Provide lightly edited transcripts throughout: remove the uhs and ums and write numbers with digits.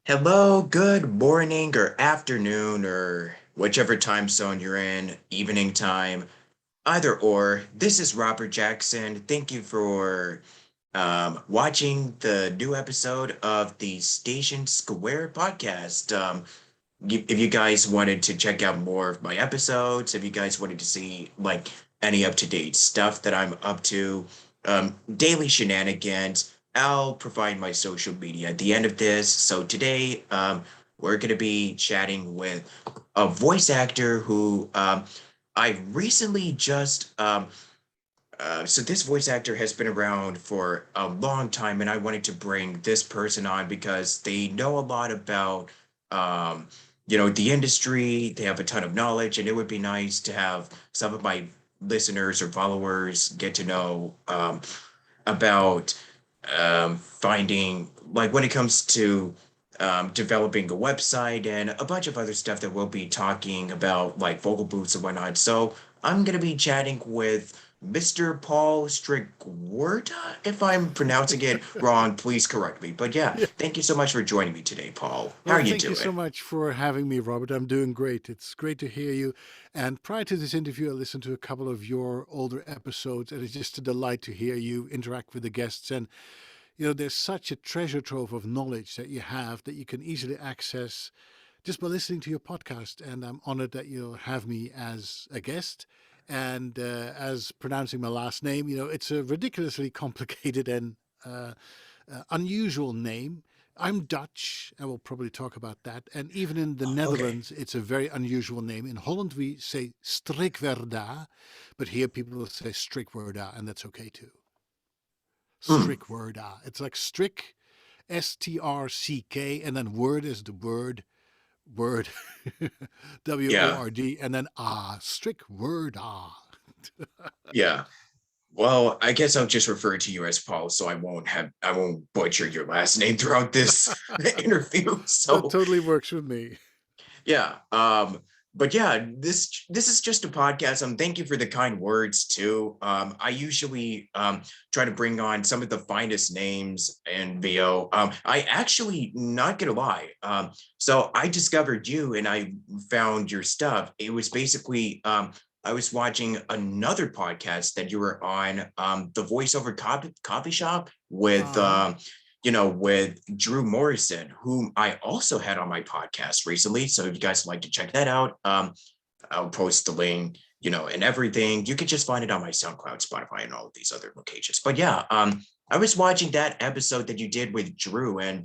Hello, good morning or afternoon or whichever time zone you're in, evening time, either or. This is Robert Jackson. Thank you for watching the new episode of the Station Square podcast. If you guys wanted to check out more of my episodes, if you guys wanted to see like any up-to-date stuff that I'm up to, daily shenanigans, I'll provide my social media at the end of this. So today, we're going to be chatting with a voice actor who I recently just so this voice actor has been around for a long time, and I wanted to bring this person on because they know a lot about, um, the industry. They have a ton of knowledge, and it would be nice to have some of my listeners or followers get to know about finding, like, when it comes to developing a website and a bunch of other stuff that we'll be talking about, like vocal booths and whatnot. So I'm going to be chatting with Mr. Paul Strikwerda. If I'm pronouncing it wrong, please correct me. But yeah, Yeah. thank you so much for joining me today, Paul. How Well, are you thank you doing? so much for having me, Robert. I'm doing great. It's great to hear you. And prior to this interview, I listened to a couple of your older episodes, and it's just a delight to hear you interact with the guests. And, there's such a treasure trove of knowledge that you have that you can easily access just by listening to your podcast. And I'm honored that you'll have me as a guest. And as pronouncing my last name, it's a ridiculously complicated and unusual name. I'm Dutch, and we'll probably talk about that. And even in the Okay. Netherlands, it's a very unusual name. In Holland, we say Strikwerda, but here people will say Strikwerda, and that's okay too. Hmm. Strikwerda. It's like strick, STRCK, and then word is the word, Yeah. WORD, and then Strikwerda. Yeah. Well, I guess I'll just refer to you as Paul, so I won't butcher your last name throughout this interview. That So totally works with me. yeah, but yeah, this is just a podcast. Thank you for the kind words too. I usually try to bring on some of the finest names in VO. I actually, not gonna lie, so I discovered you and I found your stuff. It was basically I was watching another podcast that you were on, the Voiceover Coffee Shop with Uh huh. with Drew Morrison, whom I also had on my podcast recently. So if you guys would like to check that out, I'll post the link, and everything. You can just find it on my SoundCloud, Spotify, and all of these other locations. But yeah, I was watching that episode that you did with Drew, and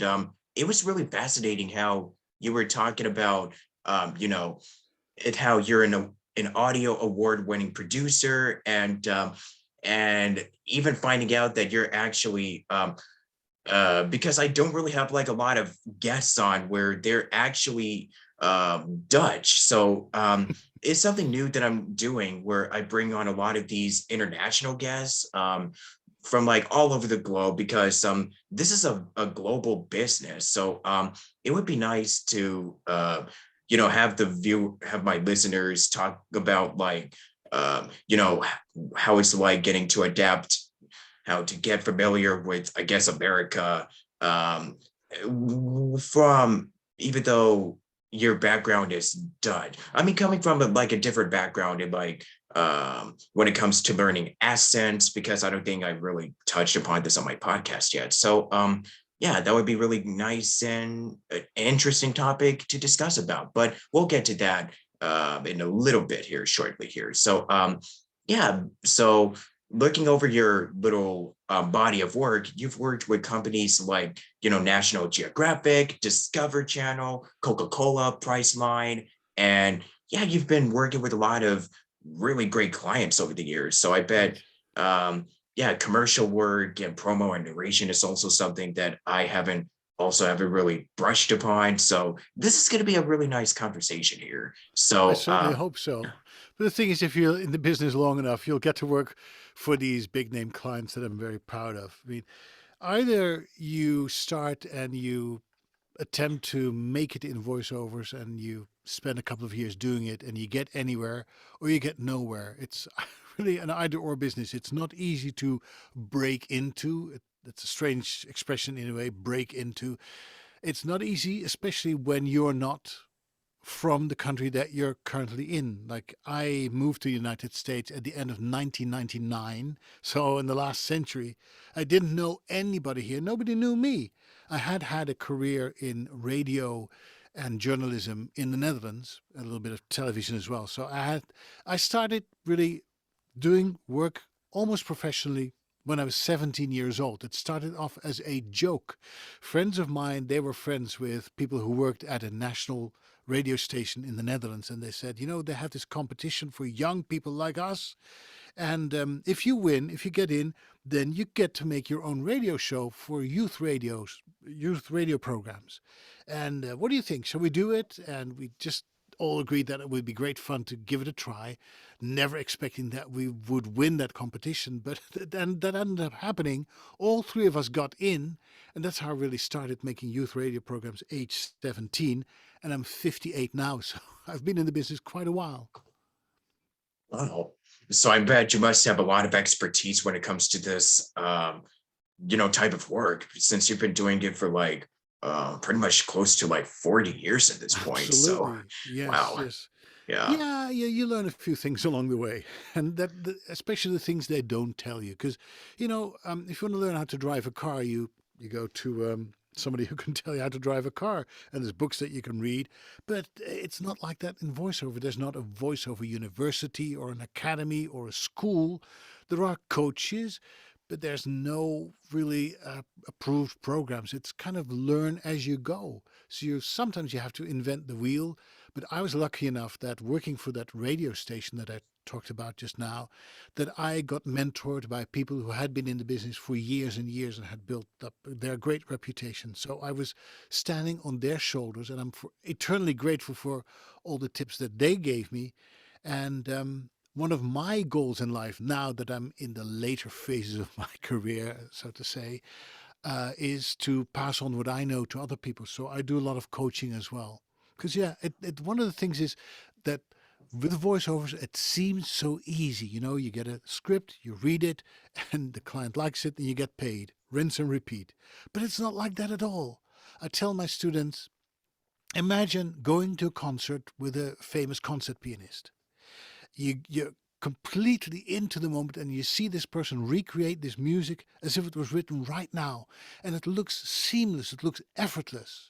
it was really fascinating how you were talking about, how you're an audio award-winning producer, and even finding out that you're actually because I don't really have like a lot of guests on where they're actually Dutch. So it's something new that I'm doing where I bring on a lot of these international guests from like all over the globe because this is a global business. So it would be nice to have my listeners talk about like how it's like getting to adapt, how to get familiar with, I guess, America, um, from, even though your background is Dutch. I mean, coming from like a different background in like when it comes to learning accents, because I don't think I really touched upon this on my podcast yet. So yeah, that would be really nice and an interesting topic to discuss about. But we'll get to that in a little bit here shortly here. So yeah, so looking over your little body of work, you've worked with companies like, National Geographic, Discover Channel, Coca-Cola, Priceline, and yeah, you've been working with a lot of really great clients over the years. So I bet, Right. yeah, commercial work and promo and narration is also something that I haven't really brushed upon. So this is going to be a really nice conversation here. I So certainly hope so. But the thing is, if you're in the business long enough, you'll get to work for these big name clients that I'm very proud of. I mean, either you start and you attempt to make it in voiceovers and you spend a couple of years doing it and you get anywhere or you get nowhere. It's really an either or business. It's not easy to break into. It's a strange expression in a way, break into. It's not easy, especially when you're not from the country that you're currently in. Like I moved to the United States at the end of 1999. So in the last century, I didn't know anybody here. Nobody knew me. I had had a career in radio and journalism in the Netherlands, a little bit of television as well. So I started really doing work almost professionally when I was 17 years old. It started off as a joke. Friends of mine, they were friends with people who worked at a national radio station in the Netherlands, and they said, you know, they have this competition for young people like us. And if you win, if you get in, then you get to make your own radio show for youth radio programs. And what do you think? Shall we do it? And we just all agreed that it would be great fun to give it a try, never expecting that we would win that competition. But then that ended up happening. All three of us got in, and that's how I really started making youth radio programs age 17. And I'm 58 now, so I've been in the business quite a while. Wow. So I bet you must have a lot of expertise when it comes to this, type of work, since you've been doing it for like pretty much close to like 40 years at this point. So Absolutely. Yes, wow. yes. Yeah. Yeah, yeah, you learn a few things along the way, and especially the things they don't tell you. Because, if you want to learn how to drive a car, you go to somebody who can tell you how to drive a car, and there's books that you can read. But it's not like that in voiceover. There's not a voiceover university or an academy or a school. There are coaches, but there's no really approved programs. It's kind of learn as you go. So sometimes you have to invent the wheel. But I was lucky enough that working for that radio station that I talked about just now, that I got mentored by people who had been in the business for years and years and had built up their great reputation. So I was standing on their shoulders, and I'm eternally grateful for all the tips that they gave me. And one of my goals in life now that I'm in the later phases of my career, so to say, is to pass on what I know to other people. So I do a lot of coaching as well. Because yeah, one of the things is that with voiceovers, it seems so easy. You get a script, you read it, and the client likes it, and you get paid. Rinse and repeat. But it's not like that at all. I tell my students, imagine going to a concert with a famous concert pianist. You're completely into the moment, and you see this person recreate this music as if it was written right now, and it looks seamless, it looks effortless.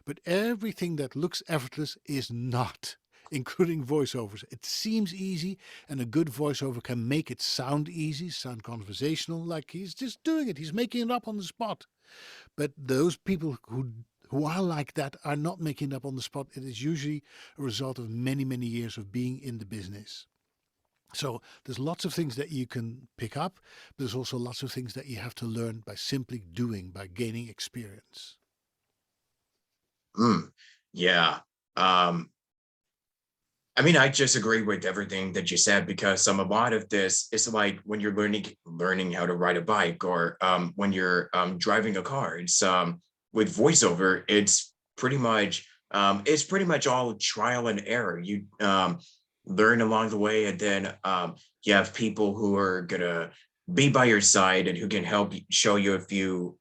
But everything that looks effortless is not, including voiceovers. It seems easy, and a good voiceover can make it sound easy, sound conversational, like he's just doing it, he's making it up on the spot. But those people who are like that are not making it up on the spot. It is usually a result of many, many years of being in the business. So there's lots of things that you can pick up. But there's also lots of things that you have to learn by simply doing, by gaining experience. Mm, yeah. Um, I mean, I just agree with everything that you said, because a lot of this is like when you're learning how to ride a bike, or when you're driving a car. It's with voiceover, it's pretty much all trial and error. You learn along the way, and then you have people who are gonna be by your side and who can help show you if you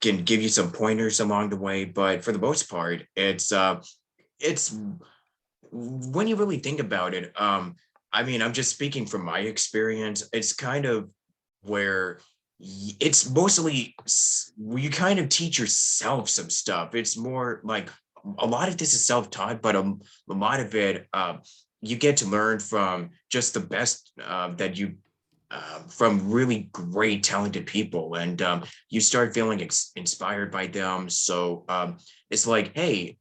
can give you some pointers along the way. But for the most part, it's when you really think about it, I mean, I'm just speaking from my experience. It's kind of where it's mostly where you kind of teach yourself some stuff. It's more like a lot of this is self-taught, but a lot of it you get to learn from just the best that you from really great, talented people, and you start feeling inspired by them. So it's like, hey,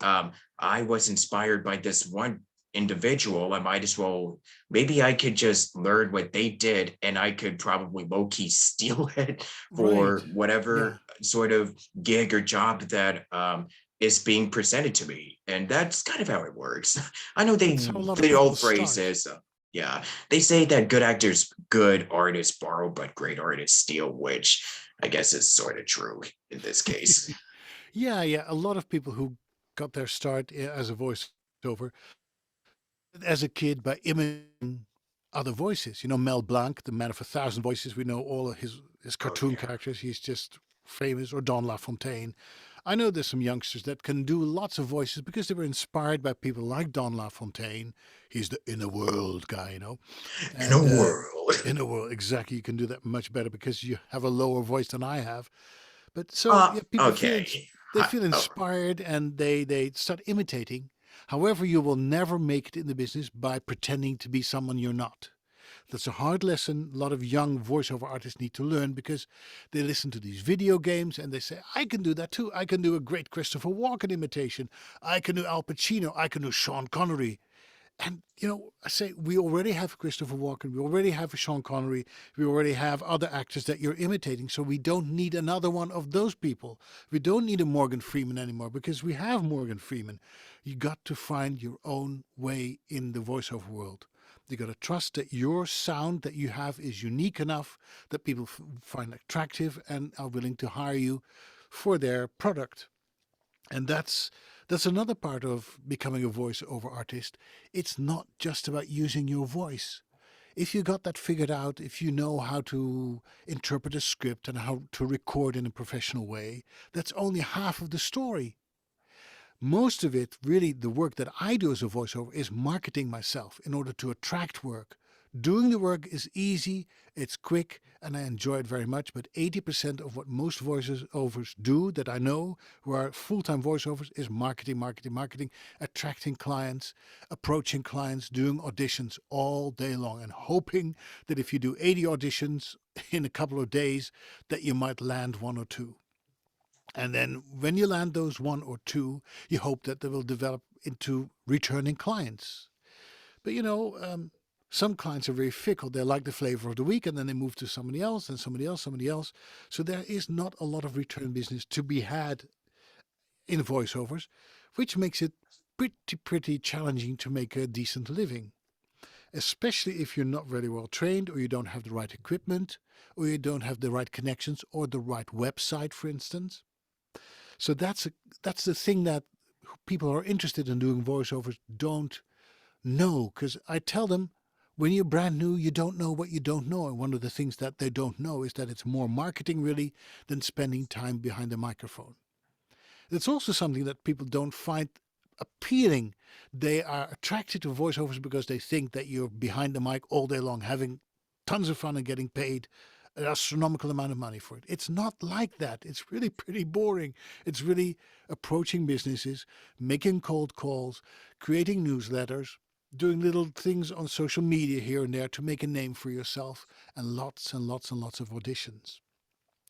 I was inspired by this one individual. I might as well, maybe I could just learn what they did, and I could probably low key steal it Right. for Yeah. whatever sort of gig or job that is being presented to me. And that's kind of how it works. I know That's how a lot of the people old phrase start. is, yeah, they say that good artists borrow, but great artists steal, which I guess is sort of true in this case. Yeah, yeah. A lot of people who got their start as a voiceover as a kid by imitating other voices. Mel Blanc, the man of a thousand voices. We know all of his Oh cartoon yeah. characters. He's just famous. Or Don LaFontaine. I know there's some youngsters that can do lots of voices because they were inspired by people like Don LaFontaine. He's the inner world guy, In a and world. inner world, exactly. You can do that much better because you have a lower voice than I have. But so yeah, people feel Okay. they feel Oh, inspired and they start imitating. However, you will never make it in the business by pretending to be someone you're not. That's a hard lesson a lot of young voiceover artists need to learn because they listen to these video games and they say, I can do that too. I can do a great Christopher Walken imitation. I can do Al Pacino. I can do Sean Connery. And, I say we already have Christopher Walken. We already have a Sean Connery. We already have other actors that you're imitating. So we don't need another one of those people. We don't need a Morgan Freeman anymore because we have Morgan Freeman. You got to find your own way in the voiceover world. You got to trust that your sound that you have is unique enough that people find attractive and are willing to hire you for their product. And that's another part of becoming a voiceover artist. It's not just about using your voice. If you got that figured out, if you know how to interpret a script and how to record in a professional way, that's only half of the story. Most of it, really, the work that I do as a voiceover is marketing myself in order to attract work. Doing the work is easy, it's quick, and I enjoy it very much. But 80% of what most voiceovers do that I know who are full time voiceovers is marketing, marketing, marketing, attracting clients, approaching clients, doing auditions all day long, and hoping that if you do 80 auditions in a couple of days, that you might land one or two. And then when you land those one or two, you hope that they will develop into returning clients. But some clients are very fickle. They like the flavor of the week and then they move to somebody else and somebody else, somebody else. So there is not a lot of return business to be had in voiceovers, which makes it pretty challenging to make a decent living, especially if you're not very well trained or you don't have the right equipment or you don't have the right connections or the right website, for instance. So that's the thing that people who are interested in doing voiceovers don't know, because I tell them when you're brand new, you don't know what you don't know. And one of the things that they don't know is that it's more marketing really than spending time behind the microphone. It's also something that people don't find appealing. They are attracted to voiceovers because they think that you're behind the mic all day long, having tons of fun and getting paid an astronomical amount of money for it. It's not like that. It's really pretty boring. It's really approaching businesses, making cold calls, creating newsletters, doing little things on social media here and there to make a name for yourself, and lots and lots and lots of auditions.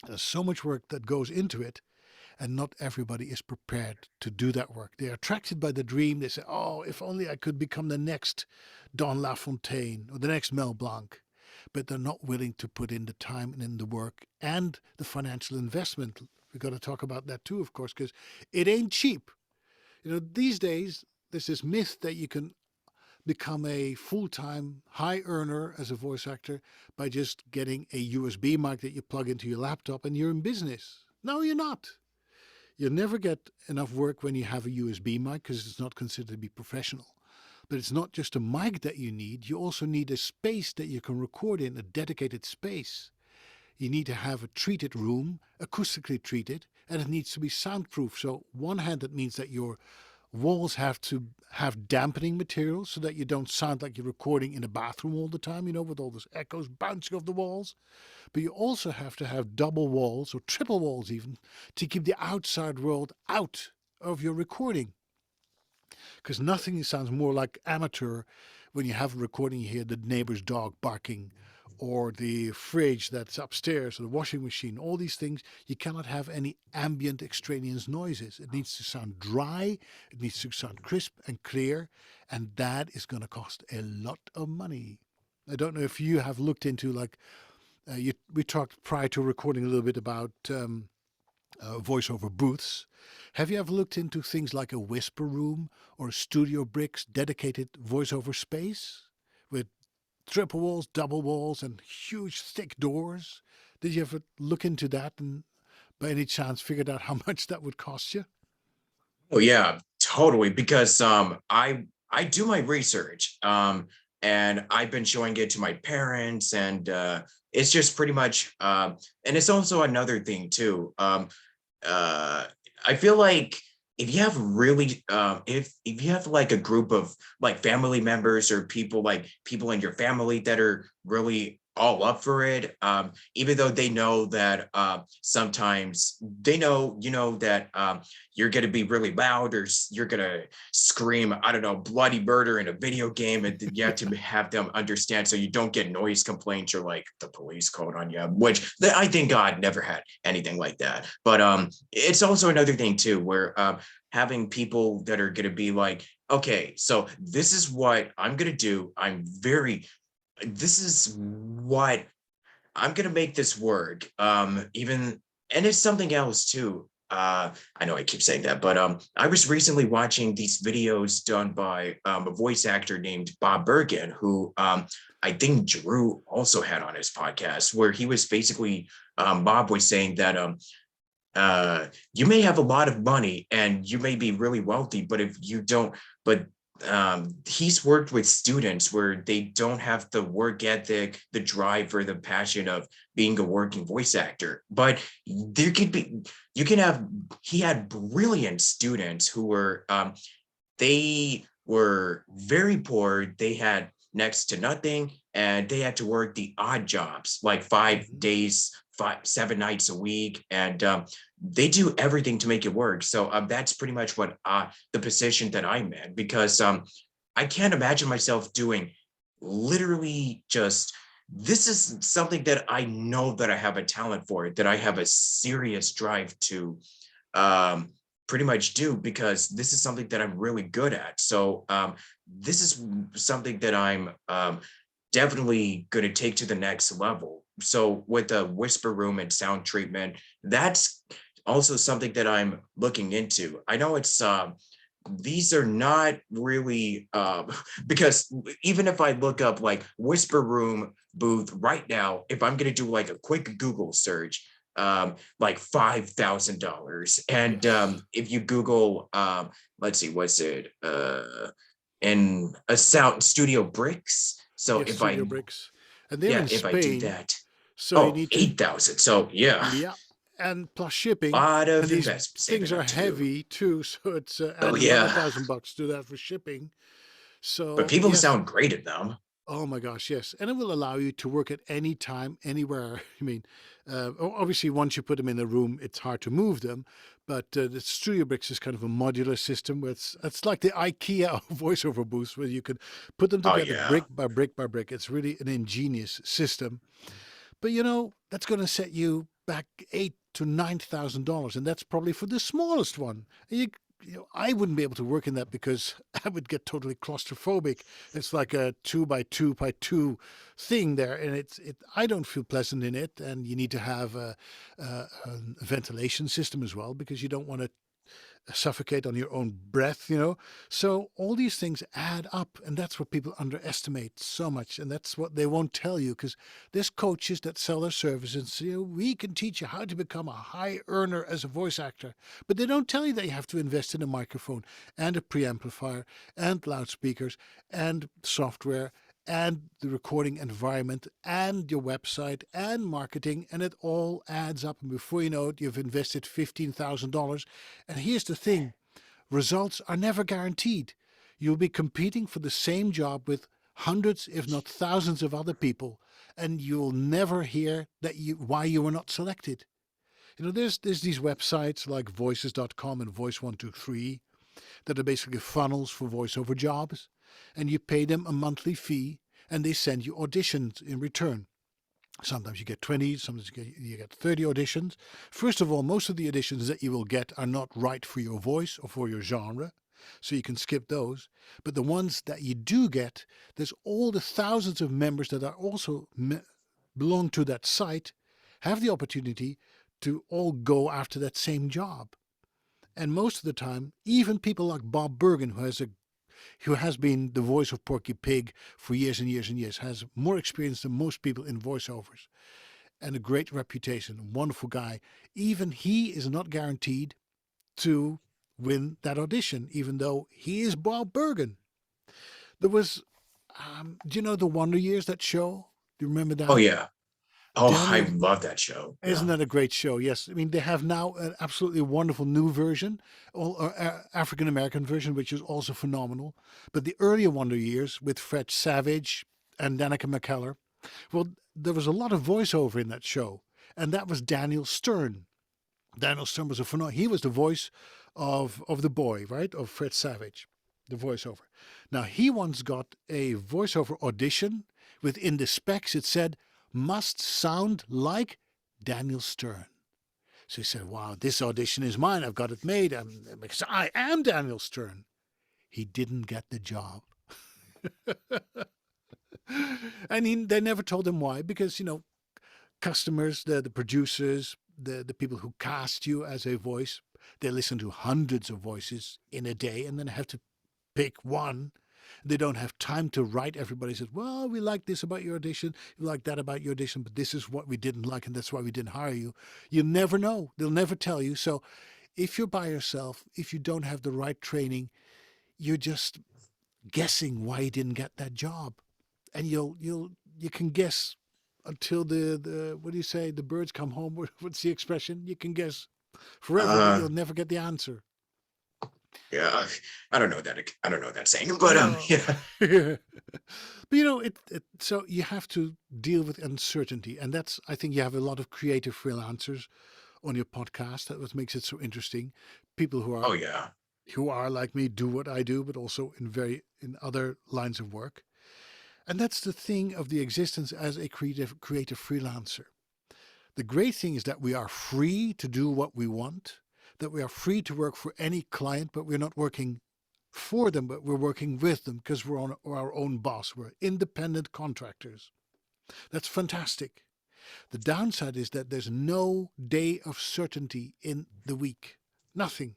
There's so much work that goes into it, and not everybody is prepared to do that work. They're attracted by the dream. They say, oh, if only I could become the next Don LaFontaine or the next Mel Blanc. But they're not willing to put in the time and in the work and the financial investment. We've got to talk about that too, of course, because it ain't cheap. These days, there's this myth that you can become a full-time high earner as a voice actor by just getting a USB mic that you plug into your laptop and you're in business. No, you're not. You'll never get enough work when you have a USB mic because it's not considered to be professional. But it's not just a mic that you need, you also need a space that you can record in, a dedicated space. You need to have a treated room, acoustically treated, and it needs to be soundproof. So, one hand, that means that your walls have to have dampening material so that you don't sound like you're recording in a bathroom all the time, with all those echoes bouncing off the walls. But you also have to have double walls or triple walls even to keep the outside world out of your recording. Because nothing sounds more like amateur when you have a recording, you hear the neighbor's dog barking or the fridge that's upstairs or the washing machine, all these things. You cannot have any ambient extraneous noises. It needs to sound dry, it needs to sound crisp and clear, and that is going to cost a lot of money. I don't know if you have looked into we talked prior to recording a little bit about voiceover booths. Have you ever looked into things like a whisper room or a Studio Bricks dedicated voiceover space with triple walls, double walls, and huge thick doors? Did you ever look into that and by any chance figured out how much that would cost you? Oh yeah, totally. Because I do my research, and I've been showing it to my parents, and it's just pretty much and it's also another thing too. Uh, I feel like if you have really if you have like a group of like family members or people like people in your family that are really all up for it, even though they know that sometimes they know that you're going to be really loud or you're going to scream, I don't know, bloody murder in a video game, and you have to have them understand so you don't get noise complaints or like the police called on you, which I think God never had anything like that. But it's also another thing too, where having people that are going to be like, okay, so this is what I'm going to do. This is what I'm going to make this work. Even, and it's something else too. I know I keep saying that, but I was recently watching these videos done by a voice actor named Bob Bergen, who I think Drew also had on his podcast, where he was basically Bob was saying that you may have a lot of money and you may be really wealthy, but if you don't, but he's worked with students where they don't have the work ethic, the drive, or the passion of being a working voice actor. But there could be, you can have, he had brilliant students who were, they were very poor. They had next to nothing, and they had to work the odd jobs, like five Mhm. days, 7 nights a week, and they do everything to make it work. So that's pretty much what the position that I'm in, because I can't imagine myself doing literally just. This is something that I know that I have a talent for, that I have a serious drive to um, pretty much do, because this is something that I'm really good at. So this is something that I'm definitely going to take to the next level. So with the whisper room and sound treatment, that's also something that I'm looking into. I know it's these are not really because even if I look up like whisper room booth right now, if I'm going to do like a quick Google search, like $5,000. And Yes. if you Google, let's see, what's it? In a sound studio bricks. So Yes, if Studio I, Bricks. And they're yeah, in if I do Spain, that, so you oh, need to, 8,000. So yeah, yeah, and plus a shipping. lot And of these investment things saving are up to do. heavy too, so it's Oh add another yeah, $1,000 to that for shipping. but So people yes, sound great at them. oh my gosh, yes. And it will allow you to work at any time, anywhere. I mean, obviously, once you put them in a room, it's hard to move them. But the Studio Bricks is kind of a modular system where it's like the IKEA of voiceover booths, where you can put them Oh together yeah. brick by brick by brick. It's really an ingenious system. But that's going to set you back $8,000 to $9,000, and that's probably for the smallest one. I wouldn't be able to work in that because I would get totally claustrophobic. It's like a 2 by 2 by 2 thing there, and I don't feel pleasant in it. And you need to have a ventilation system as well, because you don't want to suffocate on your own breath. So all these things add up, and that's what people underestimate so much, and that's what they won't tell you, because there's coaches that sell their services and say, we can teach you how to become a high earner as a voice actor, but they don't tell you that you have to invest in a microphone and a preamplifier and loudspeakers and software and the recording environment and your website and marketing, and it all adds up. And before you know it, you've invested $15,000. And here's the thing: results are never guaranteed. You'll be competing for the same job with hundreds, if not thousands, of other people, and you'll never hear why you were not selected. There's these websites like voices.com and voice123 that are basically funnels for voiceover jobs, and you pay them a monthly fee, and they send you auditions in return. Sometimes you get 20, sometimes you get 30 auditions. First of all, most of the auditions that you will get are not right for your voice or for your genre, so you can skip those. But the ones that you do get, there's all the thousands of members that are also belong to that site, have the opportunity to all go after that same job. And most of the time, even people like Bob Bergen, who has been the voice of Porky Pig for years and years and years, has more experience than most people in voiceovers, and a great reputation, a wonderful guy. Even he is not guaranteed to win that audition, even though he is Bob Bergen. There was, do you know the Wonder Years, that show? Do you remember Oh that? yeah. Oh, I Daniel, love that show. isn't Yeah. that a great show? Yes. I mean, they have now an absolutely wonderful new version, African American version, which is also phenomenal. But the earlier Wonder Years with Fred Savage and Danica McKellar, well, there was a lot of voiceover in that show, and that was Daniel Stern. Daniel Stern was a phenomenal. He was the voice of the boy, right, of Fred Savage, the voiceover. Now he once got a voiceover audition. Within the specs, it said must sound like Daniel Stern. So he said, "Wow, this audition is mine. I've got it made. Because I am Daniel Stern." He didn't get the job. They never told him why, because customers, the producers, the people who cast you as a voice, they listen to hundreds of voices in a day and then have to pick one. They don't have time to write. Everybody says, well, we like this about your audition, we like that about your audition, but this is what we didn't like and that's why we didn't hire you. You never know. They'll never tell you. So if you're by yourself, if you don't have the right training, you're just guessing why you didn't get that job. And you can guess until the what do you say, the birds come home. What's the expression? You can guess forever, but Uh, you'll never get the answer. yeah. I don't know that saying, but No. yeah. But so you have to deal with uncertainty, and that's, I think, you have a lot of creative freelancers on your podcast. That what makes it so interesting. People Oh yeah. who are like me, do what I do, but also in other lines of work. And that's the thing of the existence as a creative freelancer. The great thing is that we are free to do what we want, that we are free to work for any client, but we're not working for them, but we're working with them because we're on our own boss. We're independent contractors. That's fantastic. The downside is that there's no day of certainty in the week. Nothing.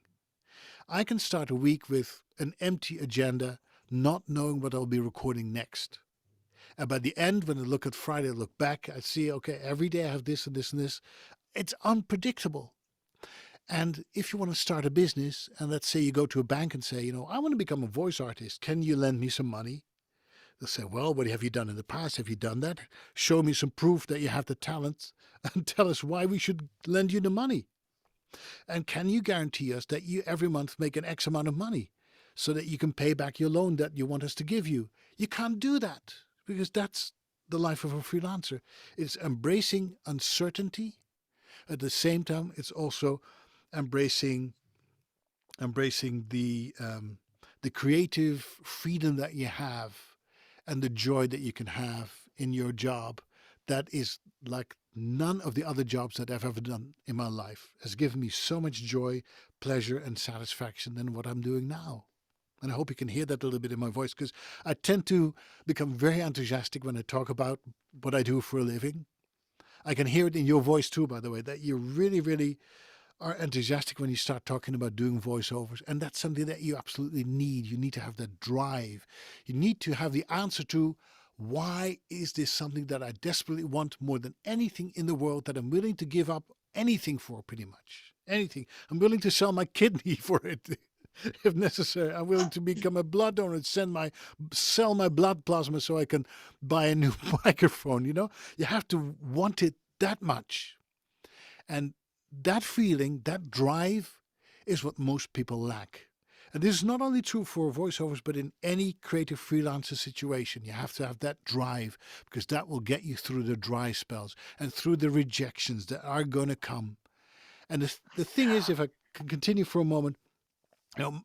I can start a week with an empty agenda, not knowing what I'll be recording next. And by the end, when I look at Friday, I look back, I see, okay, every day I have this and this and this. It's unpredictable. And if you want to start a business, and let's say you go to a bank and say, I want to become a voice artist. Can you lend me some money? They'll say, well, what have you done in the past? Have you done that? Show me some proof that you have the talent and tell us why we should lend you the money. And can you guarantee us that you every month make an X amount of money so that you can pay back your loan that you want us to give you? You can't do that because that's the life of a freelancer. It's embracing uncertainty. At the same time, it's also embracing the creative freedom that you have and the joy that you can have in your job. That is like none of the other jobs that I've ever done in my life has given me so much joy, pleasure, and satisfaction than what I'm doing now. And I hope you can hear that a little bit in my voice because I tend to become very enthusiastic when I talk about what I do for a living. I can hear it in your voice too, by the way, that you really, really are enthusiastic when you start talking about doing voiceovers. And that's something that you absolutely need. You need to have that drive. You need to have the answer to why is this something that I desperately want more than anything in the world, that I'm willing to give up anything for, pretty much. Anything. I'm willing to sell my kidney for it. If necessary, I'm willing to become a blood donor and sell my blood plasma so I can buy a new microphone. You have to want it that much. And that feeling, that drive, is what most people lack. And this is not only true for voiceovers, but in any creative freelancer situation. You have to have that drive because that will get you through the dry spells and through the rejections that are going to come. And the thing is, if I can continue for a moment,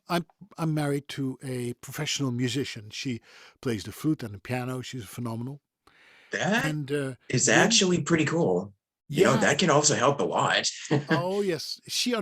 I'm married to a professional musician. She plays the flute and the piano. She's phenomenal. That And is when, actually pretty cool. yeah, That can also help a lot. oh yes, she's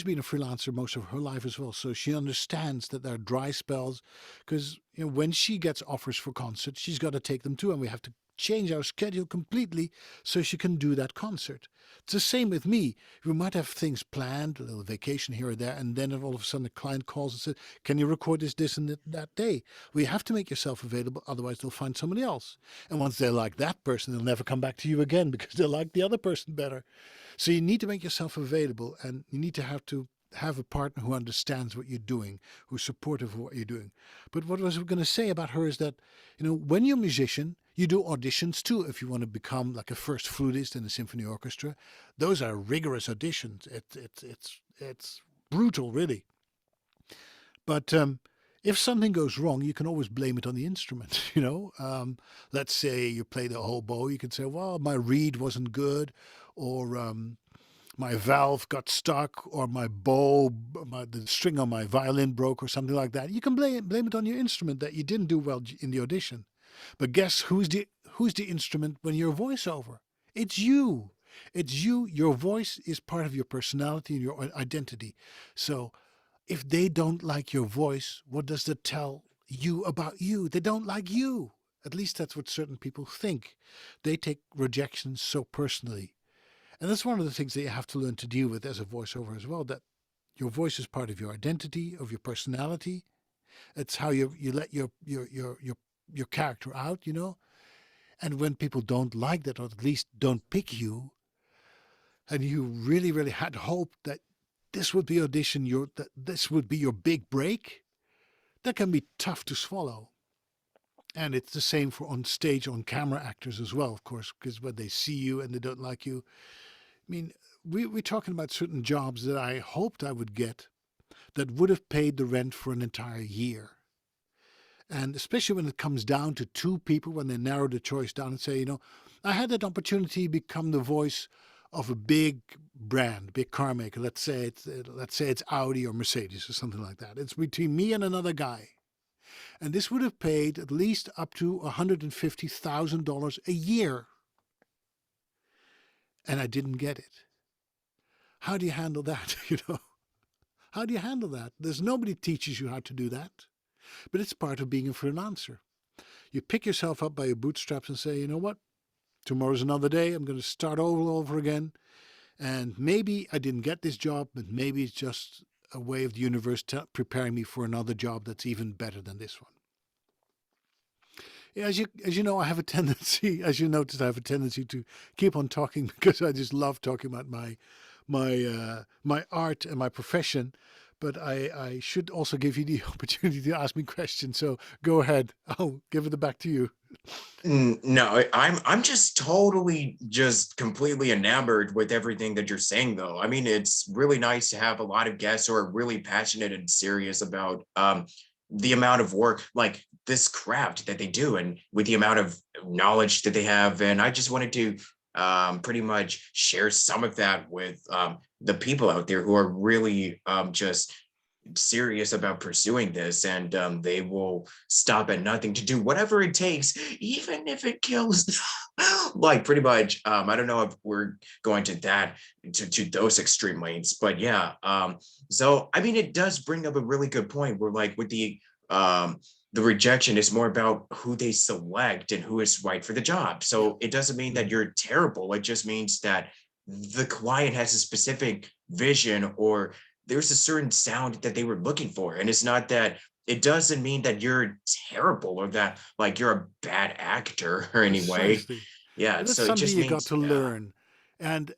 been a freelancer most of her life as well, so she understands that there are dry spells, because when she gets offers for concerts, she's got to take them too, and we have to change our schedule completely so she can do that concert. It's the same with me. We might have things planned, a little vacation here or there, and then all of a sudden a client calls and says, "Can you record this and that day?" Well, you have to make yourself available, otherwise they'll find somebody else. And once they like that person, they'll never come back to you again because they like the other person better. So you need to make yourself available, and you need to have a partner who understands what you're doing, who's supportive of what you're doing. But what I was going to say about her is that, when you're a musician, You do auditions too if you want to become like a first flutist in a symphony orchestra. Those are rigorous auditions. It's brutal, really. But if something goes wrong, you can always blame it on the instrument. Let's say you play the oboe, you can say, "Well, my reed wasn't good," or "My valve got stuck," or "My bow, the string on my violin broke," or something like that. You can blame it on your instrument that you didn't do well in the audition. But guess who's the instrument when you're a voiceover? It's you. It's you. Your voice is part of your personality and your identity. So if they don't like your voice, what does that tell you about you? They don't like you. At least that's what certain people think. They take rejection so personally. And that's one of the things that you have to learn to deal with as a voiceover as well, that your voice is part of your identity, of your personality. It's how you let your character out. And when people don't like that, or at least don't pick you, and you really, really had hoped that this would be audition your that this would be your big break, that can be tough to swallow. And it's the same for on stage, on camera actors as well, of course, because when they see you and they don't like you, I mean, we're talking about certain jobs that I hoped I would get that would have paid the rent for an entire year. And especially when it comes down to two people, when they narrow the choice down and say, I had that opportunity to become the voice of a big brand, big car maker. Let's say it's Audi or Mercedes or something like that. It's between me and another guy. And this would have paid at least up to $150,000 a year. And I didn't get it. How do you handle that? How do you handle that? There's nobody teaches you how to do that. But it's part of being a freelancer. You pick yourself up by your bootstraps and say, you know what? Tomorrow's another day. I'm going to start all over again. And maybe I didn't get this job, but maybe it's just a way of the universe preparing me for another job that's even better than this one. Yeah, as you know, I have a tendency, as you noticed, I have a tendency to keep on talking because I just love talking about my art and my profession. But I should also give you the opportunity to ask me questions. So go ahead. I'll give it back to you. No, I'm just totally just completely enamored with everything that you're saying though. I mean, it's really nice to have a lot of guests who are really passionate and serious about the amount of work like this craft that they do and with the amount of knowledge that they have. And I just wanted to pretty much share some of that with the people out there who are really just serious about pursuing this, and they will stop at nothing to do whatever it takes, even if it kills like pretty much I don't know if we're going to that to those extreme lengths, but yeah. So I mean, it does bring up a really good point where like with the rejection is more about who they select and who is right for the job. Yeah. So it doesn't mean that Mhm. you're terrible, it just means that the client has a specific vision, or there's a certain sound that they were looking for. And it's not that, it doesn't mean that you're terrible or that like you're a bad actor or anyway. Precisely. Yeah. That's So it something just you got means, to yeah. learn. And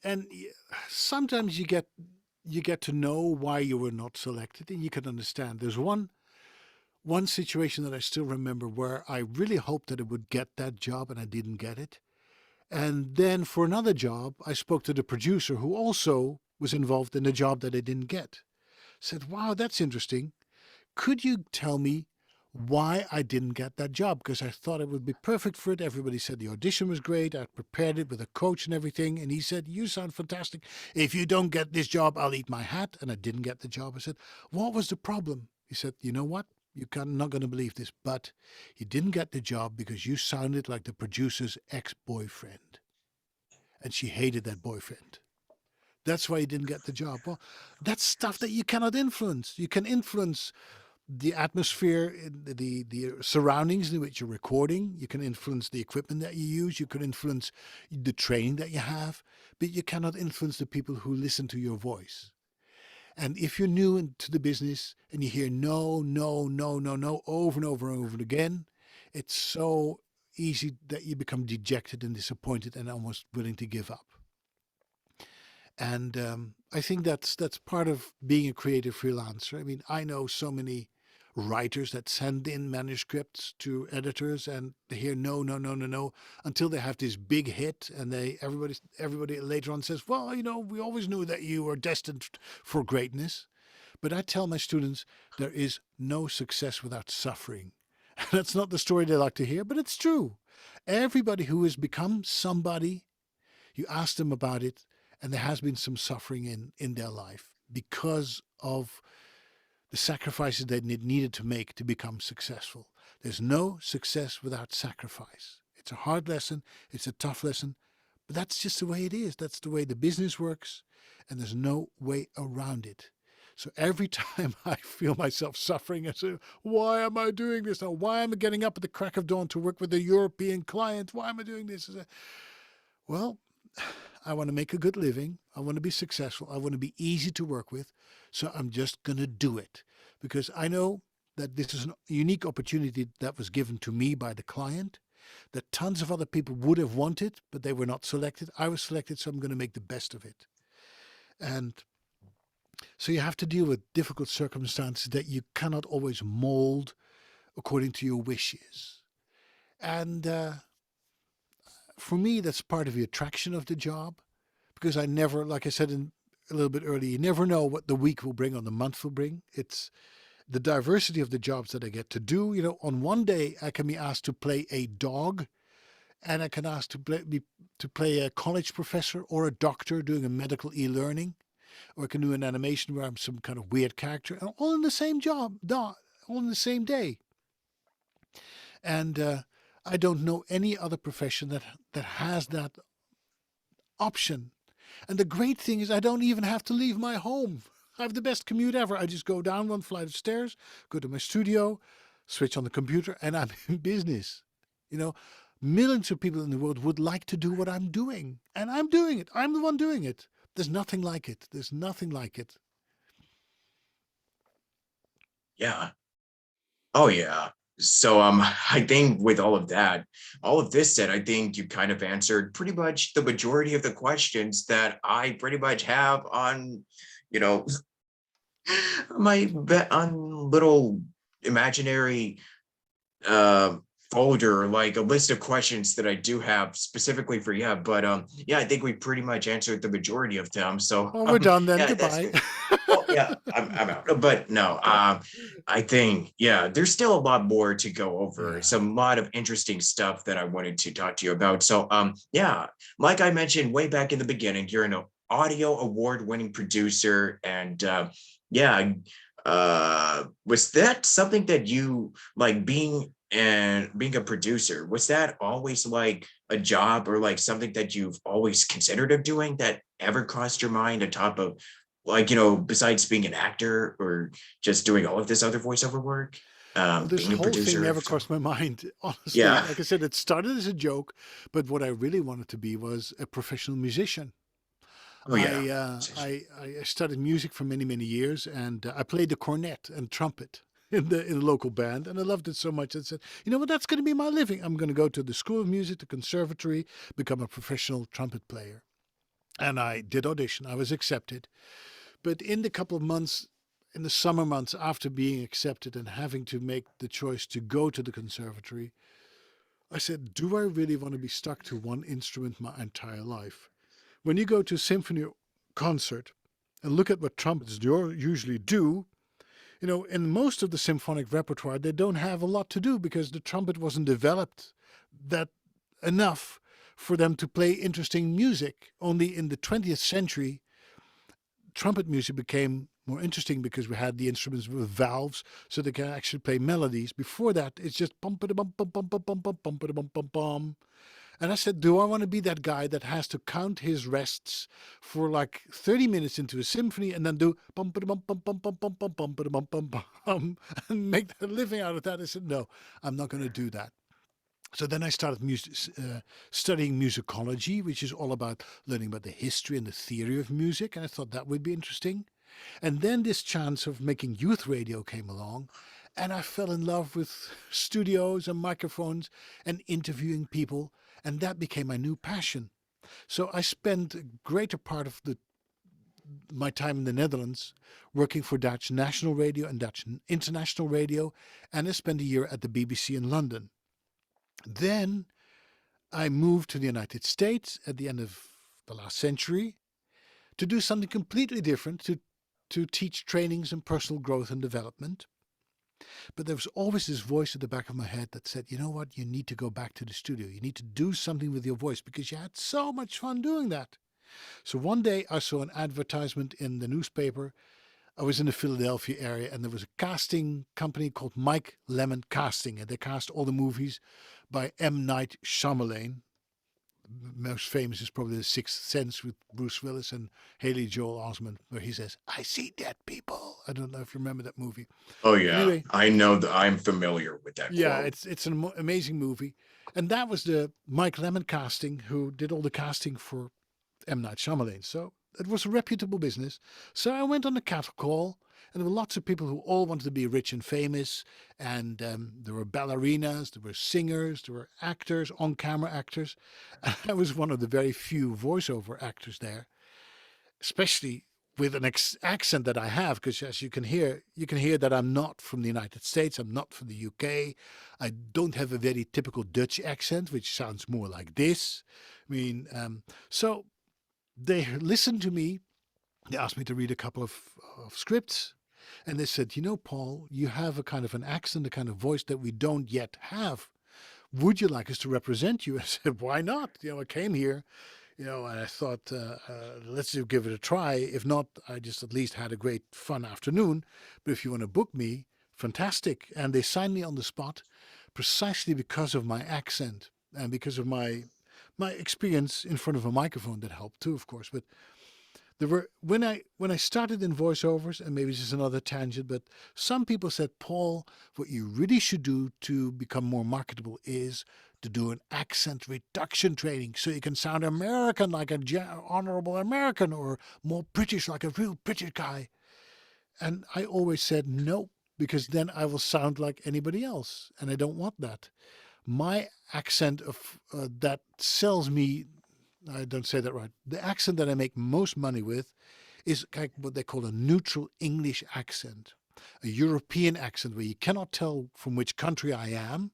sometimes you get to know why you were not selected and you can understand. There's one situation that I still remember where I really hoped that I would get that job and I didn't get it. And then for another job, I spoke to the producer who also was involved in the job that I didn't get. Said, "Wow, that's interesting. Could you tell me why I didn't get that job? Because I thought it would be perfect for it. Everybody said the audition was great. I prepared it with a coach and everything." And he said, "You sound fantastic. If you don't get this job, I'll eat my hat." And I didn't get the job. I said, "What was the problem?" He said, "You know what? You're not going to believe this, but you didn't get the job because you sounded like the producer's ex-boyfriend. And she hated that boyfriend. That's why you didn't get the job." Well, that's stuff that you cannot influence. You can influence the atmosphere, the surroundings in which you're recording. You can influence the equipment that you use. You can influence the training that you have, but you cannot influence the people who listen to your voice. And if you're new into the business and you hear no, no, no, no, no over and over and over again, it's so easy that you become dejected and disappointed and almost willing to give up. And I think that's part of being a creative freelancer. I mean, I know so many writers that send in manuscripts to editors and they hear no, no, no, no, no, until they have this big hit, and everybody later on says, well, we always knew that you were destined for greatness. But I tell my students there is no success without suffering. That's not the story they like to hear, but it's true. Everybody who has become somebody, you ask them about it, and there has been some suffering in their life because of the sacrifices they needed to make to become successful. There's no success without sacrifice. It's a hard lesson, it's a tough lesson, but that's just the way it is. That's the way the business works, and there's no way around it. So every time I feel myself suffering, I say, why am I doing this now? Why am I getting up at the crack of dawn to work with a European client? Why am I doing this? I say, well, I want to make a good living. I want to be successful. I want to be easy to work with. So I'm just going to do it because I know that this is a unique opportunity that was given to me by the client, that tons of other people would have wanted, but they were not selected. I was selected, so I'm going to make the best of it. And so you have to deal with difficult circumstances that you cannot always mold according to your wishes. And for me, that's part of the attraction of the job, because I never, like I said a little bit earlier, you never know what the week will bring or the month will bring. It's the diversity of the jobs that I get to do. On one day I can be asked to play a dog, and I can ask to play a college professor or a doctor doing a medical e-learning, or I can do an animation where I'm some kind of weird character, and all in the same job, all in the same day. And I don't know any other profession that has that option. And the great thing is I don't even have to leave my home. I have the best commute ever. I just go down one flight of stairs, go to my studio, switch on the computer, and I'm in business. Millions of people in the world would like to do what I'm doing, and I'm doing it. I'm the one doing it. There's nothing like it. There's nothing like it. Yeah. Oh yeah. So I think with all of that, all of this said, I think you kind of answered pretty much the majority of the questions that I pretty much have on, you know, on little imaginary uh folder, like a list of questions that I do have specifically for you. But yeah, I think we pretty much answered the majority of them. So Well, we're done then. yeah, that's Goodbye. good. Well, yeah, I'm out. But no, I think, yeah, there's still a lot more to go over. Yeah. Some lot of interesting stuff that I wanted to talk to you about. So, yeah, like I mentioned way back in the beginning, you're an audio award-winning producer, and yeah, was that something that you like being a producer? Was that always like a job or like something that you've always considered of doing that ever crossed your mind on top of like, besides being an actor or just doing all of this other voiceover work, Well, this being a whole thing producer never of some, crossed my mind, honestly. yeah. Like I said, it started as a joke, but what I really wanted to be was a professional musician. Oh yeah. I studied music for many, many years, and I played the cornet and trumpet in the local band, and I loved it so much. I said, you know what, that's going to be my living. I'm going to go to the School of Music, the conservatory, become a professional trumpet player. And I did audition. I was accepted. But in the couple of months, in the summer months after being accepted and having to make the choice to go to the conservatory, I said, do I really want to be stuck to one instrument my entire life? When you go to a symphony concert and look at what trumpets usually do, in most of the symphonic repertoire, they don't have a lot to do because the trumpet wasn't developed that enough for them to play interesting music. Only in the 20th century, trumpet music became more interesting because we had the instruments with valves so they can actually play melodies. Before that, it's just bum bum bum bum bum bum bum bum bum bum bum. And I said, do I want to be that guy that has to count his rests for like 30 minutes into a symphony and then do bum bum bum bum bum bum bum bum bum bum bum and make a living out of that? I said, no, I'm not going to do that. So then I started studying musicology, which is all about learning about the history and the theory of music. And I thought that would be interesting. And then this chance of making youth radio came along. And I fell in love with studios and microphones and interviewing people. And that became my new passion. So I spent a greater part of my time in the Netherlands, working for Dutch National Radio and Dutch International Radio, and I spent a year at the BBC in London. Then I moved to the United States at the end of the last century to do something completely different, to teach trainings in personal growth and development. But there was always this voice at the back of my head that said, you know what, you need to go back to the studio. You need to do something with your voice because you had so much fun doing that. So one day I saw an advertisement in the newspaper. I was in the Philadelphia area and there was a casting company called Mike Lemon Casting, and they cast all the movies by M. Night Shyamalan. Most famous is probably The Sixth Sense with Bruce Willis and Haley Joel Osment, where he says, I see dead people. I don't know if you remember that movie. Oh yeah, Anyway, I know that I'm familiar with that yeah, quote. it's an amazing movie. And that was the Mike Lemon Casting who did all the casting for M. Night Shyamalan. So it was a reputable business. So I went on a cattle call, and there were lots of people who all wanted to be rich and famous. And there were ballerinas, there were singers, there were actors, on-camera actors. And I was one of the very few voiceover actors there, especially with an accent that I have, because as you can hear that I'm not from the United States, I'm not from the UK. I don't have a very typical Dutch accent, which sounds more like this. I mean, so they listened to me. They asked me to read a couple of scripts, and they said, you know, Paul, you have a kind of an accent, a kind of voice that we don't yet have. Would you like us to represent you? I said, why not? You know, I came here, you know, and I thought, let's just give it a try. If not, I just at least had a great fun afternoon. But if you want to book me, fantastic. And they signed me on the spot precisely because of my accent and because of my experience in front of a microphone. That helped too, of course. But there were when I started in voiceovers, and maybe this is another tangent, but some people said, Paul, what you really should do to become more marketable is to do an accent reduction training so you can sound American like a honorable American, or more British like a real British guy. And I always said no, because then I will sound like anybody else, and I don't want that. My accent of that sells me. I don't say that right. The accent that I make most money with is like what they call a neutral English accent, a European accent where you cannot tell from which country I am.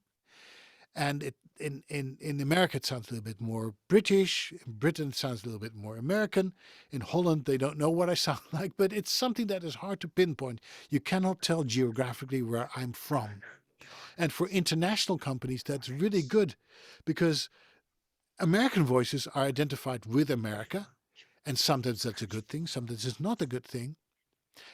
And in America, it sounds a little bit more British. In Britain, it sounds a little bit more American. In Holland, they don't know what I sound like, but it's something that is hard to pinpoint. You cannot tell geographically where I'm from. And for international companies, that's really good because American voices are identified with America, and sometimes that's a good thing, sometimes it's not a good thing.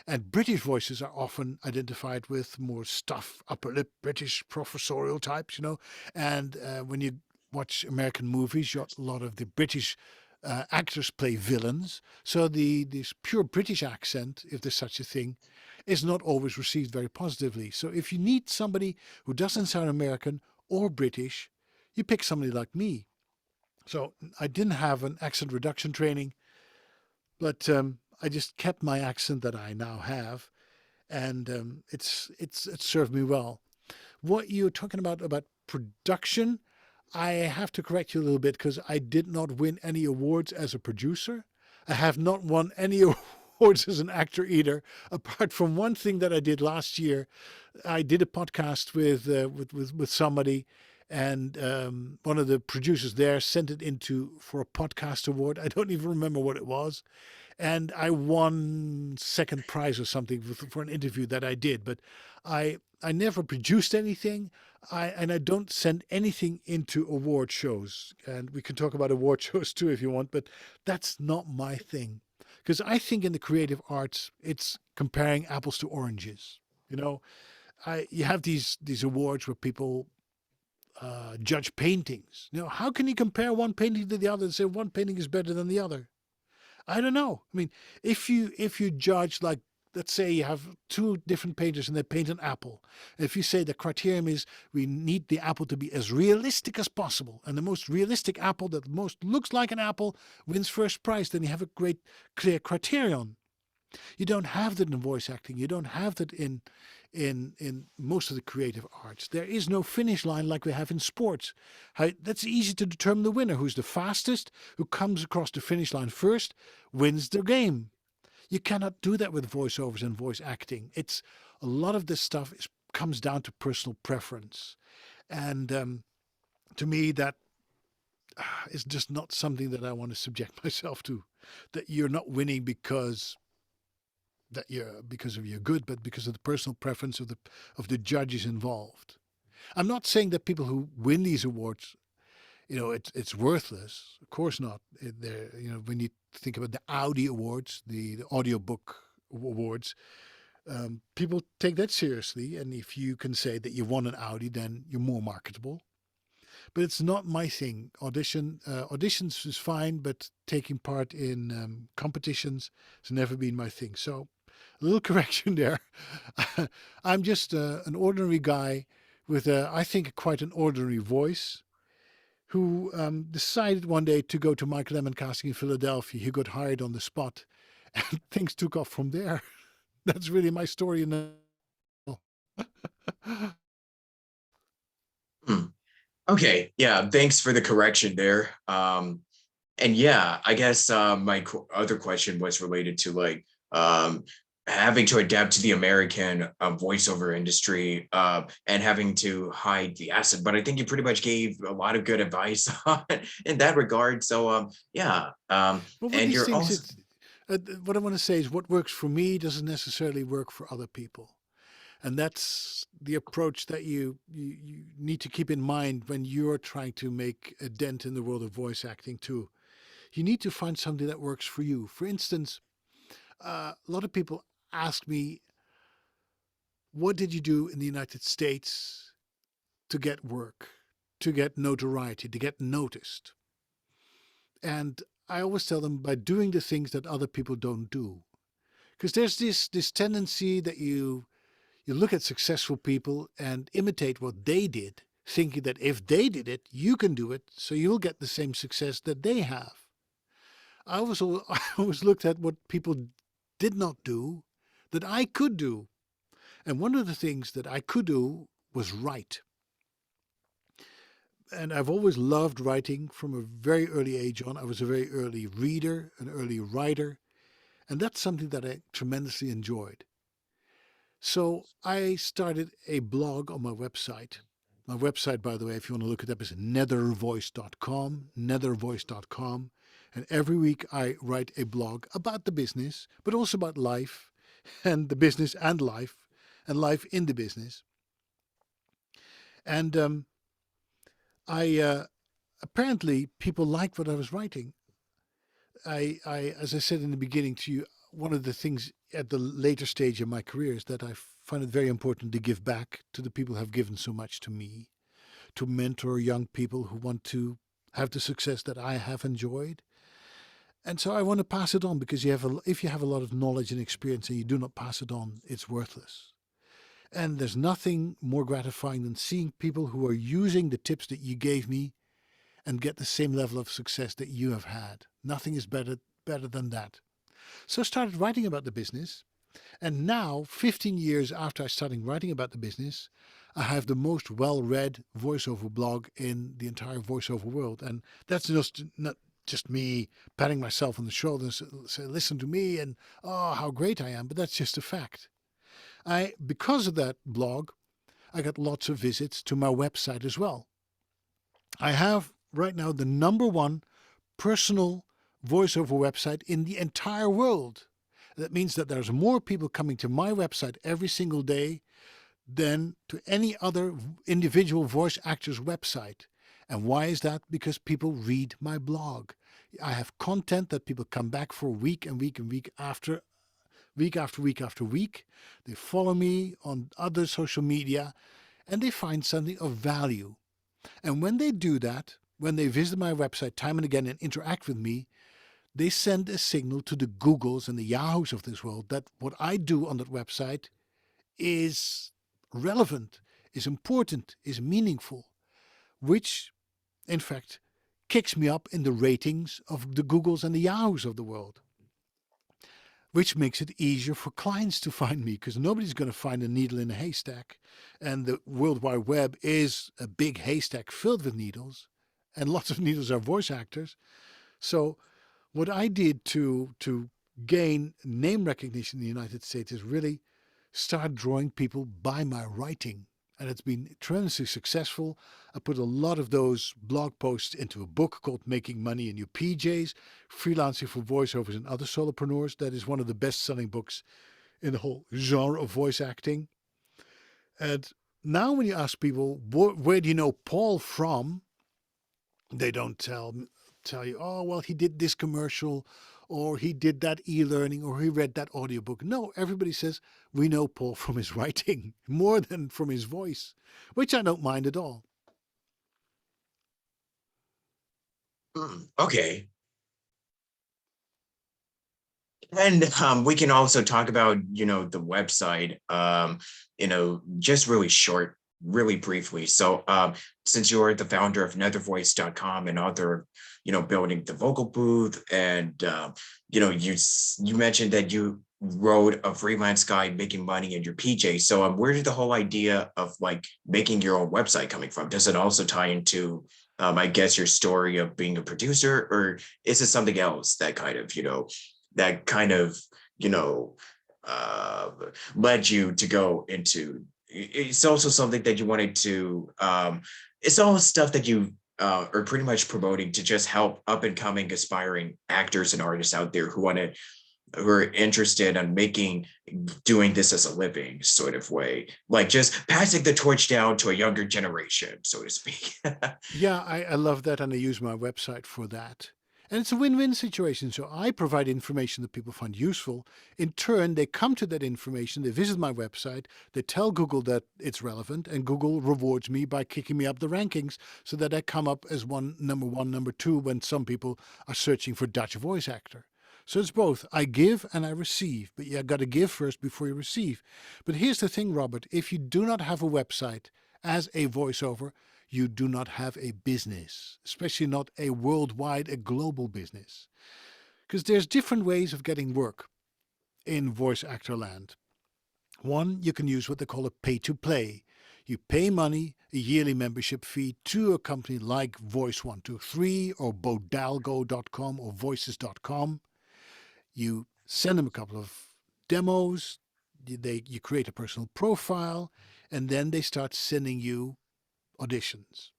And British voices are often identified with more stuff, upper lip British professorial types, you know. And when you watch American movies, a lot of the British actors play villains. So this pure British accent, if there's such a thing, is not always received very positively. So if you need somebody who doesn't sound American or British, you pick somebody like me. So I didn't have an accent reduction training, but I just kept my accent that I now have, and it served me well. What you're talking about production, I have to correct you a little bit because I did not win any awards as a producer. I have not won any awards as an actor either, apart from one thing that I did last year. I did a podcast with somebody, and one of the producers there sent it into for a podcast award. I don't even remember what it was, and I won second prize or something for an interview that I did. But I never produced anything. I don't send anything into award shows, and we can talk about award shows too if you want. But that's not my thing, because I think in the creative arts it's comparing apples to oranges. You know, you have these awards where people judge paintings. You know, how can you compare one painting to the other and say one painting is better than the other? I don't know. I mean, if you judge, like, let's say you have two different painters and they paint an apple. If you say the criterion is we need the apple to be as realistic as possible, and the most realistic apple that most looks like an apple wins first prize, then you have a great clear criterion. You don't have that in voice acting. You don't have that in most of the creative arts. There is no finish line like we have in sports. That's easy to determine the winner. Who's the fastest, who comes across the finish line first, wins the game. You cannot do that with voiceovers and voice acting. It's a lot of this stuff comes down to personal preference. And to me, that is just not something that I want to subject myself to. That you're not winning because of your good, but because of the personal preference of the judges involved. I'm not saying that people who win these awards, it's worthless. Of course not. When you think about the Audi Awards, the audiobook awards, people take that seriously. And if you can say that you won an Audi, then you're more marketable. But it's not my thing. Auditions is fine, but taking part in competitions has never been my thing. So a little correction there. I'm just an ordinary guy with, I think, quite an ordinary voice who decided one day to go to Mike Lemmon casting in Philadelphia. He got hired on the spot, and things took off from there. That's really my story in a Hmm. Okay, yeah, thanks for the correction there. And yeah, I guess my other question was related to like having to adapt to the American voiceover industry and having to hide the accent. But I think you pretty much gave a lot of good advice in that regard. So yeah, Well, with and these you're things, also it's what I want to say is what works for me doesn't necessarily work for other people. And that's the approach that you need to keep in mind when you're trying to make a dent in the world of voice acting too. You need to find something that works for you. For instance, a lot of people ask me, what did you do in the United States to get work, to get notoriety, to get noticed? And I always tell them by doing the things that other people don't do. Because there's this tendency that you look at successful people and imitate what they did, thinking that if they did it, you can do it, so you'll get the same success that they have. I always looked at what people did not do that I could do. And one of the things that I could do was write. And I've always loved writing from a very early age on. I was a very early reader, an early writer, and that's something that I tremendously enjoyed. So I started a blog on my website. My website, by the way, if you want to look it up, is nethervoice.com, nethervoice.com. And every week I write a blog about the business, but also about life and the business and life in the business. And I apparently people liked what I was writing. As I said in the beginning to you, one of the things at the later stage of my career is that I find it very important to give back to the people who have given so much to me, to mentor young people who want to have the success that I have enjoyed. And so I want to pass it on because if you have a lot of knowledge and experience and you do not pass it on, it's worthless. And there's nothing more gratifying than seeing people who are using the tips that you gave me and get the same level of success that you have had. Nothing is better than that. So I started writing about the business. And now, 15 years after I started writing about the business, I have the most well-read voiceover blog in the entire voiceover world. And that's just not just me patting myself on the shoulder and say, listen to me and, oh, how great I am. But that's just a fact. Because of that blog, I got lots of visits to my website as well. I have right now the number one personal voiceover website in the entire world. That means that there's more people coming to my website every single day than to any other individual voice actor's website. And why is that? Because people read my blog. I have content that people come back for week and week and week after week after week after week. They follow me on other social media and they find something of value. And when they do that, when they visit my website time and again and interact with me, they send a signal to the Googles and the Yahoos of this world that what I do on that website is relevant, is important, is meaningful, which in fact kicks me up in the ratings of the Googles and the Yahoos of the world, which makes it easier for clients to find me because nobody's going to find a needle in a haystack. And the World Wide Web is a big haystack filled with needles, and lots of needles are voice actors. So what I did to gain name recognition in the United States is really start drawing people by my writing. And it's been tremendously successful. I put a lot of those blog posts into a book called Making Money in Your PJs, Freelancing for Voiceovers and Other Solopreneurs. That is one of the best selling books in the whole genre of voice acting. And now, when you ask people, where do you know Paul from? They don't tell you, oh, well, he did this commercial or he did that e-learning or he read that audiobook. No, everybody says we know Paul from his writing more than from his voice, which I don't mind at all. Okay. And we can also talk about, the website, just really short, really briefly. So since you're the founder of nethervoice.com and author of, building the vocal booth, and you mentioned that you wrote a freelance guide making money in your PJ. So where did the whole idea of like making your own website coming from? Does it also tie into I guess your story of being a producer, or is it something else that kind of you know uh led you to go into? It's also something that you wanted to it's all stuff that you are pretty much promoting to just help up and coming aspiring actors and artists out there who are interested in doing this as a living sort of way, like just passing the torch down to a younger generation, so to speak. Yeah, I love that, and I use my website for that. And it's a win-win situation. So I provide information that people find useful. In turn, they come to that information, they visit my website, they tell Google that it's relevant, and Google rewards me by kicking me up the rankings so that I come up as number one, number two when some people are searching for Dutch voice actor. So it's both. I give and I receive, but you got to give first before you receive. But here's the thing, Robert, if you do not have a website as a voiceover, you do not have a business, especially not a worldwide, a global business. Because there's different ways of getting work in voice actor land. One, you can use what they call a pay to play. You pay money, a yearly membership fee to a company like Voice123 or Bodalgo.com or Voices.com. You send them a couple of demos, you create a personal profile, and then they start sending you auditions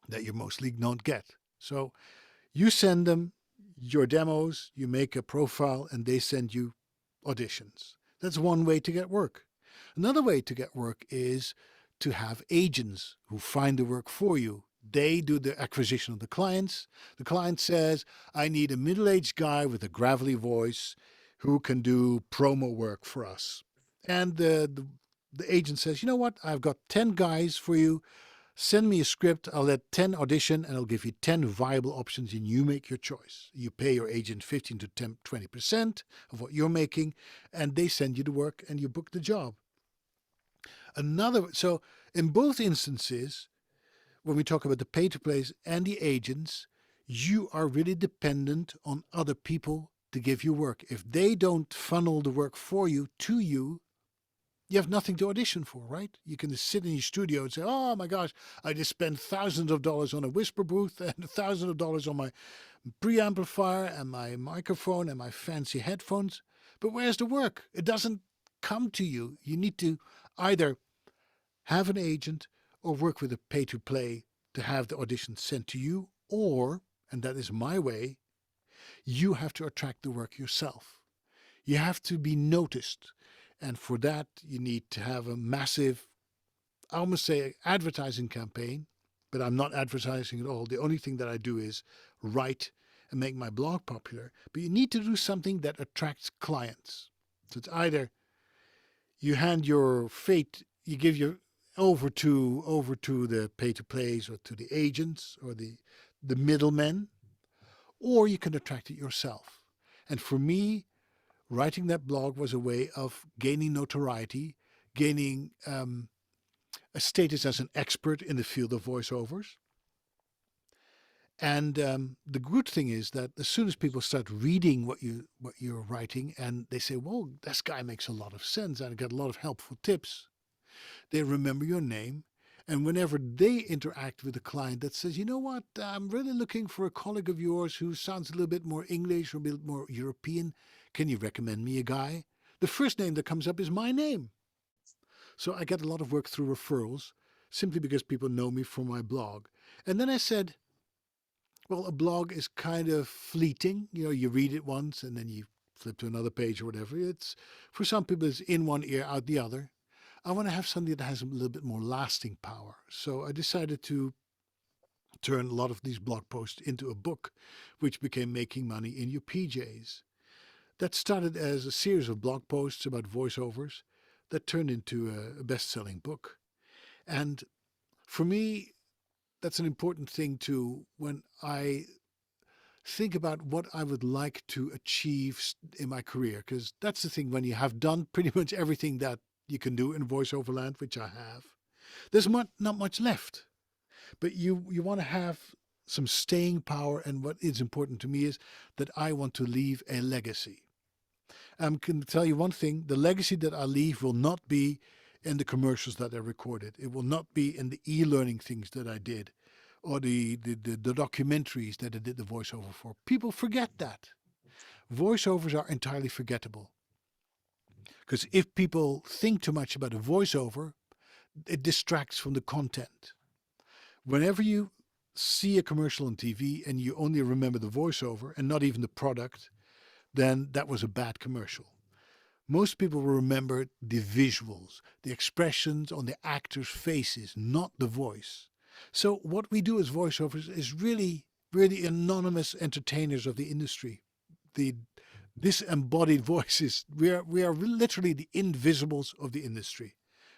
that you mostly don't get. So you send them your demos, you make a profile, and they send you auditions. That's one way to get work. Another way to get work is to have agents who find the work for you. They do the acquisition of the clients. The client says, I need a middle aged guy with a gravelly voice who can do promo work for us. And the agent says, you know what? I've got 10 guys for you. Send me a script. I'll let 10 audition and I'll give you 10 viable options and you make your choice. You pay your agent 15 to 20% of what you're making and they send you the work and you book the job. So in both instances, when we talk about the pay to plays and the agents, you are really dependent on other people to give you work. If they don't funnel the work for you to you, you have nothing to audition for, right? You can just sit in your studio and say, oh my gosh, I just spent thousands of dollars on a whisper booth and thousands of dollars on my preamplifier and my microphone and my fancy headphones. But where's the work? It doesn't come to you. You need to either have an agent or work with a pay to play to have the audition sent to you, or, and that is my way, you have to attract the work yourself. You have to be noticed. And for that, you need to have a massive, I almost say, advertising campaign, but I'm not advertising at all. The only thing that I do is write and make my blog popular. But you need to do something that attracts clients. So it's either you hand your fate, you give your over to the pay to plays or to the agents or the middlemen, or you can attract it yourself. And for me, writing that blog was a way of gaining notoriety, gaining a status as an expert in the field of voiceovers. And the good thing is that as soon as people start reading what you're writing, and they say, "Well, this guy makes a lot of sense," and I got a lot of helpful tips, they remember your name, And whenever they interact with a client that says, you know what, I'm really looking for a colleague of yours who sounds a little bit more English or a bit more European, can you recommend me a guy? The first name that comes up is my name. So I get a lot of work through referrals simply because people know me from my blog. And then I said, well, a blog is kind of fleeting. You know, you read it once and then you flip to another page or whatever. It's for some people it's in one ear, out the other. I want to have something that has a little bit more lasting power. So I decided to turn a lot of these blog posts into a book, which became Making Money in Your PJs. That started as a series of blog posts about voiceovers that turned into a best selling book. And for me, that's an important thing too when I think about what I would like to achieve in my career. Because that's the thing, when you have done pretty much everything that you can do in voiceover land, which I have, there's not much left. But you want to have some staying power. And what is important to me is that I want to leave a legacy. I can tell you one thing, the legacy that I leave will not be in the commercials that I recorded. It will not be in the e-learning things that I did or the documentaries that I did the voiceover for. People forget that. Voiceovers are entirely forgettable. Because if people think too much about a voiceover, it distracts from the content. Whenever you see a commercial on TV and you only remember the voiceover and not even the product, then that was a bad commercial. Most people will remember the visuals, the expressions on the actors' faces, not the voice. So what we do as voiceovers is really anonymous entertainers of the industry. The disembodied voices, we are literally the invisibles of the industry.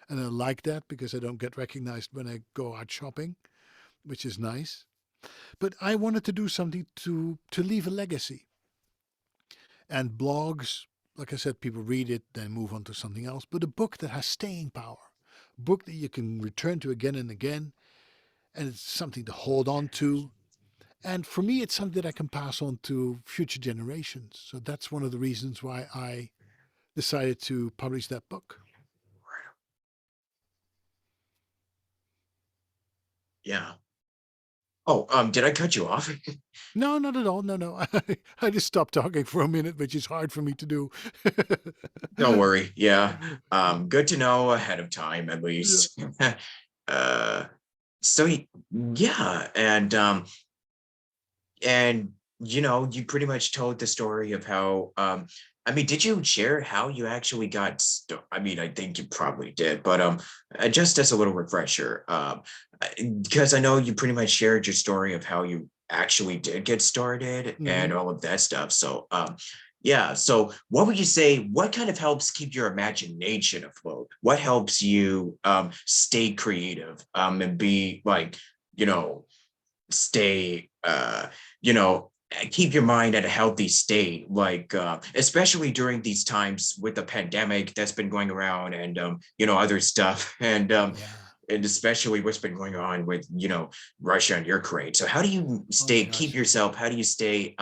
And I like that because I don't get recognized when I go out shopping, which is nice. But I wanted to do something to leave a legacy. And blogs, like I said, people read it, then move on to something else. But a book that has staying power, a book that you can return to again and again, and it's something to hold on to. And for me, it's something that I can pass on to future generations. So that's one of the reasons why I decided to publish that book. Yeah. Oh, did I cut you off? No, not at all. No, no. I just stopped talking for a minute, which is hard for me to do. Don't worry. Yeah. Good to know ahead of time, at Yeah. least. uh, so yeah, and you pretty much told the story of how I mean, did you share how you actually got I mean, I think you probably did, but just as a little refresher, because I know you pretty much shared your story of how you actually did get started and Hmm. all of that stuff. So yeah, so what would you say, what kind of helps keep your imagination afloat? What helps you stay creative and be like, you know, stay keep your mind at a healthy state, like especially during these times with the pandemic that's been going around, and other stuff, Yeah. and especially what's been going on with Russia and Ukraine. So how do you Oh my stay keep gosh. yourself, how do you stay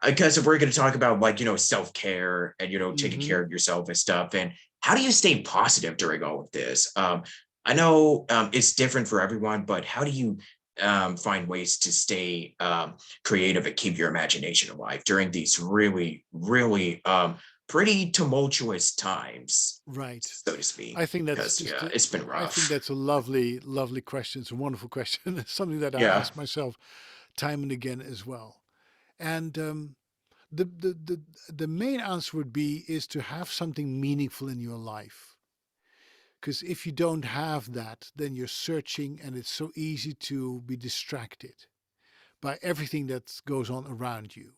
because if we're going to talk about, like, self-care and taking Hmm. care of yourself and stuff, and how do you stay positive during all of this? I know it's different for everyone, but how do you find ways to stay creative and keep your imagination alive during these really, really pretty tumultuous times, Right. so to speak? I think that's Because just, yeah, it's been I think rough. that's a lovely, lovely question. It's a wonderful question. It's something that I Yeah. ask myself time and again as well. And the, the, the, the main answer would be is to have something meaningful in your life. Because if you don't have that, then you're searching and it's so easy to be distracted by everything that goes on around you,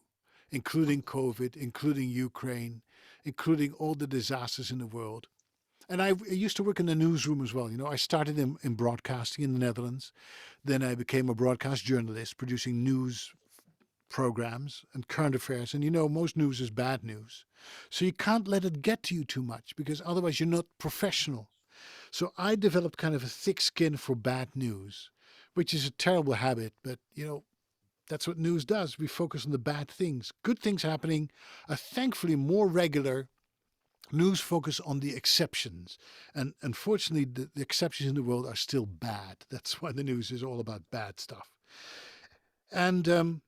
including COVID, including Ukraine, including all the disasters in the world. And I used to work in the newsroom as well. You know, I started in broadcasting in the Netherlands. Then I became a broadcast journalist, producing news programs and current affairs. And you know, most news is bad news. So you can't let it get to you too much because otherwise you're not professional. So I developed kind of a thick skin for bad news, which is a terrible habit. But, you know, that's what news does. We focus on the bad things. Good things happening are thankfully more regular News focus on the exceptions. And unfortunately, the exceptions in the world are still bad. That's why the news is all about bad stuff. And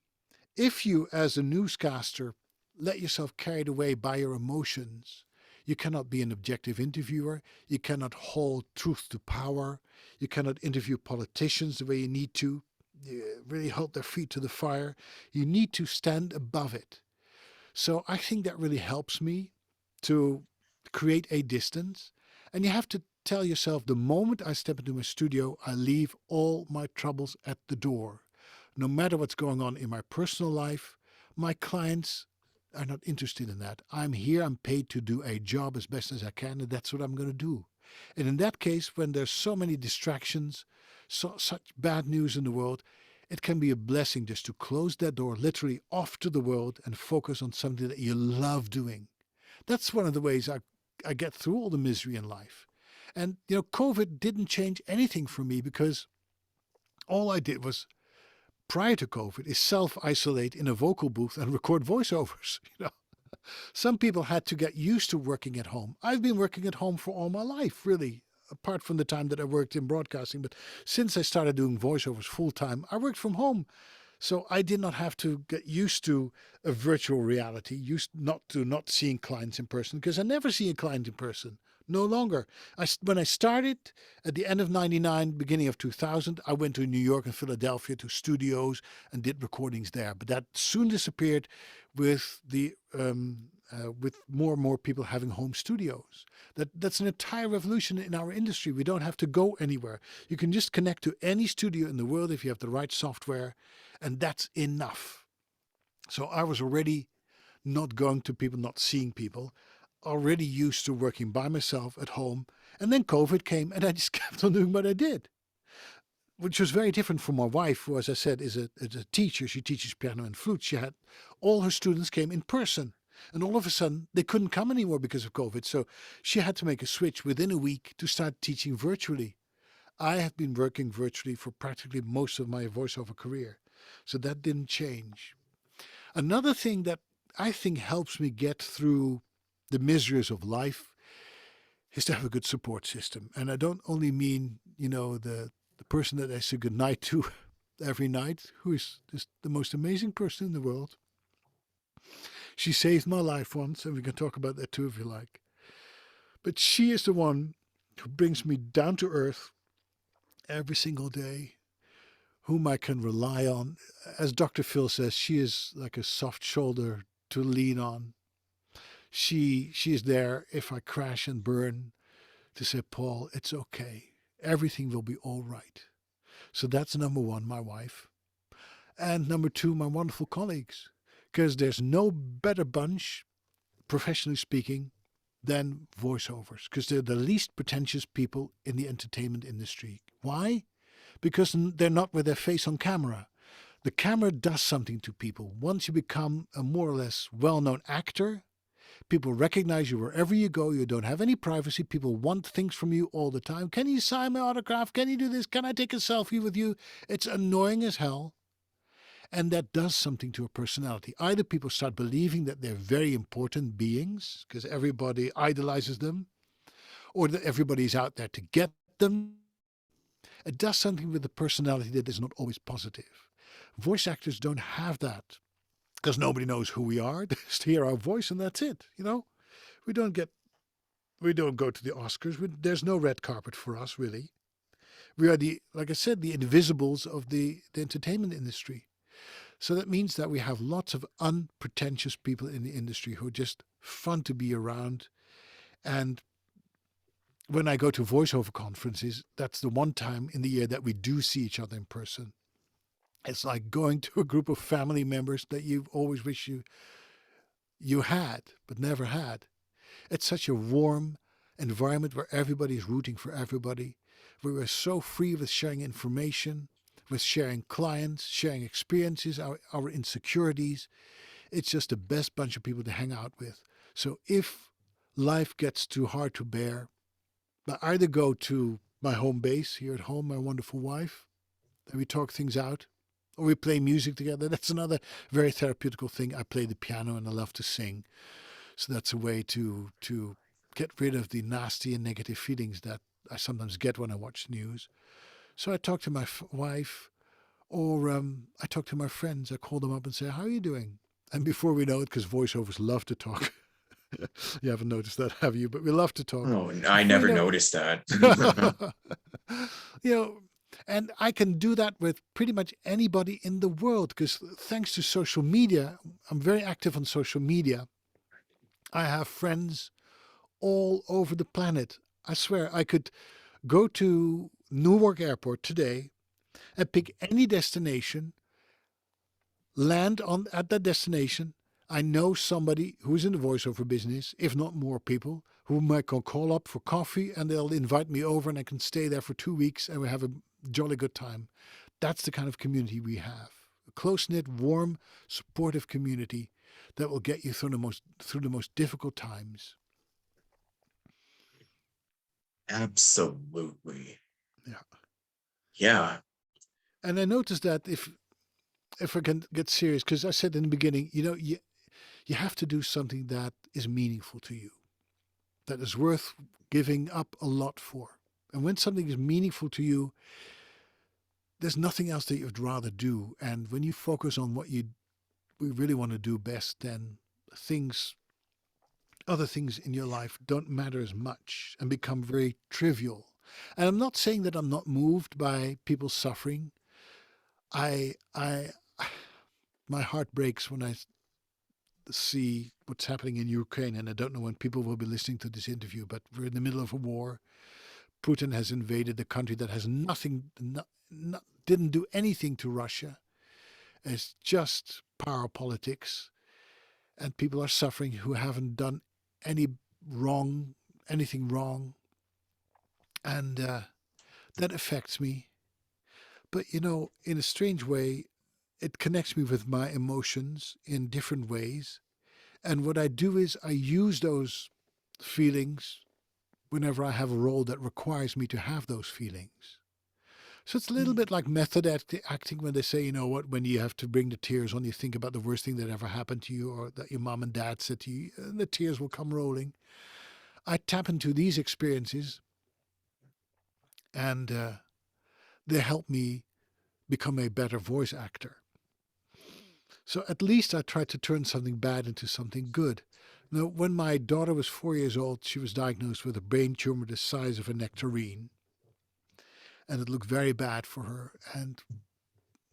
if you, as a newscaster, let yourself carried away by your emotions, you cannot be an objective interviewer. You cannot hold truth to power. You cannot interview politicians the way you need to. You really hold their feet to the fire. You need to stand above it. So I think that really helps me to create a distance. And you have to tell yourself the moment I step into my studio, I leave all my troubles at the door. No matter what's going on in my personal life, my clients are not interested in that. I'm here, I'm paid to do a job as best as I can, and that's what I'm going to do. And in that case, when there's so many distractions, such bad news in the world, it can be a blessing just to close that door literally off to the world and focus on something that you love doing. That's one of the ways I get through all the misery in life. And, COVID didn't change anything for me because all I did was, prior to COVID, is self-isolate in a vocal booth and record voiceovers. Some people had to get used to working at home. I've been working at home for all my life, really, apart from the time that I worked in broadcasting. But since I started doing voiceovers full time, I worked from home. So I did not have to get used to a virtual reality, used not to not seeing clients in person, because I never see a client in person. No longer. When I started at the end of 99, beginning of 2000, I went to New York and Philadelphia to studios and did recordings there. But that soon disappeared with with more and more people having home studios. That's an entire revolution in our industry. We don't have to go anywhere. You can just connect to any studio in the world if you have the right software, and that's enough. So I was already not going to people, not seeing people, already used to working by myself at home. And then COVID came and I just kept on doing what I did, which was very different from my wife, who, as I said, is a teacher. She teaches piano and flute. She had all her students came in person. And all of a sudden, they couldn't come anymore because of COVID. So she had to make a switch within a week to start teaching virtually. I have been working virtually for practically most of my voiceover career. So that didn't change. Another thing that I think helps me get through the miseries of life is to have a good support system. And I don't only mean, the person that I say goodnight to every night, who is just the most amazing person in the world. She saved my life once, and we can talk about that too if you like. But she is the one who brings me down to earth every single day, whom I can rely on. As Dr. Phil says, she is like a soft shoulder to lean on. She is there if I crash and burn to say, Paul, it's okay. Everything will be all right. So that's number one, my wife. And number two, my wonderful colleagues. Because there's no better bunch, professionally speaking, than voiceovers. Because they're the least pretentious people in the entertainment industry. Why? Because they're not with their face on camera. The camera does something to people. Once you become a more or less well-known actor, people recognize you wherever you go. You don't have any privacy. People want things from you all the time. Can you sign my autograph? Can you do this? Can I take a selfie with you? It's annoying as hell. And that does something to a personality. Either people start believing that they're very important beings because everybody idolizes them, or that everybody's out there to get them. It does something with the personality that is not always positive. Voice actors don't have that because nobody knows who we are. They just hear our voice and that's it. We don't go to the Oscars. There's no red carpet for us, really. We are like I said, the invisibles of the entertainment industry. So that means that we have lots of unpretentious people in the industry who are just fun to be around. And when I go to voiceover conferences, that's the one time in the year that we do see each other in person. It's like going to a group of family members that you always wish you had, but never had. It's such a warm environment where everybody is rooting for everybody, where we're so free with sharing information, with sharing clients, sharing experiences, our insecurities. It's just the best bunch of people to hang out with. So if life gets too hard to bear, I either go to my home base here at home, my wonderful wife, and we talk things out, or we play music together. That's another very therapeutical thing. I play the piano and I love to sing. So that's a way to get rid of the nasty and negative feelings that I sometimes get when I watch news. So I talk to my wife, or I talk to my friends. I call them up and say, "How are you doing?" And before we know it, because voiceovers love to talk, you haven't noticed that, have you? But we love to talk. Oh, I Before you never know noticed that. it, you know, and I can do that with pretty much anybody in the world because thanks to social media, I'm very active on social media. I have friends all over the planet. I swear I could go to Newark Airport today and pick any destination, land on at that destination. I know somebody who's in the voiceover business, if not more people, whom I can call up for coffee and they'll invite me over and I can stay there for 2 weeks and we have a jolly good time. That's the kind of community we have. A close-knit, warm, supportive community that will get you through the most difficult times. Absolutely. Yeah. Yeah. And I noticed that if I can get serious, because I said in the beginning, you have to do something that is meaningful to you, that is worth giving up a lot for. And when something is meaningful to you, there's nothing else that you'd rather do. And when you focus on what you really want to do best, then things, other things in your life don't matter as much and become very trivial. And I'm not saying that I'm not moved by people suffering. I, my heart breaks when I see what's happening in Ukraine, and I don't know when people will be listening to this interview, but we're in the middle of a war. Putin has invaded a country that has nothing, didn't do anything to Russia. It's just power politics, and people are suffering who haven't done any wrong, anything wrong, and that affects me. But in a strange way, it connects me with my emotions in different ways. And what I do is I use those feelings whenever I have a role that requires me to have those feelings. So it's a little bit like method acting when they say, you know what, when you have to bring the tears on, you think about the worst thing that ever happened to you or that your mom and dad said to you, and the tears will come rolling. I tap into these experiences and they help me become a better voice actor. So at least I try to turn something bad into something good. Now, when my daughter was 4 years old, she was diagnosed with a brain tumor the size of a nectarine. And it looked very bad for her. And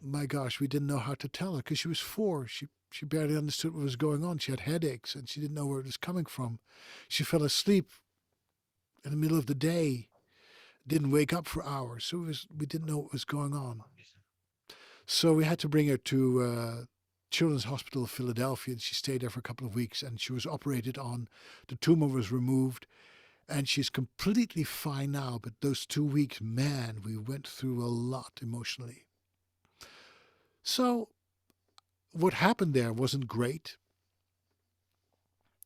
my gosh, we didn't know how to tell her because she was 4. She barely understood what was going on. She had headaches and she didn't know where it was coming from. She fell asleep in the middle of the day, didn't wake up for hours. So we didn't know what was going on. So we had to bring her to Children's Hospital of Philadelphia, and she stayed there for a couple of weeks. And she was operated on. The tumor was removed, and she's completely fine now. But those 2 weeks, man, we went through a lot emotionally. So what happened there wasn't great,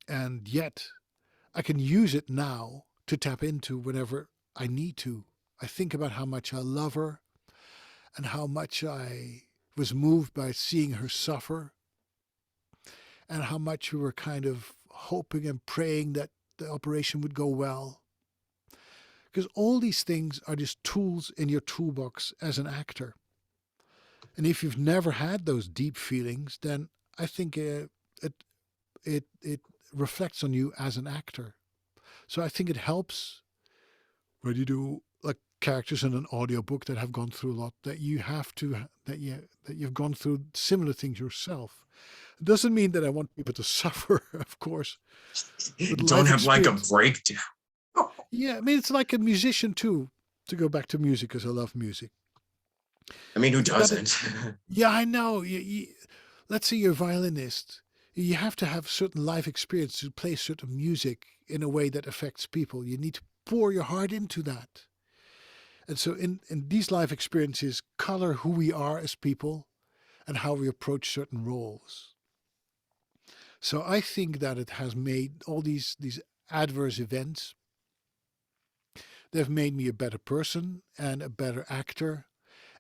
and yet I can use it now to tap into whenever I need to. I think about how much I love her and how much I was moved by seeing her suffer and how much we were kind of hoping and praying that the operation would go well. Because all these things are just tools in your toolbox as an actor. And if you've never had those deep feelings, then I think it reflects on you as an actor. So I think it helps when you do like characters in an audiobook that have gone through a lot that you have to that you've gone through similar things yourself. It doesn't mean that I want people to suffer, of course, but Don't life have like a experience. breakdown. Yeah, I mean it's like a musician too. To go back to music, because I love music. I mean, who You got to, doesn't? yeah, I know. Let's say you're a violinist. You have to have certain life experience to play certain music in a way that affects people. You need to pour your heart into that. And so in these life experiences color who we are as people and how we approach certain roles. So I think that it has made all these adverse events, they've made me a better person and a better actor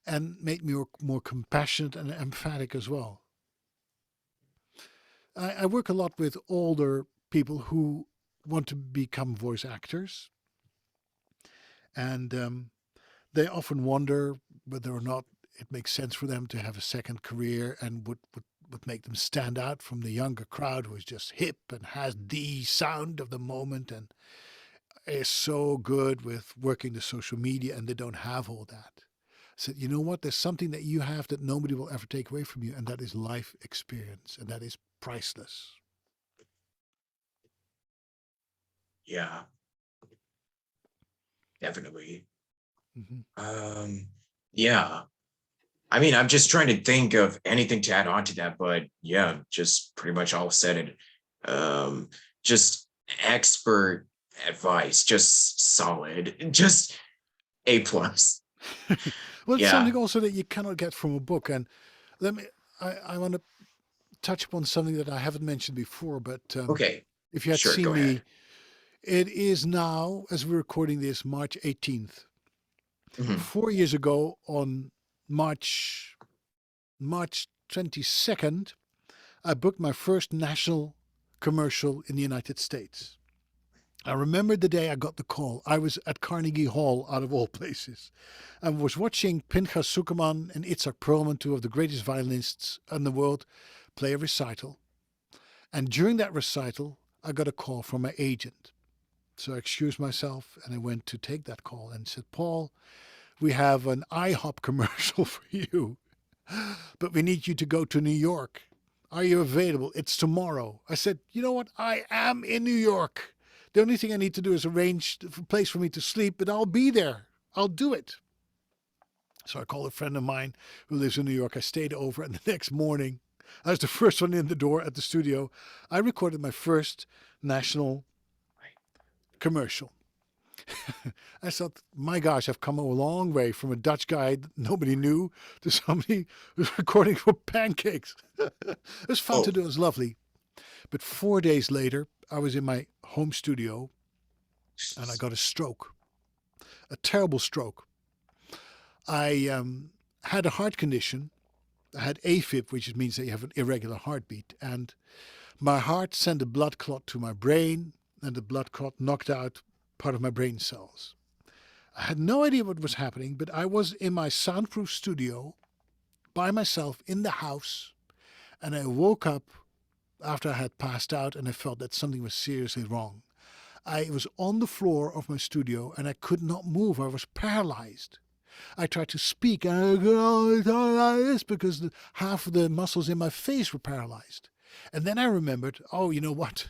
and made me more compassionate and emphatic as well. I work a lot with older people who want to become voice actors, and they often wonder whether or not it makes sense for them to have a second career and would make them stand out from the younger crowd who is just hip and has the sound of the moment and is so good with working the social media, and they don't have all that. I said, you know what? There's something that you have that nobody will ever take away from you, and that is life experience, and that is priceless. Yeah, definitely. Hmm. Um, yeah. I mean, I'm just trying to think of anything to add on to that, but yeah, just pretty much all said it. Um, just expert advice, just solid, just A plus. Well, it's Yeah. something also that you cannot get from a book. And let me, I want to touch upon something that I haven't mentioned before, but Okay. if you had Sure. Go seen ahead. me, it is now, as we're recording this, March 18th. Mhm. 4 years ago, on March 22nd, I booked my first national commercial in the United States. I remember the day I got the call. I was at Carnegie Hall, out of all places, and was watching Pinchas Zukerman and Itzhak Perlman, two of the greatest violinists in the world, play a recital. And during that recital, I got a call from my agent. So I excused myself and I went to take that call and said, Paul, we have an IHOP commercial for you, but we need you to go to New York. Are you available? It's tomorrow. I said, you know what? I am in New York. The only thing I need to do is arrange a place for me to sleep, but I'll be there. I'll do it. So I called a friend of mine who lives in New York. I stayed over, and the next morning, I was the first one in the door at the studio. I recorded my first national commercial. I thought, my gosh, I've come a long way from a Dutch guy that nobody knew to somebody who's recording for pancakes. It was fun to Oh, do. It was lovely. But 4 days later, I was in my home studio and I got a stroke, a terrible stroke. I had a heart condition. I had AFib, which means that you have an irregular heartbeat. And my heart sent a blood clot to my brain, and the blood clot knocked out part of my brain cells. I had no idea what was happening, but I was in my soundproof studio by myself in the house, and I woke up after I had passed out and I felt that something was seriously wrong. I was on the floor of my studio and I could not move. I was paralyzed. I tried to speak and I could only like this because half of the muscles in my face were paralyzed. And then I remembered, oh, you know what?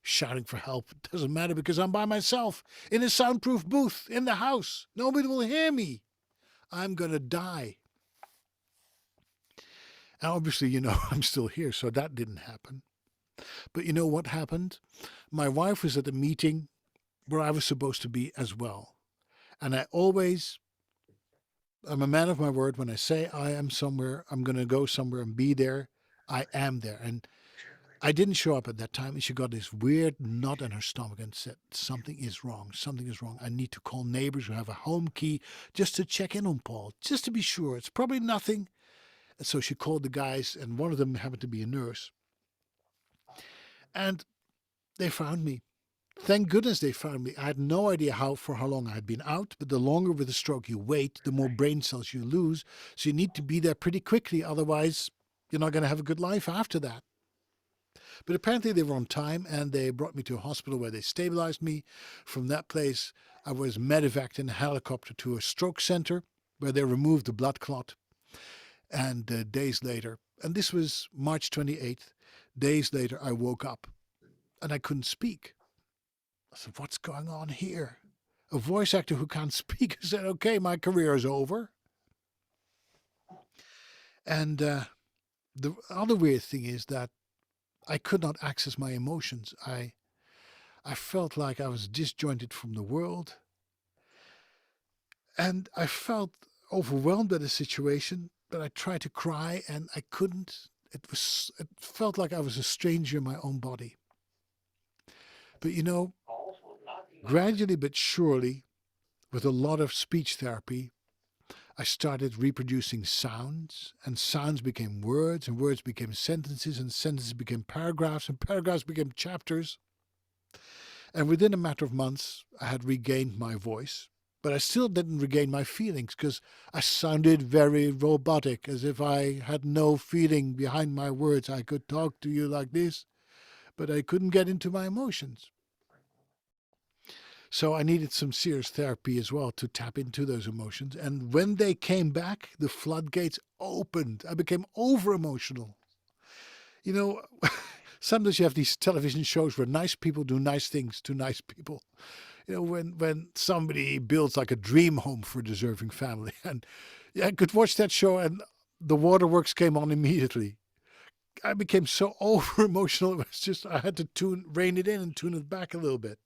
Shouting for help doesn't matter because I'm by myself in a soundproof booth in the house. Nobody will hear me. I'm going to die. And obviously, I'm still here, so that didn't happen. But you know what happened? My wife was at a meeting where I was supposed to be as well. And I'm a man of my word. When I say I am somewhere, I'm going to go somewhere and be there. I am there. And I didn't show up at that time. And she got this weird knot in her stomach and said, something is wrong. Something is wrong. I need to call neighbors who have a home key just to check in on Paul, just to be sure. It's probably nothing. And so she called the guys, and one of them happened to be a nurse. And they found me. Thank goodness they found me. I had no idea for how long I had been out, but the longer with a stroke you wait, the more brain cells you lose. So you need to be there pretty quickly, otherwise you're not going to have a good life after that. But apparently they were on time and they brought me to a hospital where they stabilized me. From that place, I was medevaced in a helicopter to a stroke center where they removed the blood clot. And days later, and this was March 28th, days later, I woke up and I couldn't speak. I said, what's going on here? A voice actor who can't speak said, okay, my career is over. And the other weird thing is that I could not access my emotions. I felt like I was disjointed from the world. And I felt overwhelmed by the situation, but I tried to cry and I couldn't. It felt like I was a stranger in my own body. But gradually but surely, with a lot of speech therapy, I started reproducing sounds, and sounds became words, and words became sentences, and sentences became paragraphs, and paragraphs became chapters. And within a matter of months, I had regained my voice, but I still didn't regain my feelings because I sounded very robotic, as if I had no feeling behind my words. I could talk to you like this, but I couldn't get into my emotions. So I needed some serious therapy as well to tap into those emotions. And when they came back, the floodgates opened. I became over emotional. You know, sometimes you have these television shows where nice people do nice things to nice people. You know, when somebody builds like a dream home for a deserving family, and yeah, I could watch that show, and the waterworks came on immediately. I became so over emotional. It was just I had to rein it in and tune it back a little bit.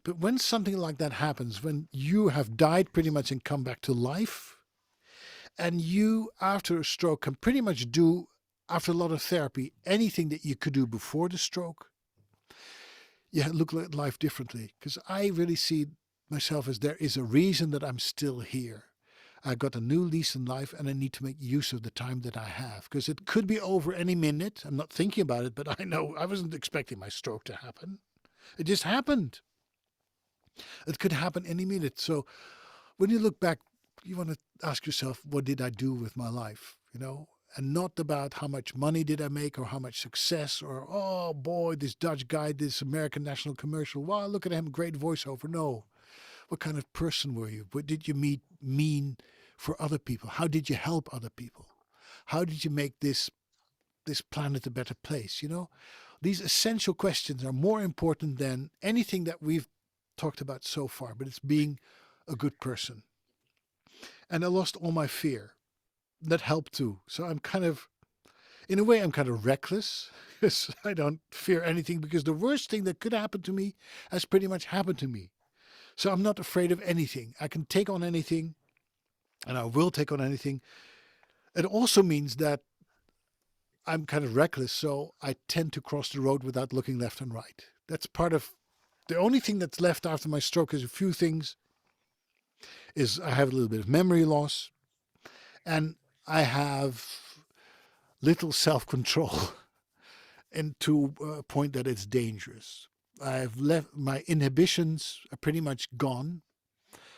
But when something like that happens, when you have died pretty much and come back to life, and you after a stroke can pretty much do, after a lot of therapy, anything that you could do before the stroke, you look at life differently. Because I really see myself as there is a reason that I'm still here. I got a new lease in life and I need to make use of the time that I have because it could be over any minute. I'm not thinking about it, but I know I wasn't expecting my stroke to happen. It just happened. It could happen any minute. So when you look back, you want to ask yourself, what did I do with my life? You know, and not about how much money did I make or how much success or, oh boy, this Dutch guy, this American national commercial. Wow, look at him, great voiceover. No. What kind of person were you? What did you mean for other people? How did you help other people? How did you make this planet a better place? You know, these essential questions are more important than anything that we've talked about so far, but it's being a good person. And I lost all my fear. That helped too. So I'm kind of, in a way, I'm kind of reckless because I don't fear anything because the worst thing that could happen to me has pretty much happened to me. So I'm not afraid of anything. I can take on anything and I will take on anything. It also means that I'm kind of reckless. So I tend to cross the road without looking left and right. That's part of the only thing that's left after my stroke is a few things is I have a little bit of memory loss and I have little self-control and to a point that it's dangerous. I've left my inhibitions are pretty much gone.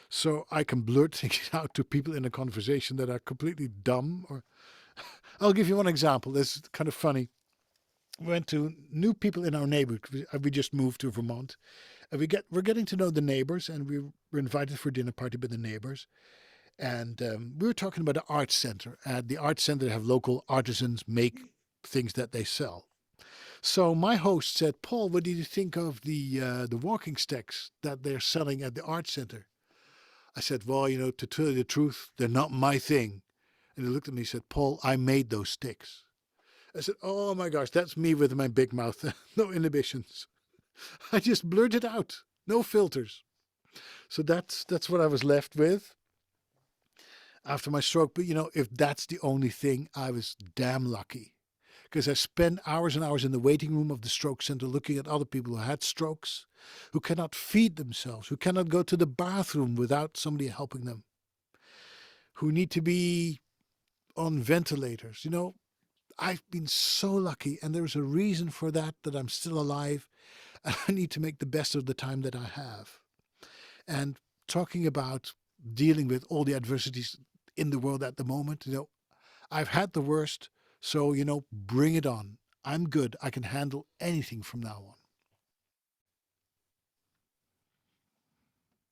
So I can blurt things out to people in a conversation that are completely dumb. Or I'll give you one example. This is kind of funny. We went to new people in our neighborhood. We just moved to Vermont, and we're getting to know the neighbors, and we were invited for a dinner party by the neighbors. And we were talking about the arts center. At the arts center, they have local artisans make things that they sell. So my host said, "Paul, what did you think of the walking sticks that they're selling at the arts center?" I said, "Well, you know, to tell you the truth, they're not my thing." And he looked at me and said, "Paul, I made those sticks." I said, "Oh my gosh, that's me with my big mouth. No inhibitions." I just blurted out, no filters. So that's what I was left with after my stroke. But you know, if that's the only thing, I was damn lucky. Because I spent hours and hours in the waiting room of the stroke center looking at other people who had strokes, who cannot feed themselves, who cannot go to the bathroom without somebody helping them, who need to be on ventilators. You know, I've been so lucky, and there's a reason for that, that I'm still alive, and I need to make the best of the time that I have. And talking about dealing with all the adversities in the world at the moment, you know, I've had the worst, so, you know, bring it on. I'm good. I can handle anything from now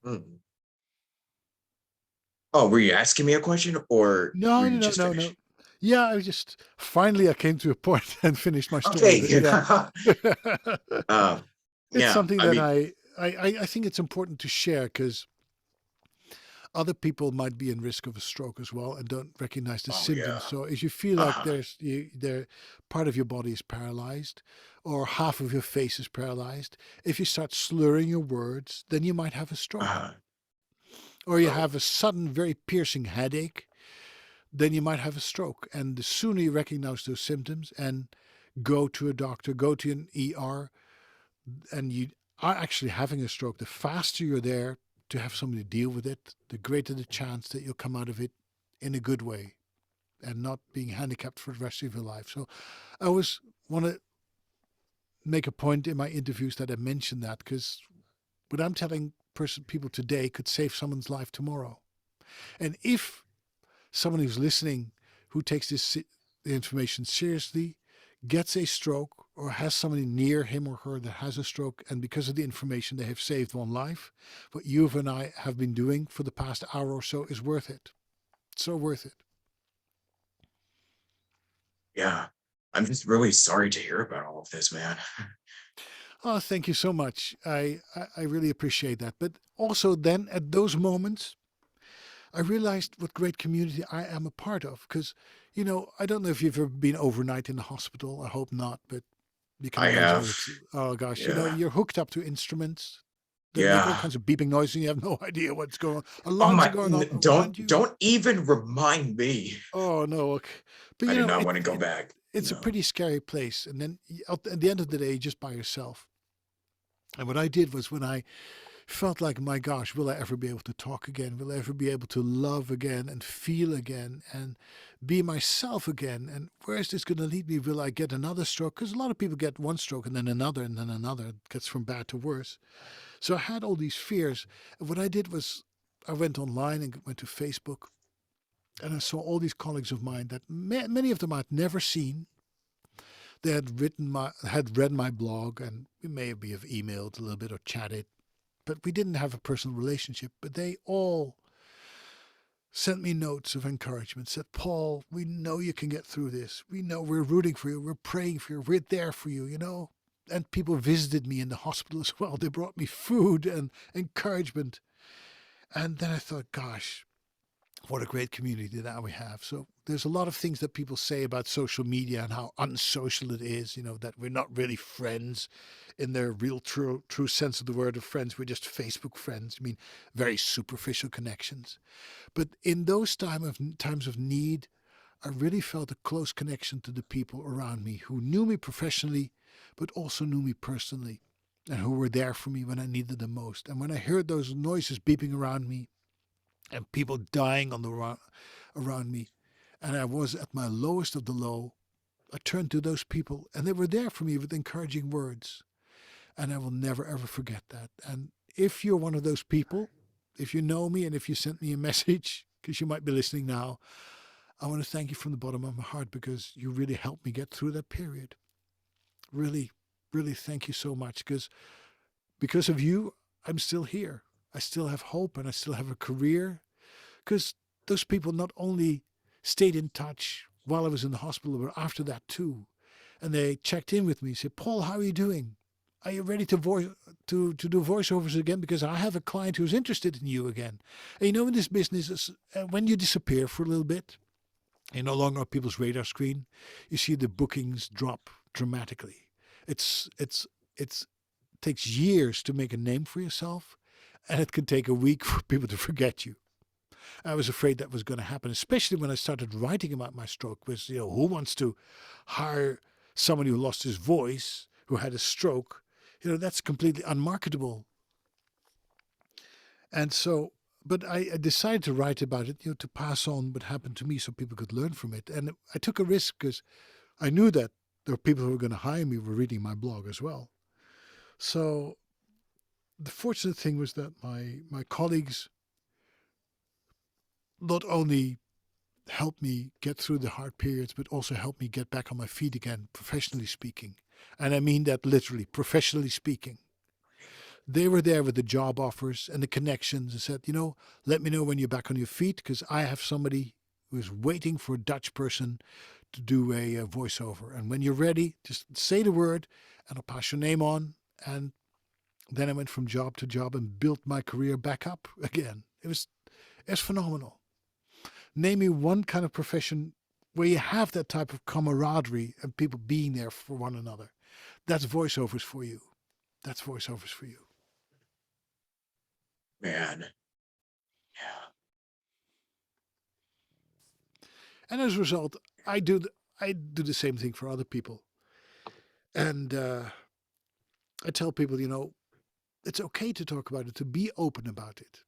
on. Hmm. Oh, were you asking me a question or were No, you no, no, just no, no. finished? Yeah, I was just finally I came to a point and finished my story. Okay. But yeah, uh, it's yeah, something I that mean, I think it's important to share because other people might be in risk of a stroke as well and don't recognize the oh symptoms. yeah. So if you feel like Uh-huh. there part of your body is paralyzed or half of your face is paralyzed, if you start slurring your words, then you might have a stroke. Uh-huh. Or you Oh. have a sudden, very piercing headache, then you might have a stroke. And the sooner you recognize those symptoms and go to a doctor, go to an ER, and you are actually having a stroke, the faster you're there to have somebody deal with it, the greater the chance that you'll come out of it in a good way and not being handicapped for the rest of your life. So I always want to make a point in my interviews that I mention that, because what I'm telling people today could save someone's life tomorrow. And if someone who's listening, who takes the information seriously, gets a stroke or has somebody near him or her that has a stroke, and because of the information they have saved one life, what you and I have been doing for the past hour or so is worth it. So worth it. Yeah. I'm just really sorry to hear about all of this, man. Oh, thank you so much. I really appreciate that. But also then at those moments, I realized what great community I am a part of. Because, I don't know if you've ever been overnight in the hospital. I hope not, but you can I imagine have. what it's, oh gosh, Yeah. you're hooked up to instruments that make all Yeah. kinds of beeping noises and you have no idea what's going on. Oh Alarms are my, going on around don't you. don't even remind me. Oh no. Okay. But I do not want to go it back. it's a No. pretty scary place. And then at the end of the day, you're just by yourself. And what I did was when I felt like, my gosh, will I ever be able to talk again? Will I ever be able to love again and feel again and be myself again? And where is this going to lead me? Will I get another stroke? Because a lot of people get one stroke and then another and then another. It gets from bad to worse. So I had all these fears. And what I did was I went online and went to Facebook, and I saw all these colleagues of mine that many of them I'd never seen. They had read my blog, and we maybe have emailed a little bit or chatted, but we didn't have a personal relationship. But they all sent me notes of encouragement, said, Paul, we know you can get through this. We know we're rooting for you. We're praying for you. We're there for you. And people visited me in the hospital as well. They brought me food and encouragement. And then I thought, gosh, what a great community that we have. So there's a lot of things that people say about social media and how unsocial it is, that we're not really friends in their real true sense of the word of friends. We're just Facebook friends. I mean, very superficial connections. But in those times of need, I really felt a close connection to the people around me who knew me professionally, but also knew me personally, and who were there for me when I needed them most. And when I heard those noises beeping around me and people dying around me, and I was at my lowest of the low, I turned to those people, and they were there for me with encouraging words. And I will never ever forget that. And if you're one of those people, if you know me and if you sent me a message, because you might be listening now, I want to thank you from the bottom of my heart, because you really helped me get through that period. Really, really thank you so much, because of you, I'm still here. I still have hope and I still have a career, because those people not only stayed in touch while I was in the hospital, but after that too. And they checked in with me, said, Paul, how are you doing? Are you ready to to do voiceovers again? Because I have a client who's interested in you again. And in this business, when you disappear for a little bit, you're no longer on people's radar screen, you see the bookings drop dramatically. It's takes years to make a name for yourself, and it can take a week for people to forget you. I was afraid that was going to happen, especially when I started writing about my stroke. Was who wants to hire someone who lost his voice, who had a stroke? That's completely unmarketable. And so, but I decided to write about it, to pass on what happened to me so people could learn from it. And I took a risk because I knew that there were people who were going to hire me were reading my blog as well. So the fortunate thing was that my colleagues not only helped me get through the hard periods, but also helped me get back on my feet again, professionally speaking. And I mean that literally, professionally speaking. They were there with the job offers and the connections and said, let me know when you're back on your feet, because I have somebody who's waiting for a Dutch person to do a voiceover. And when you're ready, just say the word and I'll pass your name on. And then I went from job to job and built my career back up again. It's phenomenal. Name me one kind of profession where you have that type of camaraderie and people being there for one another. That's voiceovers for you. That's voiceovers for you. Man. Yeah. And as a result, I do the same thing for other people. And I tell people, it's okay to talk about it, to be open about it.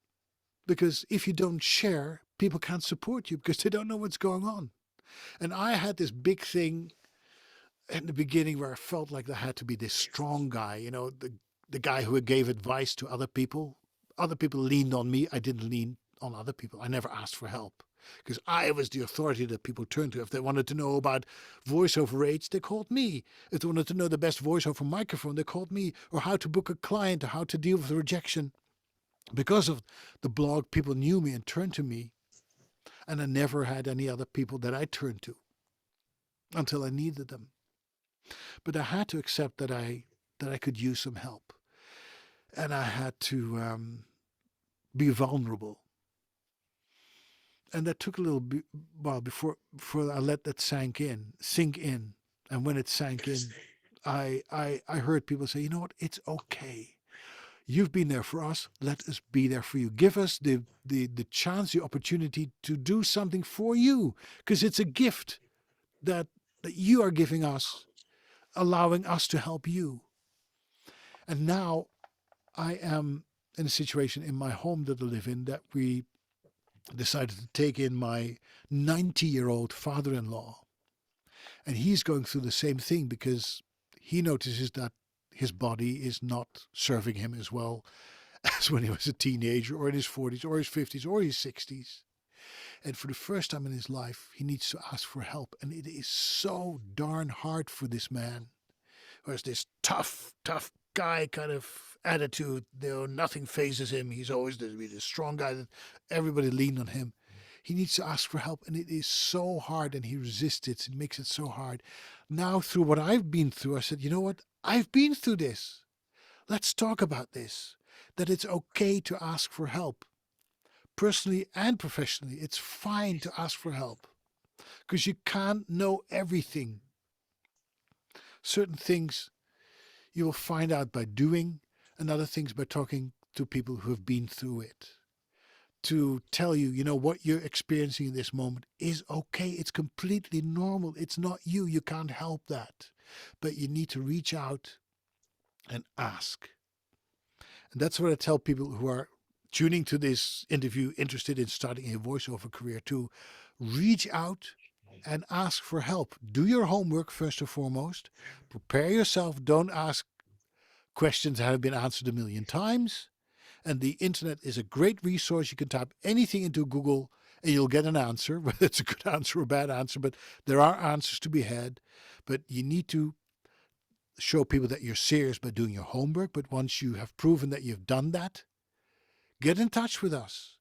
Because if you don't share, people can't support you because they don't know what's going on. And I had this big thing in the beginning where I felt like I had to be this strong guy, the guy who gave advice to other people. Other people leaned on me. I didn't lean on other people. I never asked for help because I was the authority that people turned to. If they wanted to know about voiceover rates, they called me. If they wanted to know the best voiceover microphone, they called me. Or how to book a client, or how to deal with rejection. Because of the blog, people knew me and turned to me, and I never had any other people that I turned to until I needed them. But I had to accept that I could use some help, and I had to be vulnerable. And that took a little while before I let that sink in. And when it sank in, I heard people say, you know what, it's okay. You've been there for us. Let us be there for you. Give us the chance, the opportunity to do something for you, because it's a gift that you are giving us, allowing us to help you. And now I am in a situation in my home that I live in that we decided to take in my 90-year-old father-in-law. And he's going through the same thing because he notices that his body is not serving him as well as when he was a teenager, or in his 40s or his 50s or his 60s. And for the first time in his life, he needs to ask for help. And it is so darn hard for this man who has this tough guy kind of attitude. Nothing phases him. He's always the strong guy that everybody leaned on him. He needs to ask for help, and it is so hard, and he resists it. It makes it so hard. Now, through what I've been through, I said, you know what? I've been through this. Let's talk about this. That it's okay to ask for help. Personally and professionally, it's fine to ask for help because you can't know everything. Certain things you will find out by doing, and other things by talking to people who have been through it. To tell you, what you're experiencing in this moment is okay. It's completely normal. It's not you. You can't help that. But you need to reach out and ask. And that's what I tell people who are tuning to this interview, interested in starting a voiceover career, to reach out and ask for help. Do your homework first and foremost. Prepare yourself. Don't ask questions that have been answered a million times. And the internet is a great resource. You can type anything into Google and you'll get an answer, whether it's a good answer or a bad answer, but there are answers to be had. But you need to show people that you're serious by doing your homework. But once you have proven that you've done that, get in touch with us.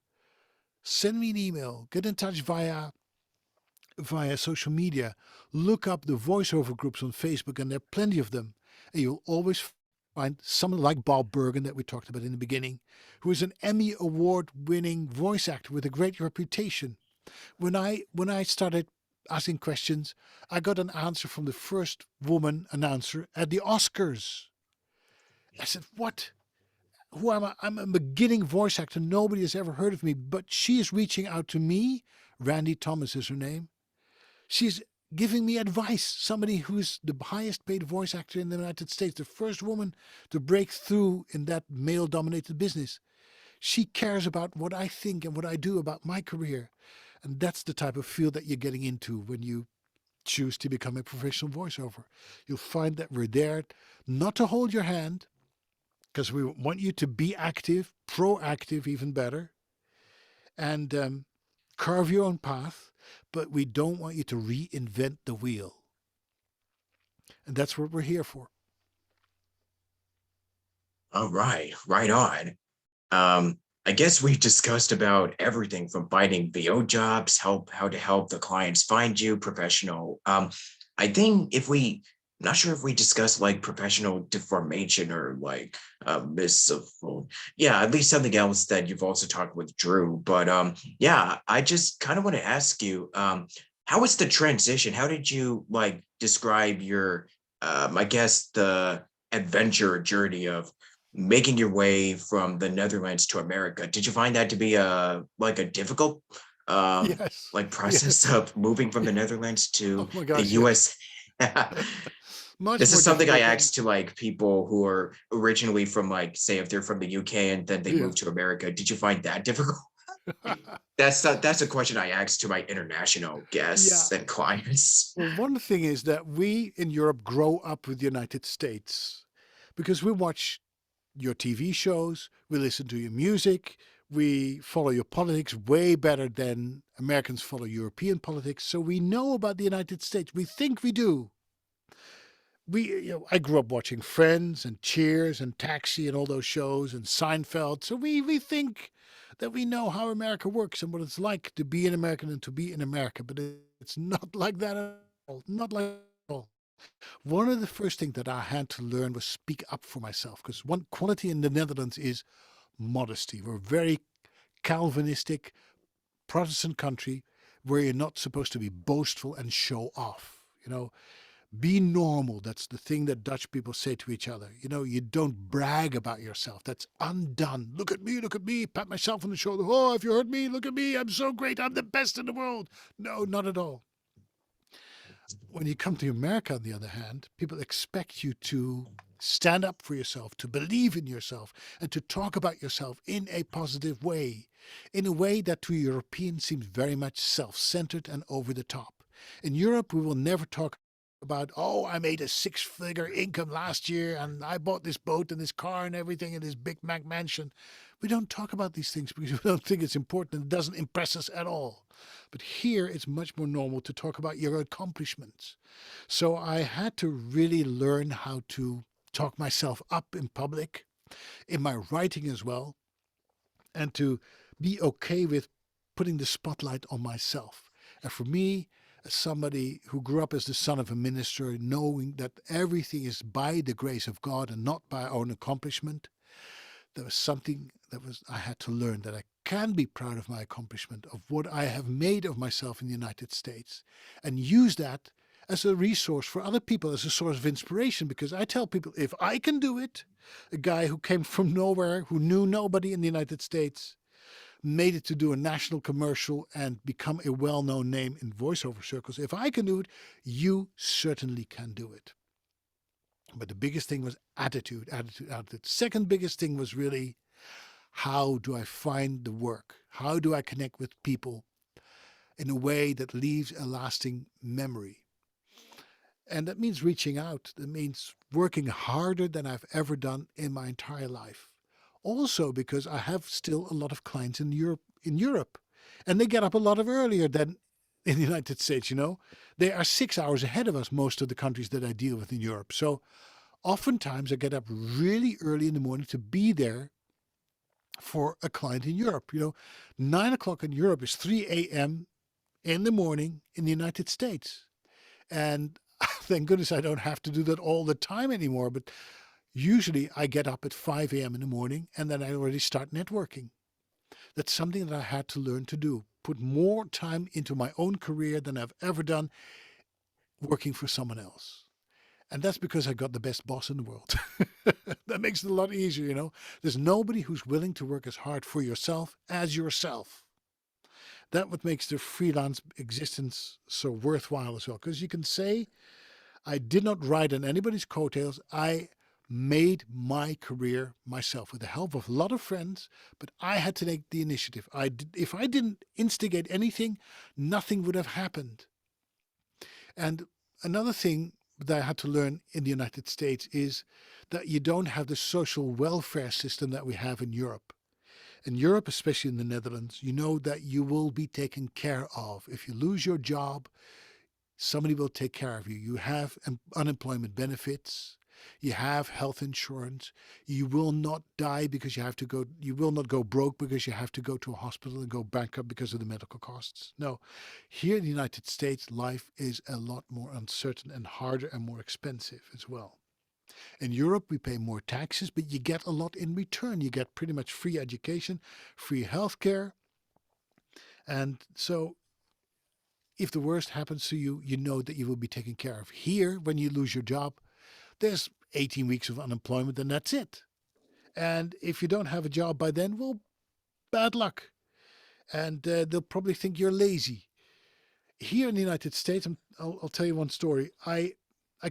Send me an email. Get in touch via social media. Look up the voiceover groups on Facebook, and there are plenty of them. And you'll always find someone like Bob Bergen that we talked about in the beginning, who is an Emmy award-winning voice actor with a great reputation. When I started asking questions, I got an answer from the first woman announcer at the Oscars. I said, "What? Who am I? I'm a beginning voice actor. Nobody has ever heard of me, but she is reaching out to me." Randy Thomas is her name. She's giving me advice. Somebody who's the highest paid voice actor in the United States, the first woman to break through in that male dominated business. She cares about what I think and what I do about my career. And that's the type of field that you're getting into when you choose to become a professional voiceover. You'll find that we're there not to hold your hand, because we want you to be active, proactive, even better, and carve your own path, but we don't want you to reinvent the wheel. And that's what we're here for. All right, right on. I guess we've discussed about everything from finding VO jobs, how to help the clients find you, professional. I think not sure if we discussed like professional deformation or like yeah, at least something else that you've also talked with Drew. But yeah, I just kind of want to ask you, how was the transition? How did you like describe your, I guess the adventure journey of making your way from the Netherlands to America? Did you find that to be a difficult Yes. like process Yes. of moving from the Netherlands Oh to my the gosh, yes. US? Much This more is something I difficult than, asked to like people who are originally from like say if they're from the UK and then they yeah. moved to America. Did you find that difficult? That's a question I ask to my international Yeah. guests and clients. Well, one thing is that we in Europe grow up with the United States because we watch your TV shows, we listen to your music, we follow your politics way better than Americans follow European politics. So we know about the United States. We think we do. I grew up watching Friends and Cheers and Taxi and all those shows and Seinfeld. So we think that we know how America works and what it's like to be an American and to be in America. But it's not like that at all. Not like that at all. One of the first things that I had to learn was speak up for myself because one quality in the Netherlands is modesty. We're a very Calvinistic Protestant country where you're not supposed to be boastful and show off. Be normal. That's the thing that Dutch people say to each other. You don't brag about yourself. That's undone. Look at me, pat myself on the shoulder. Oh, if you heard me, look at me. I'm so great. I'm the best in the world. No, not at all. When you come to America, on the other hand, people expect you to stand up for yourself, to believe in yourself, and to talk about yourself in a positive way, in a way that to Europeans seems very much self centered and over the top. In Europe, we will never talk about, oh, I made a six-figure income last year and I bought this boat and this car and everything and this Big Mac mansion. We don't talk about these things because we don't think it's important and it doesn't impress us at all. But here it's much more normal to talk about your accomplishments. So I had to really learn how to talk myself up in public, in my writing as well, and to be okay with putting the spotlight on myself. And for me, as somebody who grew up as the son of a minister, knowing that everything is by the grace of God and not by our own accomplishment, there was something I had to learn that I can be proud of my accomplishment, of what I have made of myself in the United States, and use that as a resource for other people, as a source of inspiration. Because I tell people, if I can do it, a guy who came from nowhere, who knew nobody in the United States, made it to do a national commercial and become a well-known name in voiceover circles. If I can do it, you certainly can do it. But the biggest thing was attitude, attitude, attitude. Second biggest thing was really, how do I find the work? How do I connect with people in a way that leaves a lasting memory? And that means reaching out. That means working harder than I've ever done in my entire life. Also because I have still a lot of clients in Europe. And they get up a lot of earlier than in the United States. They are 6 hours ahead of us, most of the countries that I deal with in Europe. So oftentimes I get up really early in the morning to be there for a client in Europe. 9 o'clock in Europe is 3 a.m. in the morning in the United States. And thank goodness I don't have to do that all the time anymore. But usually I get up at 5 a.m. in the morning and then I already start networking. That's something that I had to learn to do. Put more time into my own career than I've ever done working for someone else. And that's because I got the best boss in the world. That makes it a lot easier. There's nobody who's willing to work as hard for yourself as yourself. That's what makes the freelance existence so worthwhile as well. Because you can say, I did not ride on anybody's coattails. I made my career myself with the help of a lot of friends, but I had to take the initiative. If I didn't instigate anything, nothing would have happened. And another thing that I had to learn in the United States is that you don't have the social welfare system that we have in Europe. In Europe, especially in the Netherlands, you know that you will be taken care of. If you lose your job, somebody will take care of you. You have unemployment benefits. You have health insurance. You will not die because you will not go broke because you have to go to a hospital and go bankrupt because of the medical costs. No, here in the United States, life is a lot more uncertain and harder and more expensive as well. In Europe, we pay more taxes, but you get a lot in return. You get pretty much free education, free healthcare. And so if the worst happens to you, you know that you will be taken care of. Here, when you lose your job, there's 18 weeks of unemployment and that's it. And if you don't have a job by then, well, bad luck. And they'll probably think you're lazy. Here in the United States, I'll tell you one story. I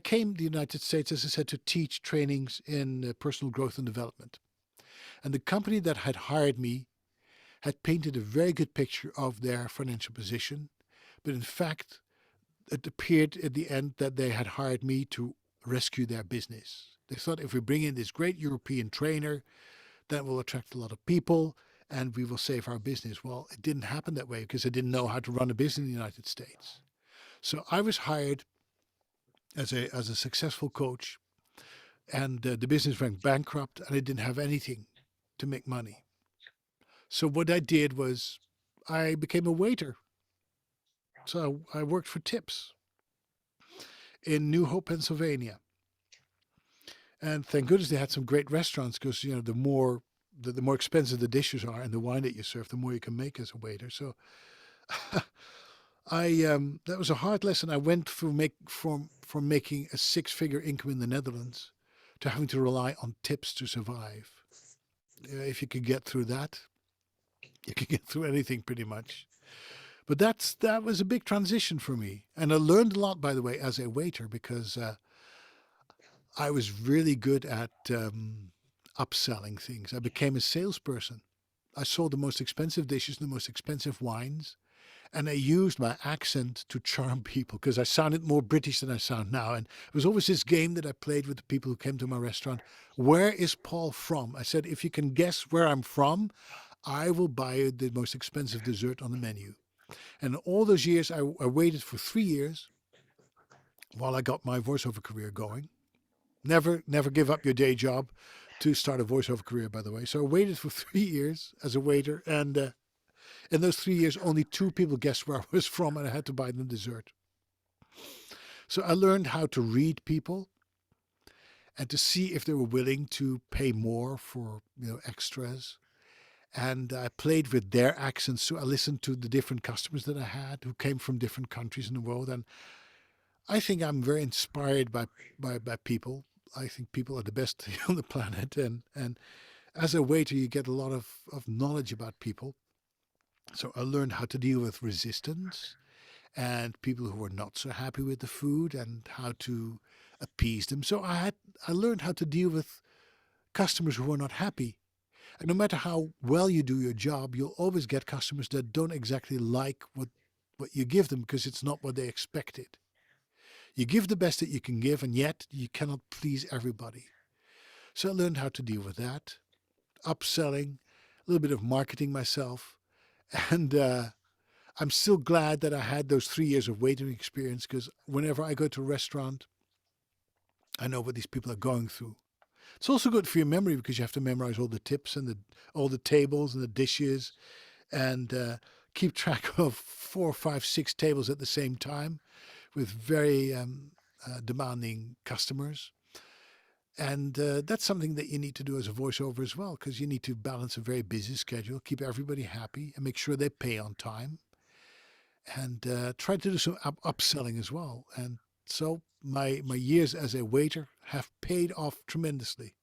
came to the United States, as I said, to teach trainings in personal growth and development. And the company that had hired me had painted a very good picture of their financial position. But in fact, it appeared at the end that they had hired me to rescue their business. They thought if we bring in this great European trainer, that will attract a lot of people and we will save our business. Well, it didn't happen that way because I didn't know how to run a business in the United States. So I was hired as a successful coach, and the business went bankrupt, and I didn't have anything to make money. So what I did was I became a waiter. So I worked for tips in New Hope, Pennsylvania. And thank goodness they had some great restaurants because the more expensive the dishes are and the wine that you serve, the more you can make as a waiter. So I that was a hard lesson. I went from making a six-figure income in the Netherlands to having to rely on tips to survive. If you could get through that, you could get through anything pretty much. But that was a big transition for me, and I learned a lot, by the way, as a waiter because I was really good at upselling things. I became a salesperson. I sold the most expensive dishes, the most expensive wines, and I used my accent to charm people because I sounded more British than I sound now. And it was always this game that I played with the people who came to my restaurant. Where is Paul from? I said, if you can guess where I'm from, I will buy you the most expensive dessert on the menu. And all those years, I waited for 3 years while I got my voiceover career going. Never give up your day job to start a voiceover career, by the way. So I waited for 3 years as a waiter, and in those 3 years, only two people guessed where I was from, and I had to buy them dessert. So I learned how to read people and to see if they were willing to pay more for extras. And I played with their accents. So I listened to the different customers that I had who came from different countries in the world. And I think I'm very inspired by people. I think people are the best on the planet. And as a waiter, you get a lot of knowledge about people. So I learned how to deal with resistance and people who were not so happy with the food and how to appease them. So I learned how to deal with customers who were not happy. And no matter how well you do your job, you'll always get customers that don't exactly like what you give them because it's not what they expected. You give the best that you can give, and yet you cannot please everybody. So I learned how to deal with that, upselling, a little bit of marketing myself. And I'm still glad that I had those 3 years of waiting experience because whenever I go to a restaurant, I know what these people are going through. It's also good for your memory because you have to memorize all the tips and all the tables and the dishes and keep track of 4, 5, 6 tables at the same time with very demanding customers. And that's something that you need to do as a voiceover as well because you need to balance a very busy schedule, keep everybody happy and make sure they pay on time and try to do some upselling as well. And so my years as a waiter have paid off tremendously.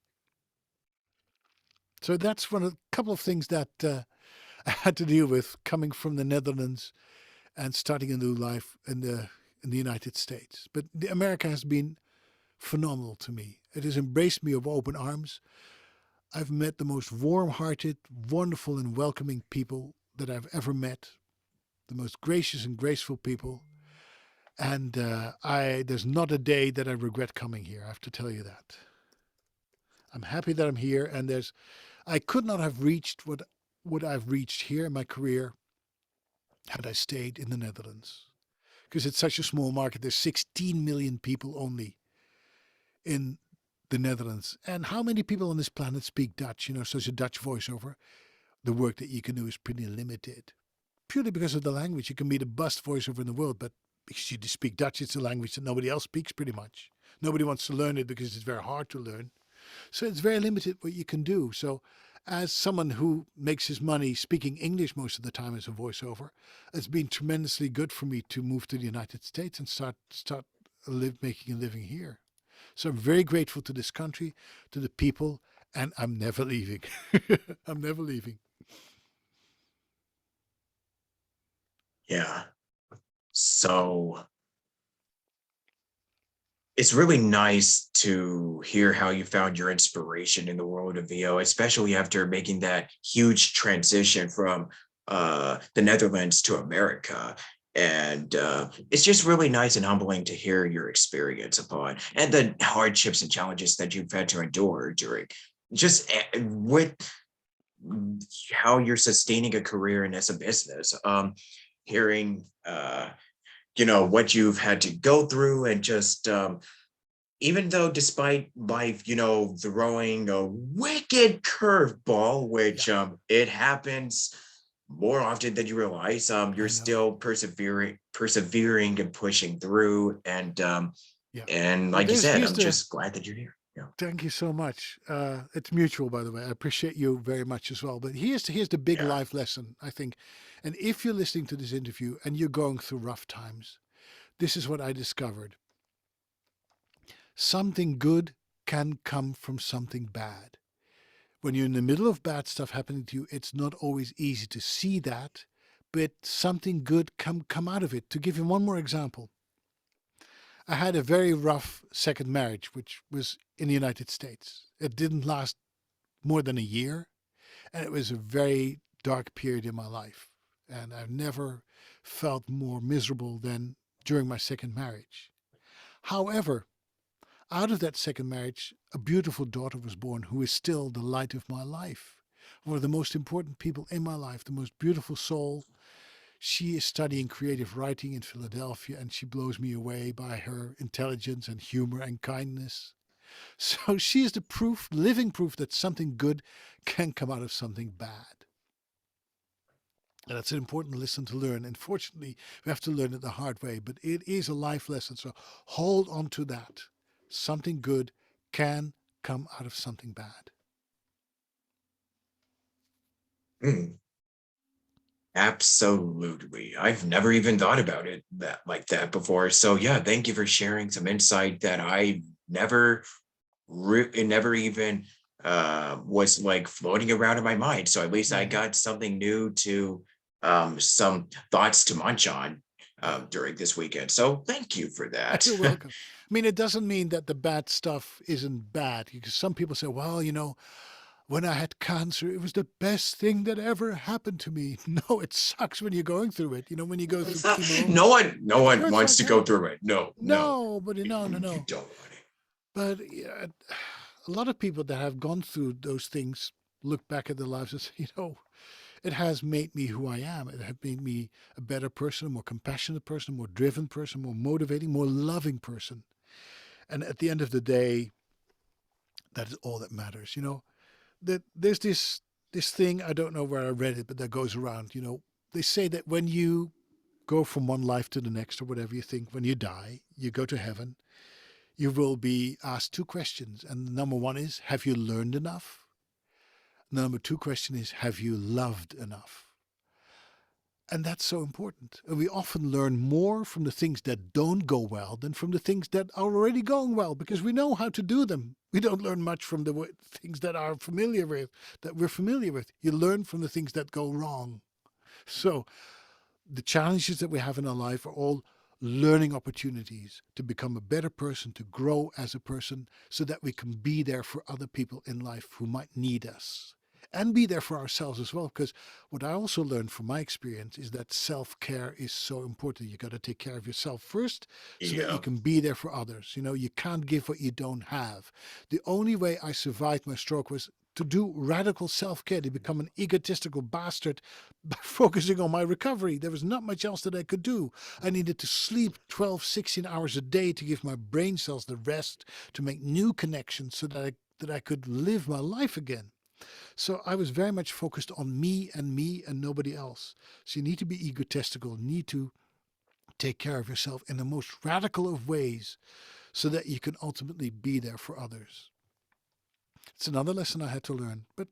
So that's a couple of things that I had to deal with coming from the Netherlands and starting a new life in the United States. But America has been phenomenal to me. It has embraced me with open arms. I've met the most warm-hearted, wonderful, and welcoming people that I've ever met. The most gracious and graceful people. And there's not a day that I regret coming here. I have to tell you that. I'm happy that I'm here, and I could not have reached what I've reached here in my career had I stayed in the Netherlands. Because it's such a small market. There's 16 million people only in the Netherlands. And how many people on this planet speak Dutch? So as a Dutch voiceover, the work that you can do is pretty limited. Purely because of the language. You can be the best voiceover in the world, but because you speak Dutch, it's a language that nobody else speaks pretty much. Nobody wants to learn it because it's very hard to learn. So it's very limited what you can do. So as someone who makes his money speaking English most of the time as a voiceover, it's been tremendously good for me to move to the United States and start making a living here. So I'm very grateful to this country, to the people, and I'm never leaving. I'm never leaving. Yeah. So it's really nice to hear how you found your inspiration in the world of VO, especially after making that huge transition from the Netherlands to America. And it's just really nice and humbling to hear your experience upon and the hardships and challenges that you've had to endure during just with how you're sustaining a career and as a business. Hearing what you've had to go through and just even though despite life, throwing a wicked curveball, Yeah, which it happens more often than you realize, you're I know. still persevering and pushing through. Yeah. And Well, like you there's said, here's I'm the just glad that you're here. Yeah. thank you so much. It's mutual, by the way. I appreciate you very much as well. But here's the big Yeah. life lesson, I think. And if you're listening to this interview and you're going through rough times, this is what I discovered. Something good can come from something bad. When you're in the middle of bad stuff happening to you, it's not always easy to see that, but something good can come out of it. To give you one more example, I had a very rough second marriage, which was in the United States. It didn't last more than a year, and it was a very dark period in my life. And I've never felt more miserable than during my second marriage. However, out of that second marriage, a beautiful daughter was born who is still the light of my life. One of the most important people in my life, the most beautiful soul. She is studying creative writing in Philadelphia and she blows me away by her intelligence and humor and kindness. So she is the proof, living proof that something good can come out of something bad. And that's an important lesson to learn. Unfortunately, we have to learn it the hard way, but it is a life lesson. So hold on to that. Something good can come out of something bad. Mm, absolutely. I've never even thought about it that like that before. So yeah, thank you for sharing some insight that I never it never even was like floating around in my mind. So at least I Mm-hmm. got something new to some thoughts to munch on Yeah. during this weekend. So thank you for that. You're welcome. I mean, it doesn't mean that the bad stuff isn't bad because some people say, well, when I had cancer, it was the best thing that ever happened to me. No, it sucks when you're going through it. When you go through chemo, No it one hurts wants like to go hell. through it. No, no, No, but no, no, you no. don't want it. But yeah, a lot of people that have gone through those things look back at their lives and say, it has made me who I am. It has made me a better person, a more compassionate person, a more driven person, more motivating, more loving person. And at the end of the day, that is all that matters. That there's this thing, I don't know where I read it, but that goes around. They say that when you go from one life to the next or whatever, you think when you die, you go to heaven, you will be asked two questions. And number one is, have you learned enough? Number two question is, have you loved enough? And that's so important. And we often learn more from the things that don't go well than from the things that are already going well because we know how to do them. We don't learn much from the things that we're familiar with. You learn from the things that go wrong. So the challenges that we have in our life are all learning opportunities to become a better person, to grow as a person, so that we can be there for other people in life who might need us. And be there for ourselves as well. Because what I also learned from my experience is that self care is so important. You got to take care of yourself first so that you Yeah. can be there for others. You can't give what you don't have. The only way I survived my stroke was to do radical self care, to become an egotistical bastard by focusing on my recovery. There was not much else that I could do. I needed to sleep 12, 16 hours a day to give my brain cells the rest to make new connections so that I could live my life again. So I was very much focused on me and nobody else. So you need to be egotistical, need to take care of yourself in the most radical of ways so that you can ultimately be there for others. It's another lesson I had to learn, but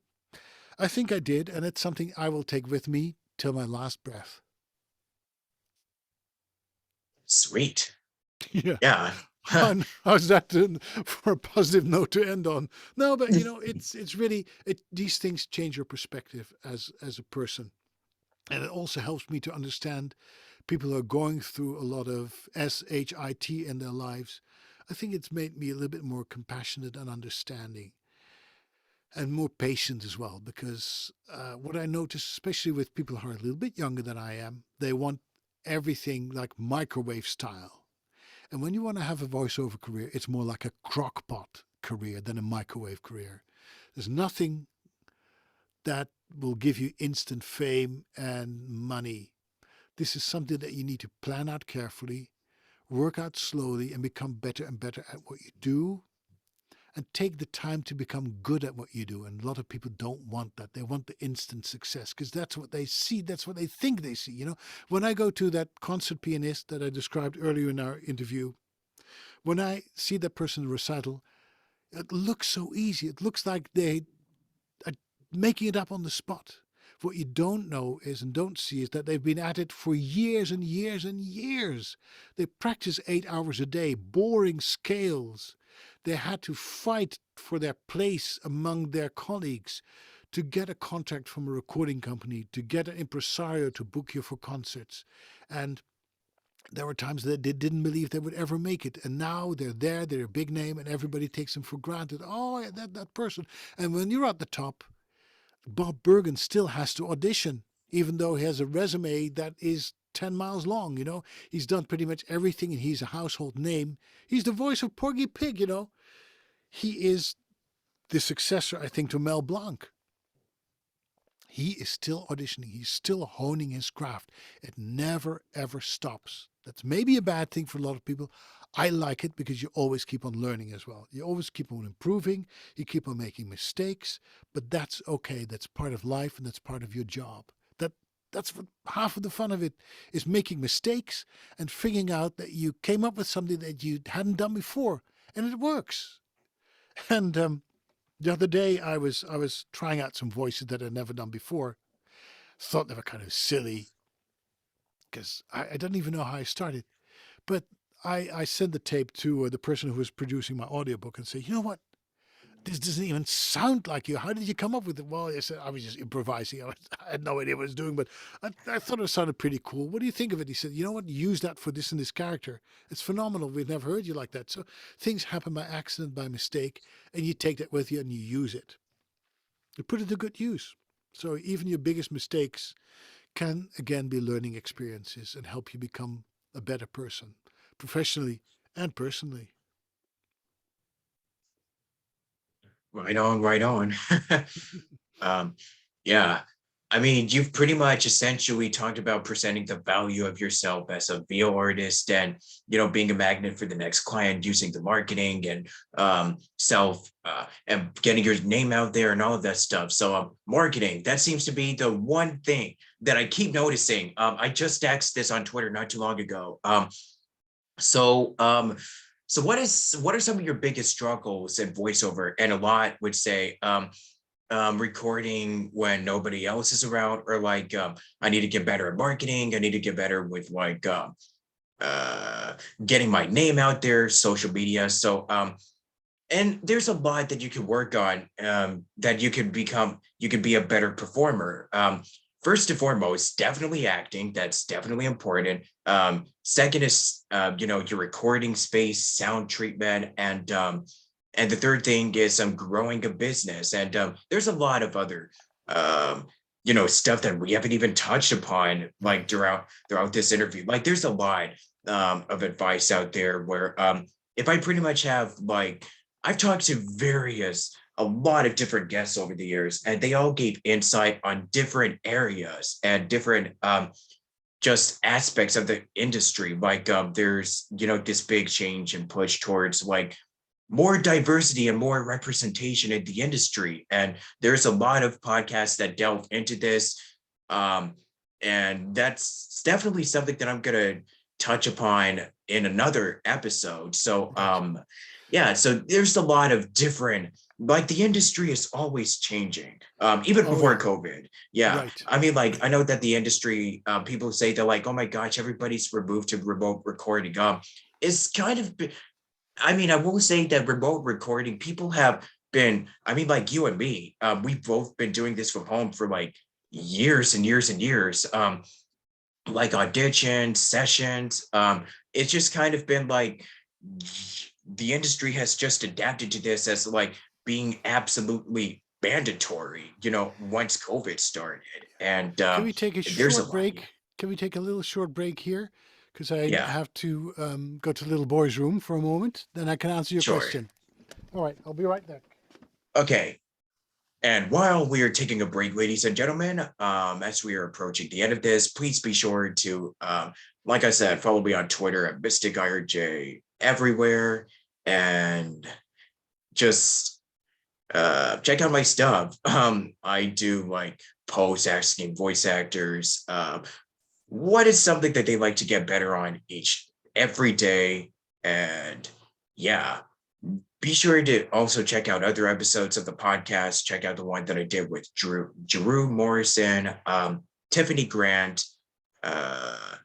I think I did, and it's something I will take with me till my last breath. Sweet. Yeah. Yeah. And how's that for a positive note to end on? No, but it's really these things change your perspective as a person, and it also helps me to understand people who are going through a lot of shit in their lives. I think it's made me a little bit more compassionate and understanding and more patient as well. Because what I notice, especially with people who are a little bit younger than I am, they want everything like microwave style. And when you want to have a voiceover career, it's more like a crock pot career than a microwave career. There's nothing that will give you instant fame and money. This is something that you need to plan out carefully, work out slowly, and become better and better at what you do. And take the time to become good at what you do. And a lot of people don't want that. They want the instant success because that's what they see. That's what they think they see. You know, when I go to that concert pianist that I described earlier in our interview, when I see that person recital, it looks so easy. It looks like they are making it up on the spot. What you don't know is and don't see is that they've been at it for years and years and years. They practice 8 hours a day, boring scales. They had to fight for their place among their colleagues to get a contract from a recording company, to get an impresario to book you for concerts. And there were times that they didn't believe they would ever make it. And now they're there, they're a big name, and everybody takes them for granted. Oh, yeah, that person. And when you're at the top, Bob Bergen still has to audition, even though he has a resume that is 10 miles long. You know, he's done pretty much everything and he's a household name. He's the voice of Porgy Pig, you know. He is the successor, I think, to Mel Blanc. He is still auditioning. He's still honing his craft. It never, ever stops. That's maybe a bad thing for a lot of people. I like it because you always keep on learning as well. You always keep on improving. You keep on making mistakes, but that's okay. That's part of life and that's part of your job. That's what, half of the fun of it is making mistakes and figuring out that you came up with something that you hadn't done before and it works. And the other day I was trying out some voices that I'd never done before. Thought they were kind of silly because I don't even know how I started. But I sent the tape to the person who was producing my audiobook and say, you know what? This doesn't even sound like you. How did you come up with it? Well, I said, I was just improvising. I had no idea what I was doing, but I thought it sounded pretty cool. What do you think of it? He said, you know what? Use that for this and this character. It's phenomenal. We've never heard you like that. So things happen by accident, by mistake, and you take that with you and you use it. You put it to good use. So even your biggest mistakes can again be learning experiences and help you become a better person, professionally and personally. Right on, right on. Um, yeah. I mean, you've pretty much essentially talked about presenting the value of yourself as a VO artist and, being a magnet for the next client using the marketing and self and getting your name out there and all of that stuff. So marketing, that seems to be the one thing that I keep noticing. I just asked this on Twitter not too long ago. So so what are some of your biggest struggles in voiceover? And a lot would say recording when nobody else is around, or like I need to get better at marketing. I need to get better with like uh, getting my name out there, social media. So and there's a lot that you can work on that you can be a better performer. First and foremost, definitely acting. That's definitely important. Second is, your recording space, sound treatment, and the third thing is growing a business. And there's a lot of other, stuff that we haven't even touched upon, like throughout this interview. Like, there's a lot of advice out there where if I pretty much have like I've talked to a lot of different guests over the years, and they all gave insight on different areas and different just aspects of the industry. Like there's this big change and push towards like more diversity and more representation in the industry, and there's a lot of podcasts that delve into this, um, and that's definitely something that I'm gonna touch upon in another episode. So Right. yeah, so there's a lot of different, like the industry is always changing, even Oh before yeah. COVID. Yeah, Right. I mean, like I Right. know that the industry, people say they're like, oh my gosh, everybody's removed to remote recording. It's kind of, I mean, I will say that remote recording, people have been, I mean, like you and me, we've both been doing this from home for like years and years and years. Like auditions, sessions. It's just kind of been like the industry has just adapted to this as like being absolutely mandatory, once COVID started. And Can we take a there's a short lot. Yeah. break? Can we take a little short break here? Because I Yeah, have to go to the little boy's room for a moment. Then I can answer your sure. question. All right, I'll be right back. Okay. And while we are taking a break, ladies and gentlemen, as we are approaching the end of this, please be sure to, like I said, follow me on Twitter at MysticIRJ everywhere, and just check out my stuff. I do like posts asking voice actors what is something that they like to get better on every day, and yeah, be sure to also check out other episodes of the podcast. Check out the one that I did with Drew Morrison, Tiffany Grant, uh,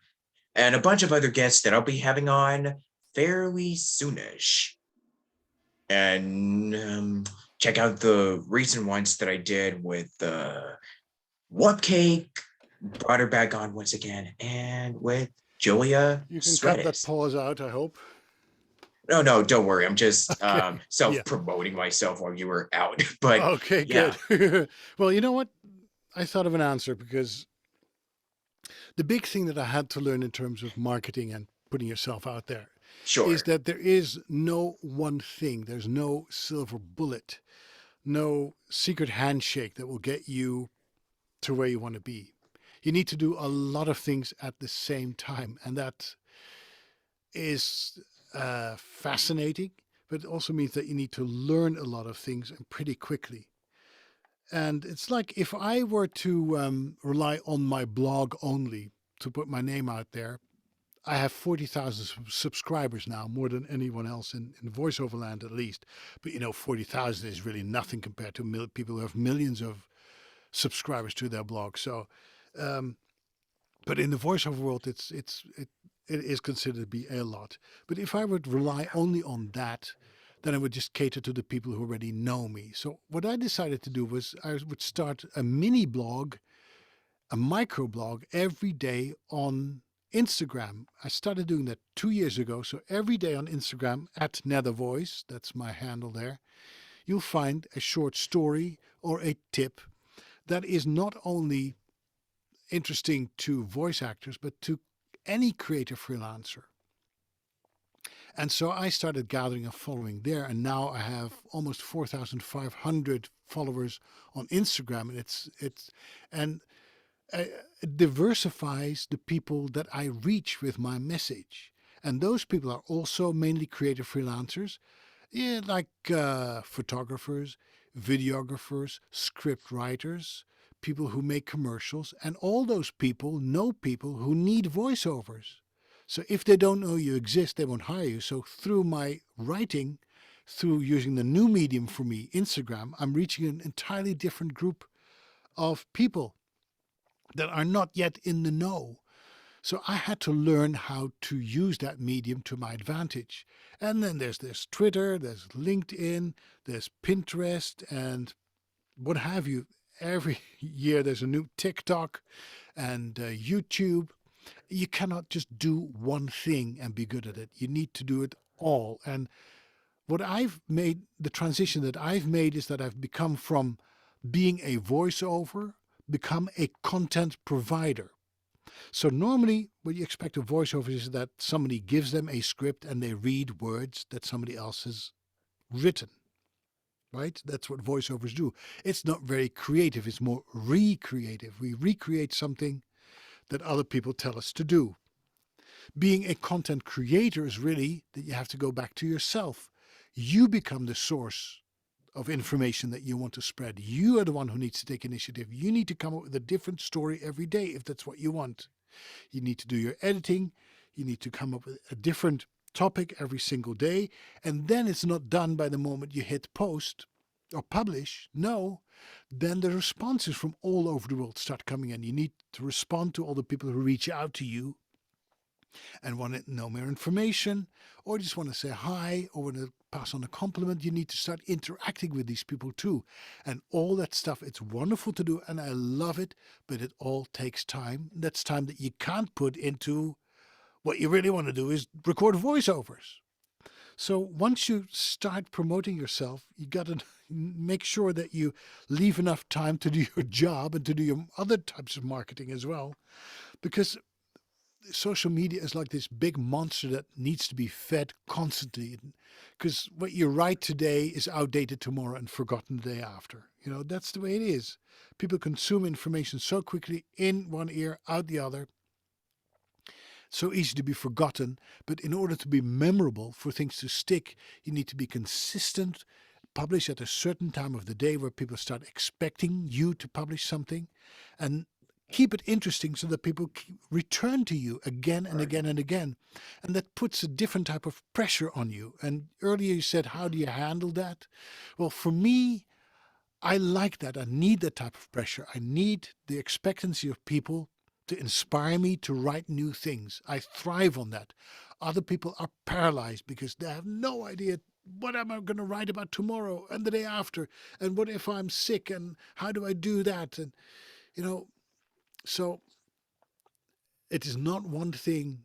and a bunch of other guests that I'll be having on fairly soonish. And check out the recent ones that I did with Whatcake, brought her back on once again, and with Julia You can cut that Sweatis. pause out, I hope. No, no, don't worry. I'm just Okay. Yeah. self-promoting myself while you were out. But Okay, yeah, good. Well, you know what? I thought of an answer because the big thing that I had to learn in terms of marketing and putting yourself out there is sure. that there is no one thing, there's no silver bullet, no secret handshake that will get you to where you want to be. You need to do a lot of things at the same time, and that is fascinating, but it also means that you need to learn a lot of things and pretty quickly. And it's like if I were to rely on my blog only to put my name out there, I have 40,000 subscribers now, more than anyone else in voiceover land at least. But 40,000 is really nothing compared to people who have millions of subscribers to their blog. So, um, but in the voiceover world, it is considered to be a lot. But if I would rely only on that, then I would just cater to the people who already know me. So what I decided to do was I would start a mini blog, a micro blog every day on Instagram. I started doing that 2 years ago. So every day on Instagram at Nether Voice, that's my handle there, you'll find a short story or a tip that is not only interesting to voice actors, but to any creative freelancer. And so I started gathering a following there, and now I have almost 4,500 followers on Instagram, and and it diversifies the people that I reach with my message. And those people are also mainly creative freelancers, yeah, like photographers, videographers, script writers, people who make commercials, and all those people know people who need voiceovers. So if they don't know you exist, they won't hire you. So through my writing, through using the new medium for me, Instagram, I'm reaching an entirely different group of people that are not yet in the know. So I had to learn how to use that medium to my advantage. And then there's Twitter, there's LinkedIn, there's Pinterest, and what have you. Every year there's a new TikTok and YouTube. You cannot just do one thing and be good at it. You need to do it all. And what I've made, the transition that I've made is that I've become from being a voiceover, become a content provider. So normally what you expect of voiceovers is that somebody gives them a script and they read words that somebody else has written, right? That's what voiceovers do. It's not very creative. It's more recreative. We recreate something that other people tell us to do. Being a content creator is really that you have to go back to yourself. You become the source of information that you want to spread. You are the one who needs to take initiative. You need to come up with a different story every day if that's what you want. You need to do your editing. You need to come up with a different topic every single day. And then it's not done by the moment you hit post or publish. No, then the responses from all over the world start coming in. You need to respond to all the people who reach out to you and want to know more information, or just want to say hi, or want to pass on a compliment. You need to start interacting with these people too. And all that stuff, it's wonderful to do, and I love it, but it all takes time. That's time that you can't put into what you really want to do is record voiceovers. So once you start promoting yourself, you got to make sure that you leave enough time to do your job and to do your other types of marketing as well. Because social media is like this big monster that needs to be fed constantly. Because what you write today is outdated tomorrow and forgotten the day after. You know, that's the way it is. People consume information so quickly, in one ear, out the other, so easy to be forgotten. But in order to be memorable, for things to stick, you need to be consistent, publish at a certain time of the day where people start expecting you to publish something, and keep it interesting so that people return to you again and Right. again and again. And that puts a different type of pressure on you. And earlier you said, how do you handle that? Well, for me, I like that. I need that type of pressure. I need the expectancy of people to inspire me to write new things. I thrive on that. Other people are paralyzed because they have no idea what am I going to write about tomorrow and the day after, and what if I'm sick and how do I do that? And you know, so it is not one thing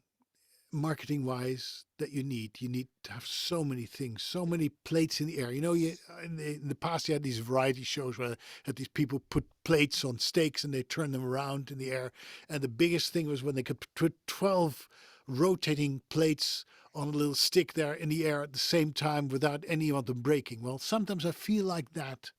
marketing wise that you need. You need to have so many things, so many plates in the air. You know, in the past you had these variety shows where had these people put plates on stakes and they turn them around in the air. And the biggest thing was when they could put 12 rotating plates on a little stick there in the air at the same time without any of them breaking. Well, sometimes I feel like that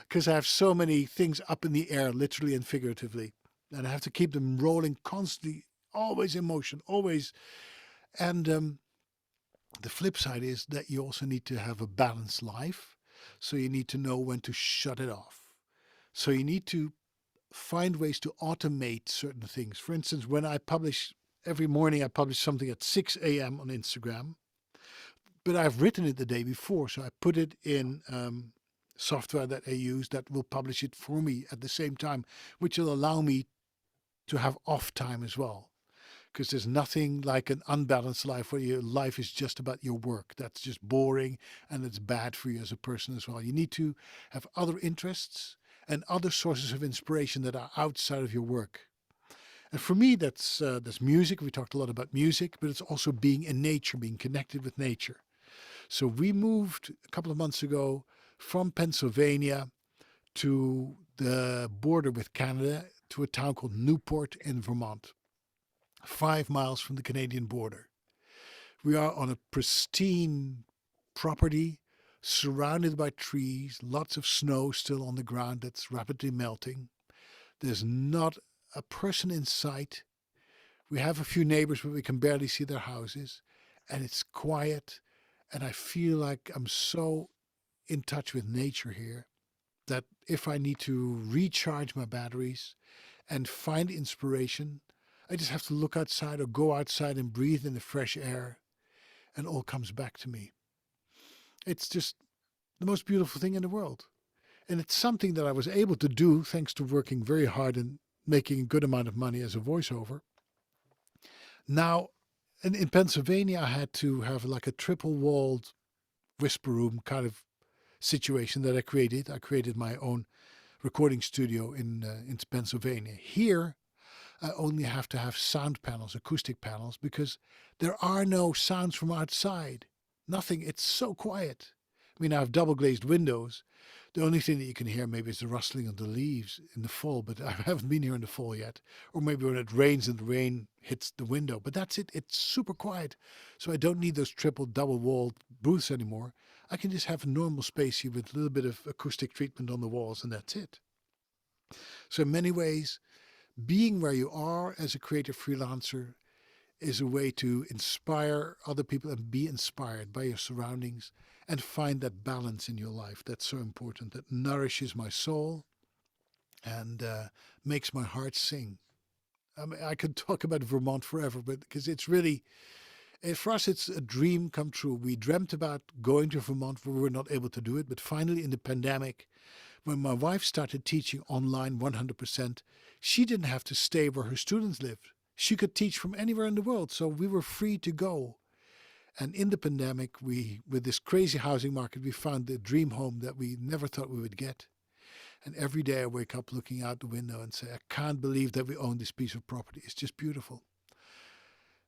because I have so many things up in the air, literally and figuratively, and I have to keep them rolling constantly, always in motion, always. And the flip side is that you also need to have a balanced life. So you need to know when to shut it off. So you need to find ways to automate certain things. For instance, when I publish every morning, I publish something at 6 a.m. on Instagram, but I've written it the day before. So I put it in software that I use that will publish it for me at the same time, which will allow me to have off time as well. Because there's nothing like an unbalanced life where your life is just about your work. That's just boring and it's bad for you as a person as well. You need to have other interests and other sources of inspiration that are outside of your work. And for me, that's music. We talked a lot about music, but it's also being in nature, being connected with nature. So we moved a couple of months ago from Pennsylvania to the border with Canada to a town called Newport in Vermont, 5 miles from the Canadian border. We are on a pristine property surrounded by trees, lots of snow still on the ground that's rapidly melting. There's not a person in sight. We have a few neighbors, but we can barely see their houses. And it's quiet. And I feel like I'm so in touch with nature here that if I need to recharge my batteries and find inspiration, I just have to look outside or go outside and breathe in the fresh air, and all comes back to me. It's just the most beautiful thing in the world. And it's something that I was able to do thanks to working very hard and making a good amount of money as a voiceover. Now, in Pennsylvania, I had to have like a triple walled whisper room kind of situation that I created. I created my own recording studio in Pennsylvania. Here, I only have to have sound panels, acoustic panels, because there are no sounds from outside. Nothing. It's so quiet. I mean, I have double glazed windows. The only thing that you can hear maybe is the rustling of the leaves in the fall, but I haven't been here in the fall yet. Or maybe when it rains and the rain hits the window. But that's it. It's super quiet. So I don't need those triple, double walled booths anymore. I can just have a normal space here with a little bit of acoustic treatment on the walls, and that's it. So in many ways, being where you are as a creative freelancer is a way to inspire other people and be inspired by your surroundings and find that balance in your life. That's so important. That nourishes my soul and makes my heart sing. I mean, I could talk about Vermont forever, but because it's really, for us, it's a dream come true. We dreamt about going to Vermont, but we were not able to do it. But finally, in the pandemic, when my wife started teaching online 100%, she didn't have to stay where her students lived. She could teach from anywhere in the world, so we were free to go. And in the pandemic, with this crazy housing market, we found the dream home that we never thought we would get. And every day I wake up looking out the window and say, I can't believe that we own this piece of property. It's just beautiful.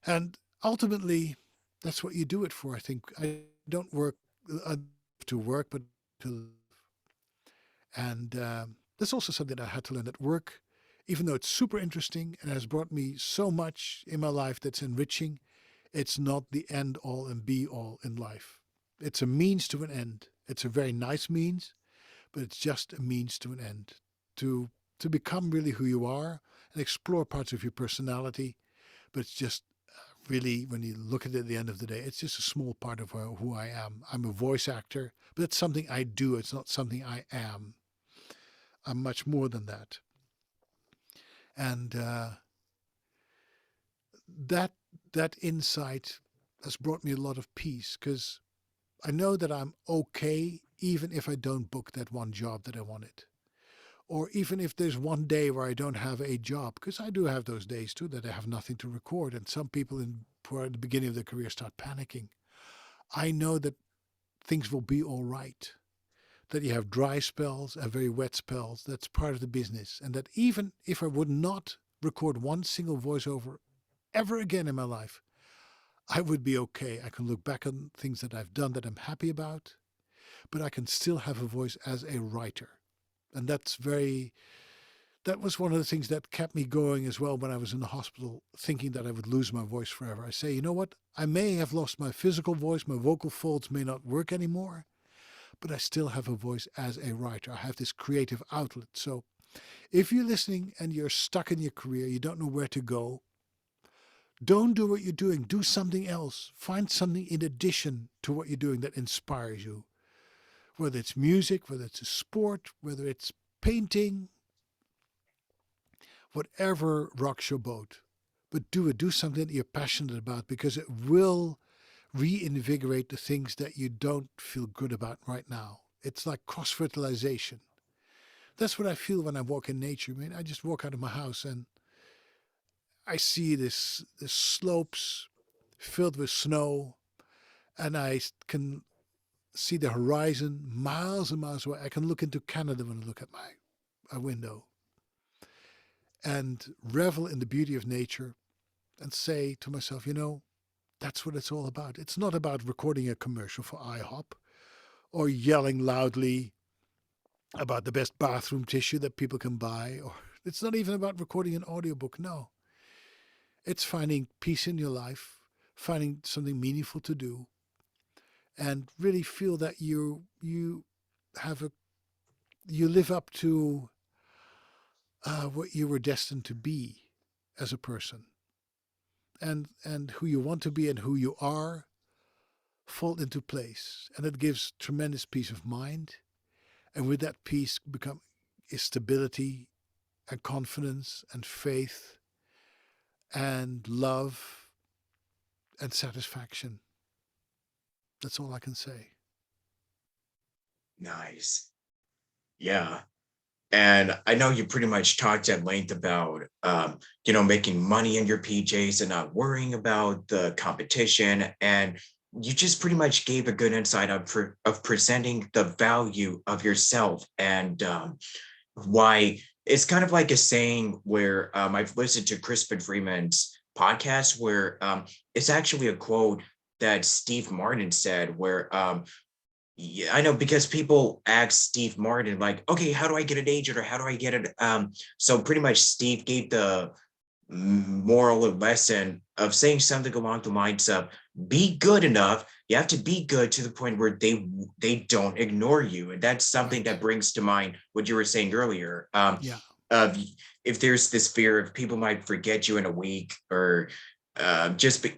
And ultimately, That's what you do it for. I think I don't work to work, but to live. And that's also something I had to learn at work, even though it's super interesting and has brought me so much in my life that's enriching. It's not the end all and be all in life. It's a means to an end. It's a very nice means, but it's just a means to an end. To to become really who you are and explore parts of your personality, but it's just really, when you look at it at the end of the day, it's just a small part of who I am. I'm a voice actor, but it's something I do. It's not something I am. I'm much more than that. And that that insight has brought me a lot of peace because I know that I'm okay even if I don't book that one job that I wanted. Or even if there's one day where I don't have a job, because I do have those days too that I have nothing to record. And some people who are at the beginning of their career start panicking. I know that things will be all right. That you have dry spells and very wet spells. That's part of the business. And that even if I would not record one single voiceover ever again in my life, I would be okay. I can look back on things that I've done that I'm happy about, but I can still have a voice as a writer. And that was one of the things that kept me going as well when I was in the hospital, thinking that I would lose my voice forever. I say, you know what? I may have lost my physical voice, my vocal folds may not work anymore, but I still have a voice as a writer. I have this creative outlet. So if you're listening and you're stuck in your career, you don't know where to go, don't do what you're doing. Do something else. Find something in addition to what you're doing that inspires you. Whether it's music, whether it's a sport, whether it's painting, whatever rocks your boat. But do it. Do something that you're passionate about because it will reinvigorate the things that you don't feel good about right now. It's like cross fertilization. That's what I feel when I walk in nature. I mean, I just walk out of my house and I see this slopes filled with snow, and I can see the horizon miles and miles away. I can look into Canada when I look at my window and revel in the beauty of nature and say to myself, that's what it's all about. It's not about recording a commercial for IHOP or yelling loudly about the best bathroom tissue that people can buy, or it's not even about recording an audiobook. No, it's finding peace in your life, finding something meaningful to do, and really feel that have a you live up to what you were destined to be as a person, and who you want to be and who you are fall into place, and it gives tremendous peace of mind. And with that peace become is stability and confidence and faith and love and satisfaction. That's all I can say. Nice. Yeah. And I know you pretty much talked at length about, making money in your PJs and not worrying about the competition. And you just pretty much gave a good insight of presenting the value of yourself and why it's kind of like a saying where I've listened to Crispin Freeman's podcast where it's actually a quote that Steve Martin said where yeah, I know because people ask Steve Martin, like, okay, how do I get an agent or how do I get it? So pretty much Steve gave the moral lesson of saying something along the lines of be good enough. You have to be good to the point where they don't ignore you. And that's something Right. that brings to mind what you were saying earlier. Yeah. Of if there's this fear of people might forget you in a week or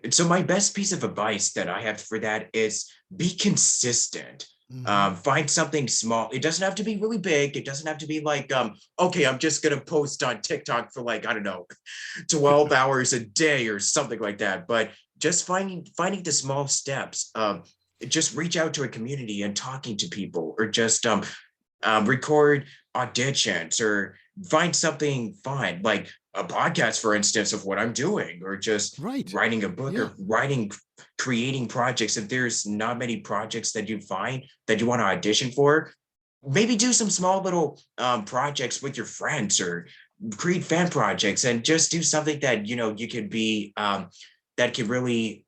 so my best piece of advice that I have for that is be consistent. Hmm. Find something small. It doesn't have to be really big. It doesn't have to be like, okay, I'm just gonna post on TikTok for like, I don't know, 12 hours a day or something like that. But just finding the small steps. Just reach out to a community and talking to people, or just record auditions, or find something fun, like a podcast, for instance, of what I'm doing, or just Right. writing a book Yeah. or creating projects. If there's not many projects that you find that you want to audition for, maybe do some small little projects with your friends or create fan projects and just do something that you could be that can really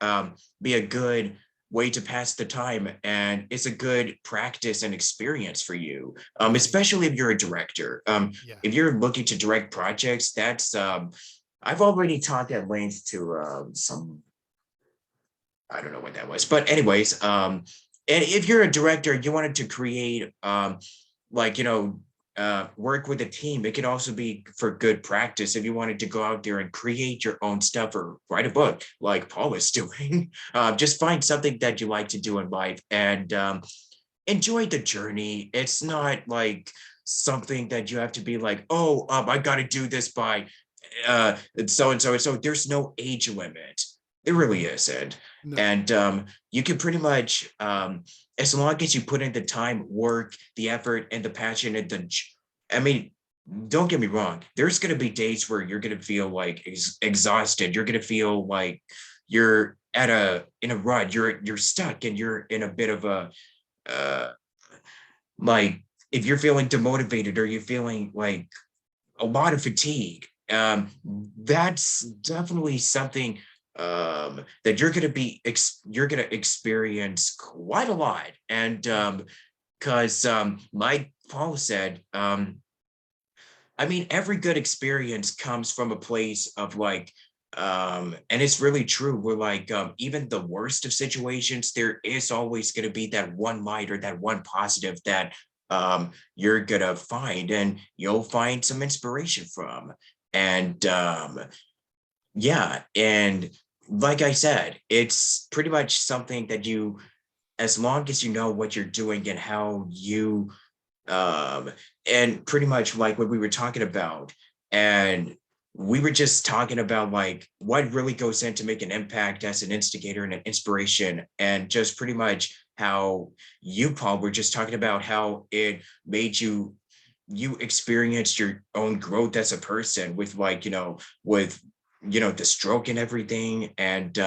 be a good way to pass the time, and it's a good practice and experience for you, Right. especially if you're a director. Yeah. If you're looking to direct projects, that's I've already talked at length to some, I don't know what that was, but anyways, and if you're a director, you wanted to create, like work with a team. It could also be for good practice if you wanted to go out there and create your own stuff or write a book, like Paul is doing. Just find something that you like to do in life and enjoy the journey. It's not like something that you have to be like, oh, I got to do this by so and so and so. There's no age limit. It really isn't. No. And you can pretty much, as long as you put in the time, work, the effort, and the passion, and I mean, don't get me wrong. There's going to be days where you're going to feel like exhausted. You're going to feel like you're in a rut. You're stuck, and you're in a bit of a uh, like if you're feeling demotivated or you're feeling like a lot of fatigue. That's definitely something that you're gonna experience quite a lot. And Right. because like Paul said, I mean, every good experience comes from a place of like, and it's really true. We're like, even the worst of situations, there is always going to be that one light or that one positive that you're going to find and you'll find some inspiration from. And yeah, and like I said, it's pretty much something that you, as long as you know what you're doing and how you um, and pretty much like what we were talking about. And we were just talking about like what really goes in to make an impact as an instigator and an inspiration, and just pretty much how you, Paul, were just talking about how it made you experienced your own growth as a person with like with the stroke and everything, and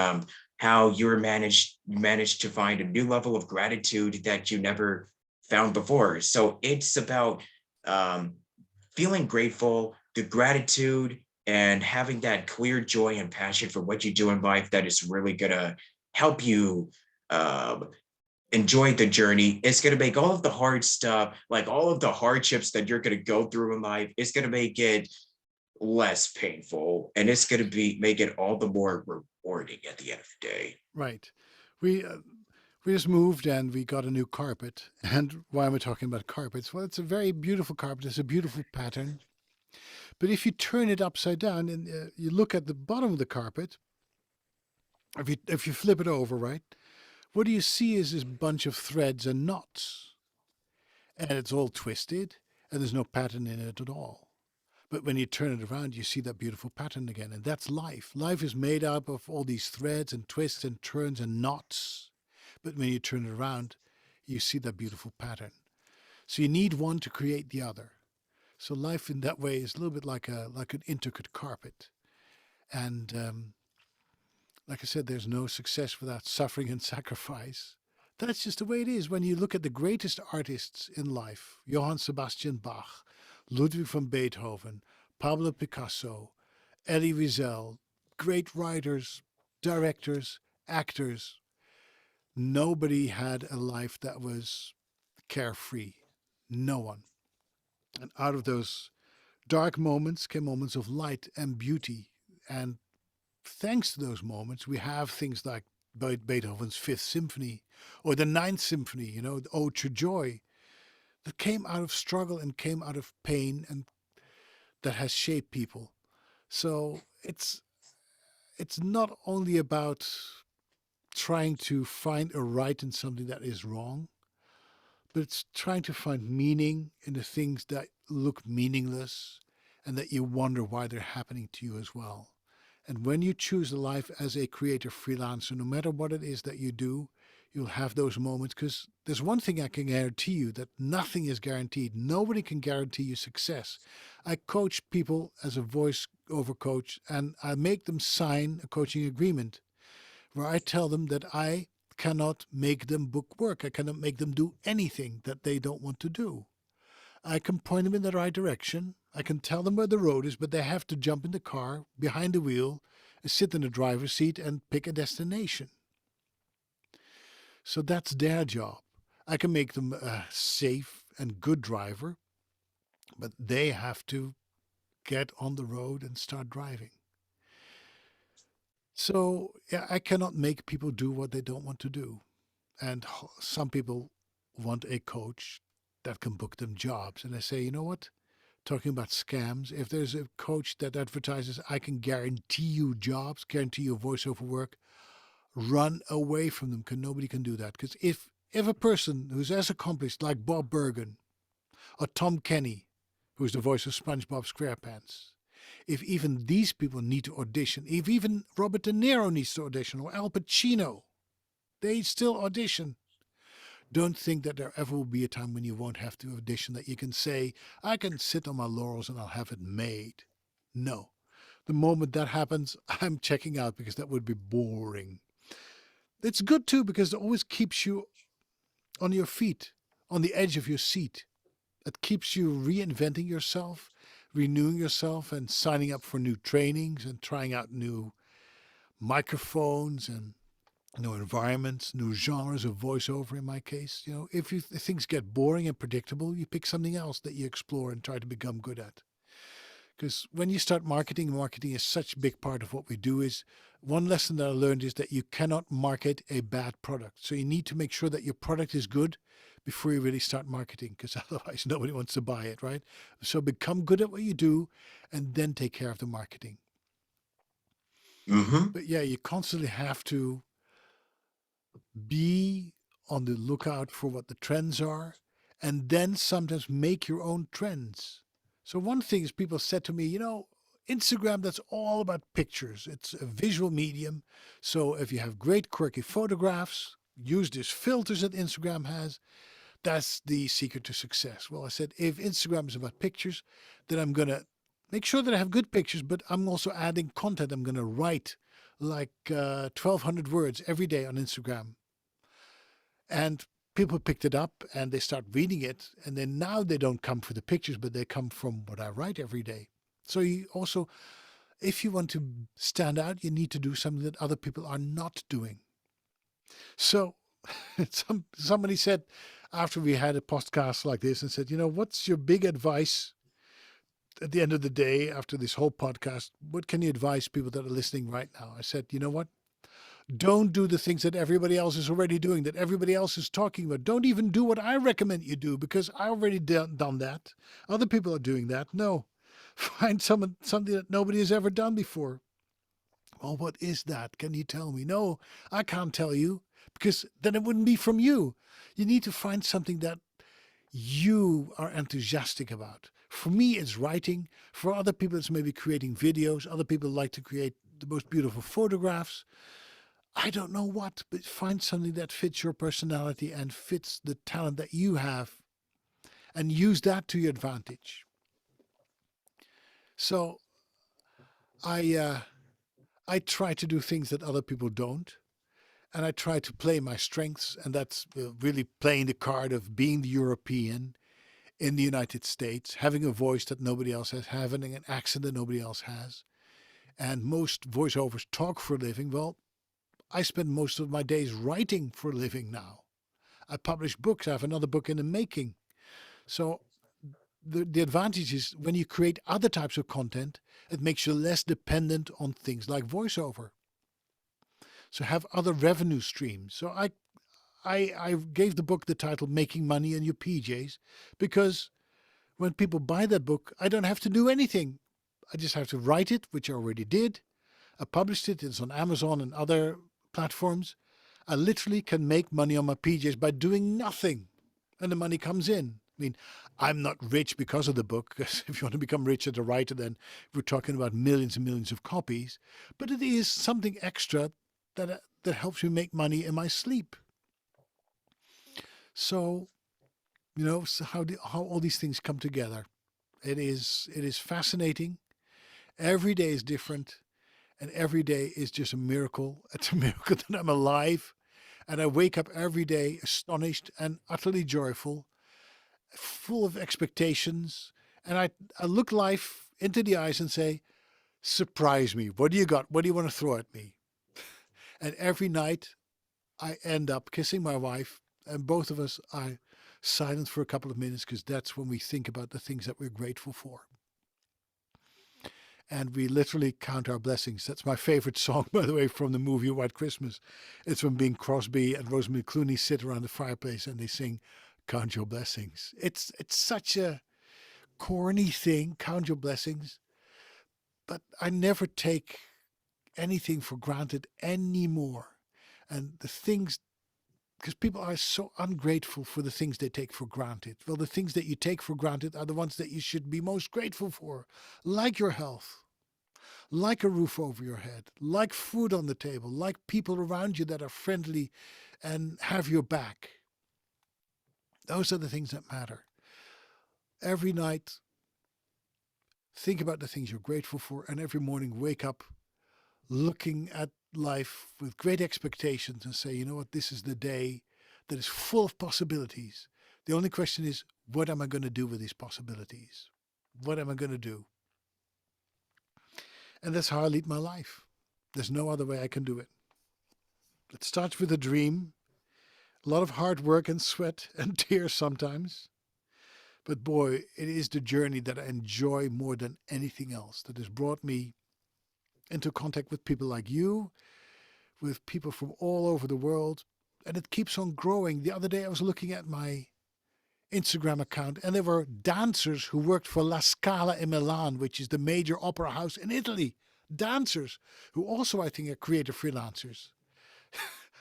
how you managed to find a new level of gratitude that you never found before. So it's about um, feeling grateful, the gratitude, and having that clear joy and passion for what you do in life that is really gonna help you um, enjoy the journey. It's gonna make all of the hard stuff, like all of the hardships that you're gonna go through in life, it's gonna make it less painful, and it's gonna Right. be make it all the more rewarding at the end of the day. Right. We uh, we just moved and we got a new carpet. And why am I talking about carpets? Well, it's a very beautiful carpet. It's a beautiful pattern. But if you turn it upside down and you look at the bottom of the carpet, if you flip it over, right, what do you see is this bunch of threads and knots, and it's all twisted, and there's no pattern in it at all. But when you turn it around, you see that beautiful pattern again, and that's life. Life is made up of all these threads and twists and turns and knots. But when you turn it around, you see that beautiful pattern. So you need one to create the other. So life in that way is a little bit like an intricate carpet. And like I said, there's no success without suffering and sacrifice. That's just the way it is. When you look at the greatest artists in life, Johann Sebastian Bach, Ludwig van Beethoven, Pablo Picasso, Elie Wiesel, great writers, directors, actors, nobody had a life that was carefree. No one. And out of those dark moments came moments of light and beauty. And thanks to those moments, we have things like Beethoven's Fifth Symphony or the Ninth Symphony, the Ode to Joy, that came out of struggle and came out of pain, and that has shaped people. So it's not only about trying to find a right in something that is wrong, but it's trying to find meaning in the things that look meaningless and that you wonder why they're happening to you as well. And when you choose a life as a creative freelancer, no matter what it is that you do, you'll have those moments. Because there's one thing I can guarantee you, that nothing is guaranteed. Nobody can guarantee you success. I coach people as a voiceover coach, and I make them sign a coaching agreement where I tell them that I cannot make them book work. I cannot make them do anything that they don't want to do. I can point them in the right direction. I can tell them where the road is, but they have to jump in the car behind the wheel sit in the driver's seat and pick a destination. So that's their job. I can make them a safe and good driver, but they have to get on the road and start driving. So yeah, I cannot make people do what they don't want to do. And some people want a coach that can book them jobs. And I say, you know what? Talking about scams, if there's a coach that advertises, I can guarantee you jobs, guarantee you voiceover work, run away from them because nobody can do that. Because if a person who's as accomplished like Bob Bergen or Tom Kenny, who's the voice of SpongeBob SquarePants, if even these people need to audition, if even Robert De Niro needs to audition or Al Pacino, they still audition. Don't think that there ever will be a time when you won't have to audition, that you can say, I can sit on my laurels and I'll have it made. No. The moment that happens, I'm checking out because that would be boring. It's good too because it always keeps you on your feet, on the edge of your seat. It keeps you reinventing yourself, renewing yourself, and signing up for new trainings and trying out new microphones and new environments, new genres of voiceover in my case. If things get boring and predictable, you pick something else that you explore and try to become good at. Because when you start marketing is such a big part of what we do. Is one lesson that I learned is that you cannot market a bad product. So you need to make sure that your product is good before you really start marketing, because otherwise nobody wants to buy it, right? So become good at what you do and then take care of the marketing. Mm-hmm. But yeah, you constantly have to be on the lookout for what the trends are and then sometimes make your own trends. So one thing is, people said to me, Instagram, that's all about pictures. It's a visual medium. So if you have great quirky photographs, use these filters that Instagram has. That's the secret to success. Well, I said, if Instagram is about pictures, then I'm going to make sure that I have good pictures, but I'm also adding content. I'm going to write like 1,200 words every day on Instagram. And people picked it up and they start reading it. And then now they don't come for the pictures, but they come from what I write every day. So you also, if you want to stand out, you need to do something that other people are not doing. So somebody said after we had a podcast like this and said, what's your big advice at the end of the day after this whole podcast? What can you advise people that are listening right now? I said, you know what? Don't do the things that everybody else is already doing, that everybody else is talking about. Don't even do what I recommend you do, because I already done that. Other people are doing that. No. Find something that nobody has ever done before. Well, what is that? Can you tell me? No, I can't tell you, because then it wouldn't be from you. You need to find something that you are enthusiastic about. For me, it's writing. For other people, it's maybe creating videos. Other people like to create the most beautiful photographs. I don't know what, but find something that fits your personality and fits the talent that you have and use that to your advantage. So I try to do things that other people don't. And I try to play my strengths, and that's really playing the card of being the European in the United States, having a voice that nobody else has, having an accent that nobody else has. And most voiceovers talk for a living. Well, I spend most of my days writing for a living now. I publish books. I have another book in the making. So the advantage is when you create other types of content, it makes you less dependent on things like voiceover. So have other revenue streams. So I gave the book the title Making Money in Your PJs because when people buy that book, I don't have to do anything. I just have to write it, which I already did. I published it. It's on Amazon and other platforms. I literally can make money on my PJs by doing nothing. And the money comes in. I mean, I'm not rich because of the book, because if you want to become rich as a writer, then we're talking about millions and millions of copies. But it is something extra that helps me make money in my sleep. So, so how all these things come together. It is fascinating. Every day is different, and every day is just a miracle. It's a miracle that I'm alive, and I wake up every day astonished and utterly joyful, full of expectations. And I look life into the eyes and say, Surprise me. What do you got? What do you want to throw at me? And every night I end up kissing my wife, and both of us are silent for a couple of minutes because that's when we think about the things that we're grateful for. And we literally count our blessings. That's my favorite song, by the way, from the movie White Christmas. It's when Bing Crosby and Rosemary Clooney sit around the fireplace and they sing, "Count Your Blessings." It's such a corny thing, count your blessings, but I never take anything for granted anymore. And the things, because people are so ungrateful for the things they take for granted. Well, the things that you take for granted are the ones that you should be most grateful for, like your health, like a roof over your head, like food on the table, like people around you that are friendly and have your back. Those are the things that matter. Every night, think about the things you're grateful for, and every morning, wake up looking at life with great expectations and say, you know what, this is the day that is full of possibilities. The only question is, what am I going to do with these possibilities? What am I going to do? And that's how I lead my life. There's no other way I can do it. It starts with a dream, a lot of hard work and sweat and tears sometimes. But boy, it is the journey that I enjoy more than anything else that has brought me into contact with people like you, with people from all over the world. And it keeps on growing. The other day I was looking at my Instagram account and there were dancers who worked for La Scala in Milan, which is the major opera house in Italy. Dancers who also, I think, are creative freelancers.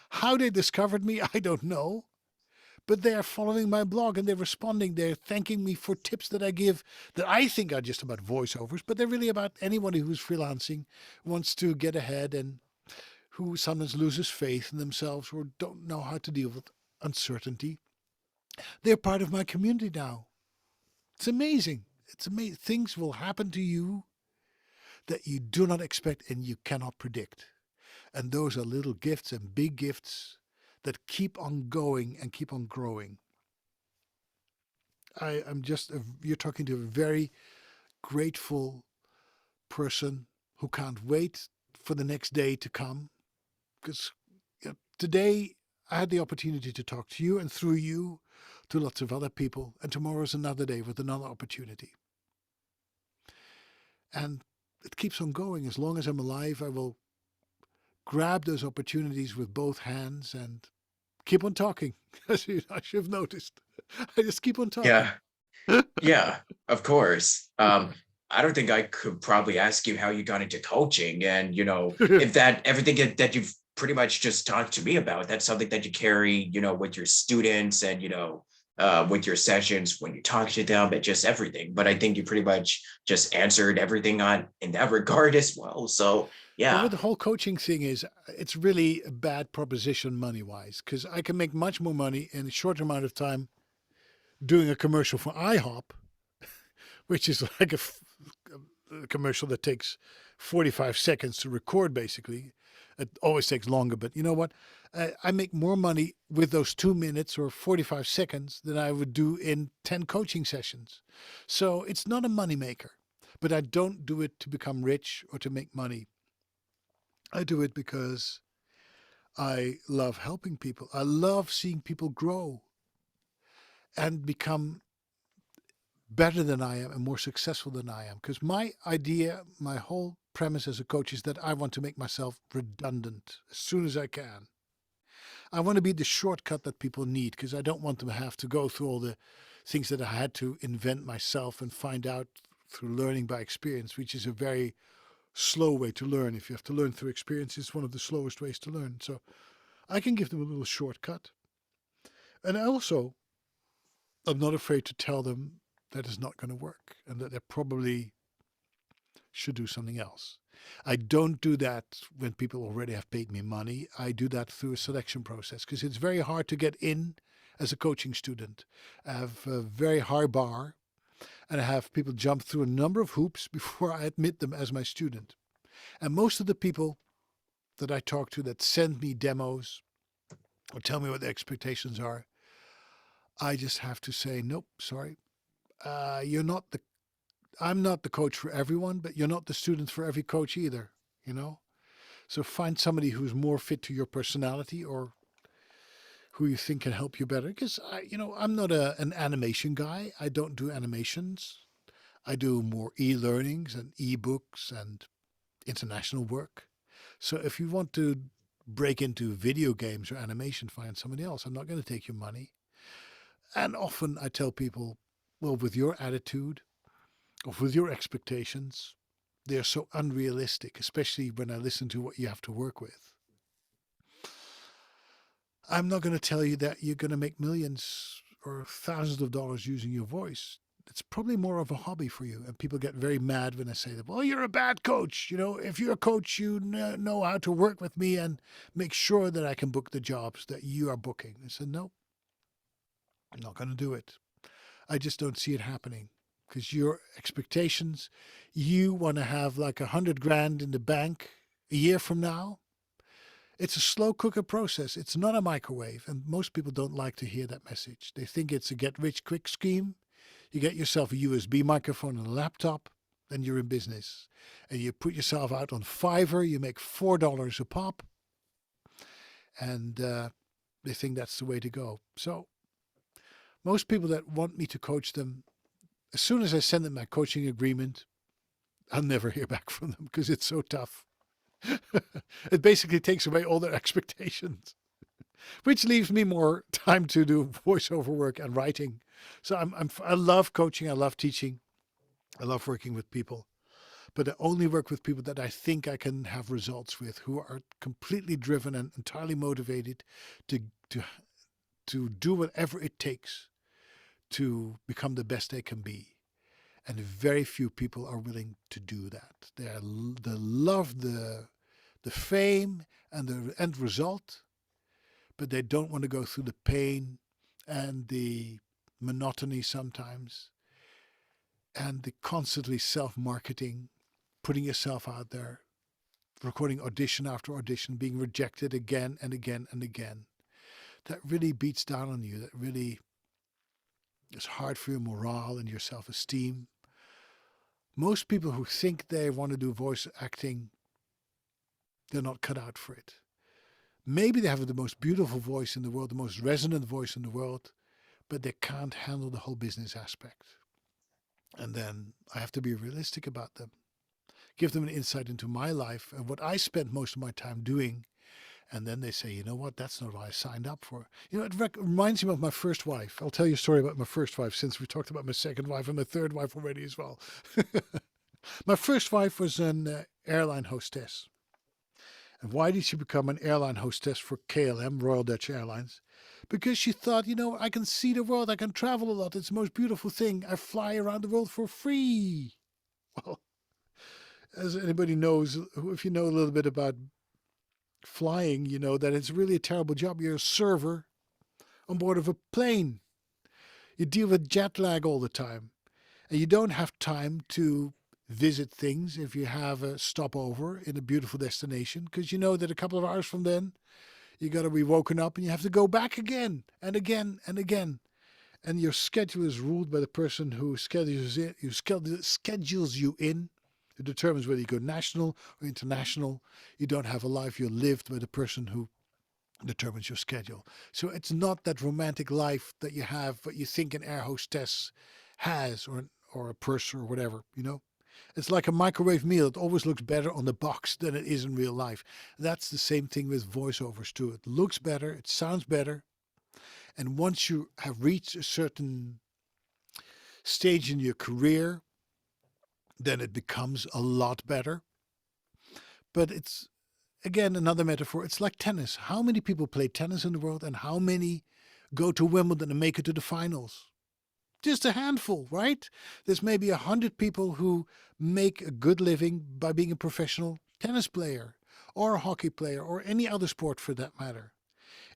How they discovered me, I don't know. But they are following my blog and they're responding. They're thanking me for tips that I give that I think are just about voiceovers, but they're really about anybody who's freelancing, wants to get ahead, and who sometimes loses faith in themselves or don't know how to deal with uncertainty. They're part of my community now. It's amazing. It's amazing. Things will happen to you that you do not expect and you cannot predict. And those are little gifts and big gifts that keep on going and keep on growing. I'm just, you're talking to a very grateful person who can't wait for the next day to come. Because today I had the opportunity to talk to you, and through you to lots of other people. And tomorrow is another day with another opportunity. And it keeps on going. As long as I'm alive, I will grab those opportunities with both hands and keep on talking. As you should have noticed, I just keep on talking. Yeah. Yeah, of course. I don't think I could probably ask you how you got into coaching, and if that everything that you've pretty much just talked to me about, that's something that you carry, with your students and with your sessions when you talk to them, and just everything. But I think you pretty much just answered everything on in that regard as well. So Well, yeah, with the whole coaching thing is, it's really a bad proposition money wise because I can make much more money in a short amount of time doing a commercial for IHOP, which is like a commercial that takes 45 seconds to record, basically. It always takes longer, but you know what? I make more money with those 2 minutes or 45 seconds than I would do in 10 coaching sessions. So it's not a money maker, but I don't do it to become rich or to make money. I do it because I love helping people. I love seeing people grow and become better than I am and more successful than I am. Because my idea, my whole premise as a coach is that I want to make myself redundant as soon as I can. I want to be the shortcut that people need because I don't want them to have to go through all the things that I had to invent myself and find out through learning by experience, which is a very slow way to learn. If you have to learn through experience, it's one of the slowest ways to learn. So I can give them a little shortcut. And also, I'm not afraid to tell them that it's not going to work and that they probably should do something else. I don't do that when people already have paid me money. I do that through a selection process because it's very hard to get in as a coaching student. I have a very high bar and I have people jump through a number of hoops before I admit them as my student. And most of the people that I talk to that send me demos or tell me what their expectations are, I just have to say, nope, sorry. You're not the I'm not the coach for everyone, but you're not the student for every coach either, you know? So find somebody who's more fit to your personality or who you think can help you better. Because I'm not an animation guy. I don't do animations. I do more e-learnings and e-books and international work. So if you want to break into video games or animation, find somebody else. I'm not going to take your money. And often I tell people, well, with your attitude or with your expectations, they're so unrealistic, especially when I listen to what you have to work with. I'm not going to tell you that you're going to make millions or thousands of dollars using your voice. It's probably more of a hobby for you. And people get very mad when I say that, well, you're a bad coach. If you're a coach, you know how to work with me and make sure that I can book the jobs that you are booking. I said, no, I'm not going to do it. I just don't see it happening because your expectations, you want to have like 100 grand in the bank a year from now. It's a slow cooker process. It's not a microwave. And most people don't like to hear that message. They think it's a get rich quick scheme. You get yourself a USB microphone and a laptop, then you're in business. And you put yourself out on Fiverr, you make $4 a pop, and they think that's the way to go. So most people that want me to coach them, as soon as I send them my coaching agreement, I'll never hear back from them because it's so tough. It basically takes away all their expectations, which leaves me more time to do voiceover work and writing. So I love coaching. I love teaching. I love working with people, but I only work with people that I think I can have results with, who are completely driven and entirely motivated to to to do whatever it takes to become the best they can be. And very few people are willing to do that. They love the fame and the end result, but they don't want to go through the pain and the monotony sometimes and the constantly self-marketing, putting yourself out there, recording audition after audition, being rejected again and again and again. That really beats down on you. That really is hard for your morale and your self-esteem. Most people who think they want to do voice acting, they're not cut out for it. Maybe they have the most beautiful voice in the world, the most resonant voice in the world, but they can't handle the whole business aspect. And then I have to be realistic about them, give them an insight into my life and what I spent most of my time doing. And then they say, you know what, that's not what I signed up for. It reminds me of my first wife. I'll tell you a story about my first wife since we talked about my second wife and my third wife already as well. My first wife was an airline hostess. And why did she become an airline hostess for KLM, Royal Dutch Airlines? Because she thought, I can see the world, I can travel a lot, it's the most beautiful thing. I fly around the world for free. Well, as anybody knows, if you know a little bit about flying, you know that it's really a terrible job. You're a server on board of a plane. You deal with jet lag all the time. And you don't have time to visit things if you have a stopover in a beautiful destination, because you know that a couple of hours from then you got to be woken up and you have to go back again and again and again. And your schedule is ruled by the person who schedules you in, who determines whether you go national or international. You don't have a life, you're lived by the person who determines your schedule. So it's not that romantic life that you have, what you think an air hostess has, or a purser or whatever. It's like a microwave meal. It always looks better on the box than it is in real life. That's the same thing with voiceovers too. It looks better, it sounds better. And once you have reached a certain stage in your career, then it becomes a lot better. But it's, again, another metaphor. It's like tennis. How many people play tennis in the world and how many go to Wimbledon and make it to the finals? Just a handful, right? There's maybe 100 people who make a good living by being a professional tennis player or a hockey player or any other sport for that matter.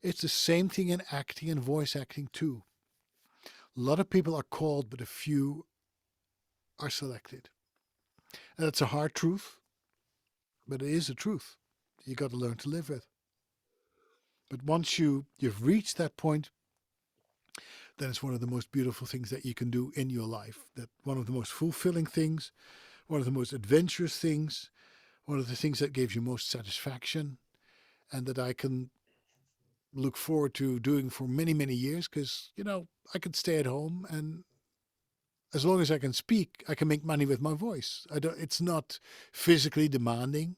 It's the same thing in acting and voice acting too. A lot of people are called, but a few are selected. And that's a hard truth, but it is a truth. You got to learn to live with. But once you've reached that point, then it's one of the most beautiful things that you can do in your life. That one of the most fulfilling things, one of the most adventurous things, one of the things that gives you most satisfaction, and that I can look forward to doing for many, many years because, I could stay at home and as long as I can speak, I can make money with my voice. It's not physically demanding.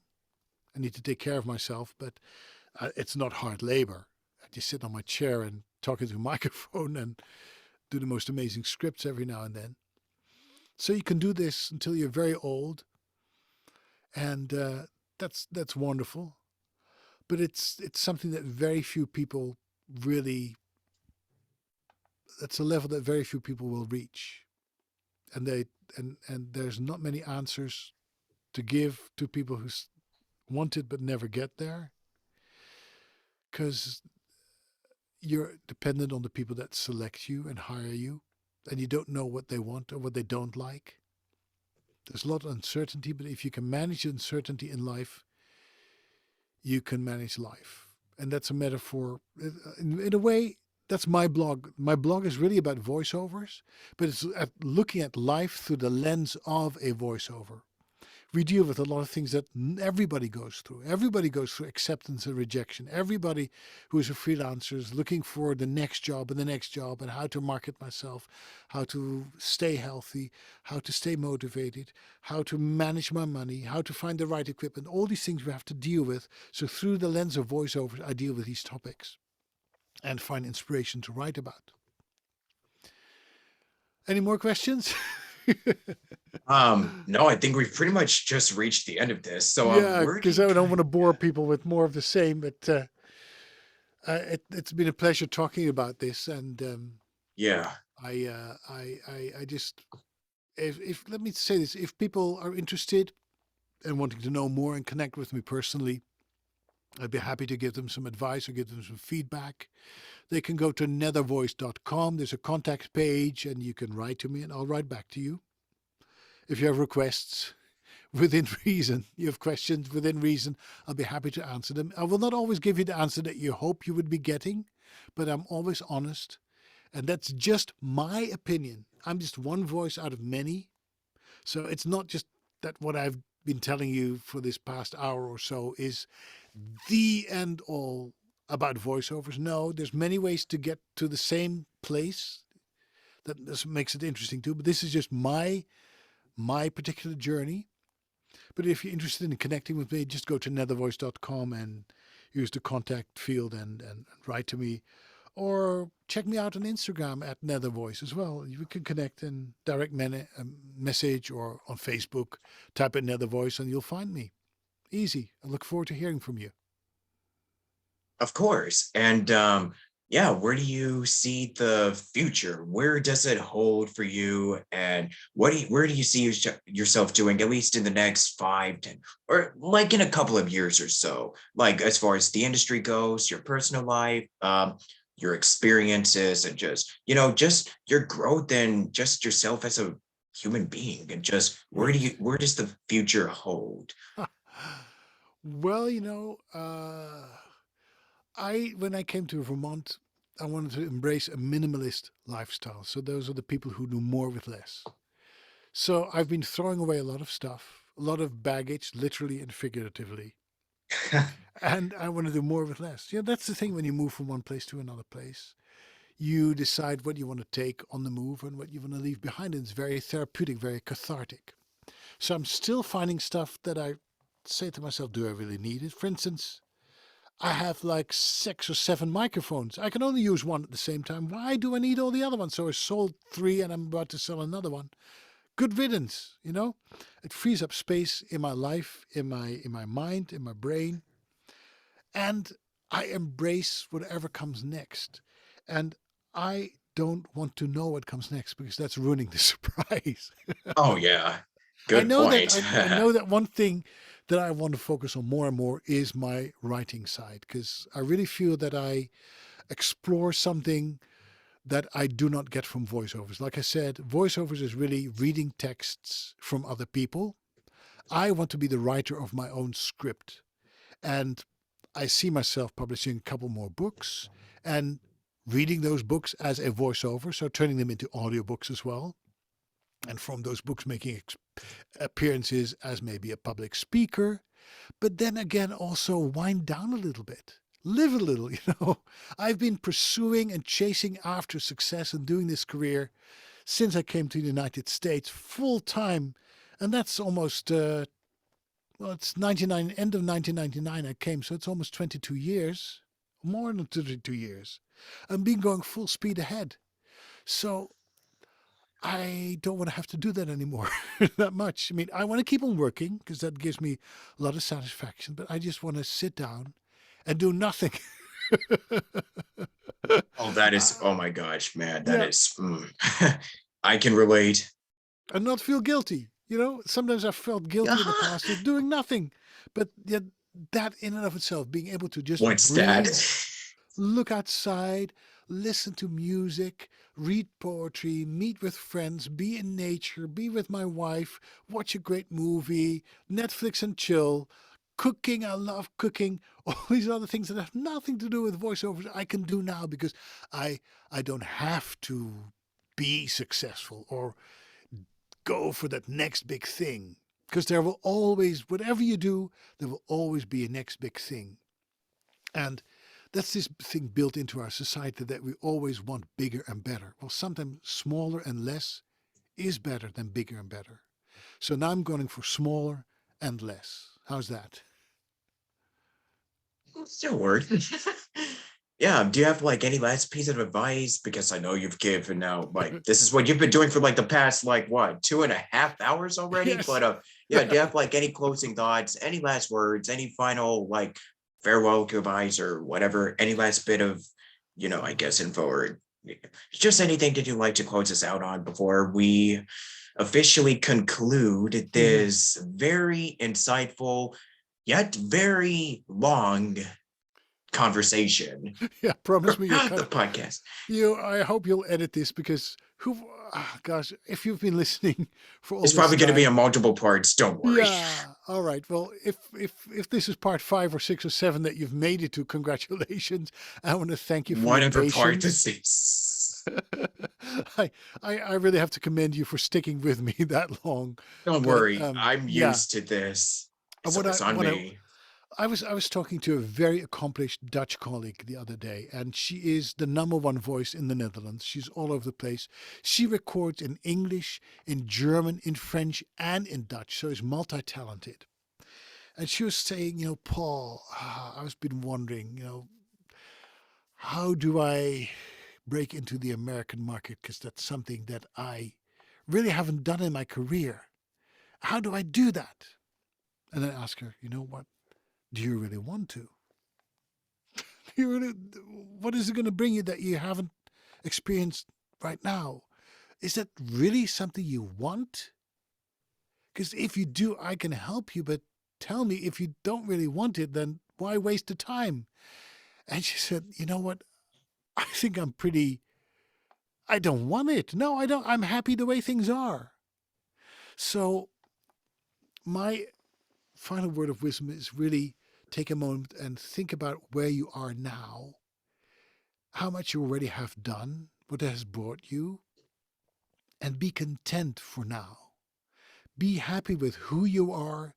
I need to take care of myself, but it's not hard labor. I just sit on my chair and talk into a microphone and do the most amazing scripts every now and then. So you can do this until you're very old, and that's wonderful. But it's something that very few people really. That's a level that very few people will reach, and and there's not many answers to give to people who want it but never get there, because you're dependent on the people that select you and hire you, and you don't know what they want or what they don't like. There's a lot of uncertainty, but if you can manage uncertainty in life, you can manage life. And that's a metaphor. In a way, that's my blog. My blog is really about voiceovers, but it's looking at life through the lens of a voiceover. We deal with a lot of things that everybody goes through. Everybody goes through acceptance and rejection. Everybody who is a freelancer is looking for the next job and the next job and how to market myself, how to stay healthy, how to stay motivated, how to manage my money, how to find the right equipment. All these things we have to deal with. So through the lens of voiceovers, I deal with these topics and find inspiration to write about. Any more questions? No, I think we've pretty much just reached the end of this. So, Yeah, where do because you I don't want kind to bore people with more of the same, but it's been a pleasure talking about this, and yeah. I just if let me say this: if people are interested and wanting to know more and connect with me personally, I'd be happy to give them some advice or give them some feedback. They can go to nethervoice.com. There's a contact page, and you can write to me, and I'll write back to you. If you have requests, within reason, you have questions within reason, I'll be happy to answer them. I will not always give you the answer that you hope you would be getting, but I'm always honest. And that's just my opinion. I'm just one voice out of many. So it's not just that what I've been telling you for this past hour or so is the end all about voiceovers. No, there's many ways to get to the same place. That this makes it interesting too. But this is just my particular journey. But if you're interested in connecting with me, just go to nethervoice.com and use the contact field and write to me. Or check me out on Instagram at nethervoice as well. You can connect in direct message or on Facebook. Type in nethervoice and you'll find me. Easy. I look forward to hearing from you. Of course. And yeah, where do you see the future? Where does it hold for you? And where do you see yourself doing, at least in the next 5, 10, or like in a couple of years or so? Like as far as the industry goes, your personal life, your experiences, and just, just your growth and just yourself as a human being. And just Right. where does the future hold? Well, when I came to Vermont, I wanted to embrace a minimalist lifestyle. So those are the people who do more with less. So I've been throwing away a lot of stuff, a lot of baggage, literally and figuratively. And I want to do more with less. That's the thing when you move from one place to another place. You decide what you want to take on the move and what you want to leave behind. And it's very therapeutic, very cathartic. So I'm still finding stuff that I say to myself, do I really need it? For instance, I have like 6 or 7 microphones. I can only use one at the same time. Why do I need all the other ones? So I sold 3 and I'm about to sell another one. Good riddance. It frees up space in my life, in my mind, in my brain, and I embrace whatever comes next. And I don't want to know what comes next because that's ruining the surprise. Oh yeah, I good know that point. I know that one thing that I want to focus on more and more is my writing side because I really feel that I explore something that I do not get from voiceovers. Like I said, voiceovers is really reading texts from other people. I want to be the writer of my own script. And I see myself publishing a couple more books and reading those books as a voiceover, so turning them into audiobooks as well. And from those books, making appearances as maybe a public speaker, but then again, also wind down a little bit. Live a little, you know. I've been pursuing and chasing after success and doing this career since I came to the United States full time. And that's almost, well, it's 99, end of 1999 I came, so it's almost 22 years, more than 22 years. I've been going full speed ahead. So I don't want to have to do that anymore that much. I mean, I want to keep on working because that gives me a lot of satisfaction, but I just want to sit down and do nothing. Oh, that is, uh, oh my gosh, man, that yeah, is, I can relate. and not feel guilty. You know, sometimes I've felt guilty in the Uh-huh. past just doing nothing, but yet that in and of itself, being able to just What's that? breathe, look outside, listen to music, read poetry, meet with friends, be in nature, be with my wife, watch a great movie, Netflix and chill, cooking. I love cooking. All these other things that have nothing to do with voiceovers I can do now because I I don't have to be successful or go for that next big thing. Because there will always, whatever you do, there will always be a next big thing. And that's this thing built into our society that we always want bigger and better. Well, sometimes smaller and less is better than bigger and better. So now I'm going for smaller and less. How's that? Still word. Yeah. Do you have like any last piece of advice? Because I know you've given now, like, this is what you've been doing for like the past, like, what, 2.5 hours already? Yes. But yeah, do you have like any closing thoughts, any last words, any final like farewell goodbyes or whatever, any last bit of, I guess info or just anything that you'd like to close us out on before we officially conclude Mhm. this very insightful yet very long conversation Yeah, promise for me you'll cut the it. podcast. I hope you'll edit this because gosh, if you've been listening for all It's this probably going to be time, in multiple parts. Don't worry. yeah. All right. Well, if this is part 5 or 6 or 7 that you've made it to, congratulations. I want to thank you for your Whatever part patience. this is. I really have to commend you for sticking with me that long. Don't But worry. I'm yeah, used to this. So what it's on I me. I was talking to a very accomplished Dutch colleague the other day, and she is the #1 voice in the Netherlands. She's all over the place. She records in English, in German, in French, and in Dutch, so is multi-talented. And she was saying, Paul, I've been wondering, how do I break into the American market? Because that's something that I really haven't done in my career. How do I do that? And I ask her, you know what? Do you really want to? You really, what is it going to bring you that you haven't experienced right now? Is that really something you want? Because if you do, I can help you. But tell me, if you don't really want it, then why waste the time? And she said, you know what? I think I don't want it. No, I don't. I'm happy the way things are. So my final word of wisdom is really take a moment and think about where you are now, how much you already have done, what has brought you, and be content for now. Be happy with who you are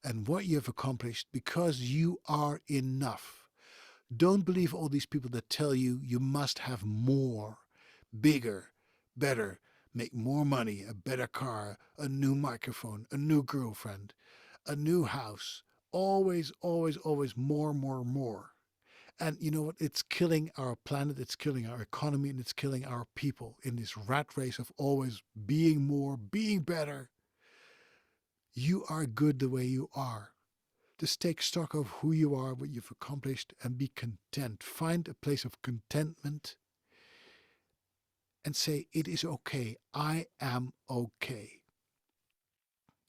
and what you have accomplished because you are enough. Don't believe all these people that tell you you must have more, bigger, better, make more money, a better car, a new microphone, a new girlfriend, a new house. Always, always, always more, more, more. And you know what? It's killing our planet, it's killing our economy, and it's killing our people in this rat race of always being more, being better. You are good the way you are. Just take stock of who you are, what you've accomplished, and be content. Find a place of contentment and say, it is okay. I am okay.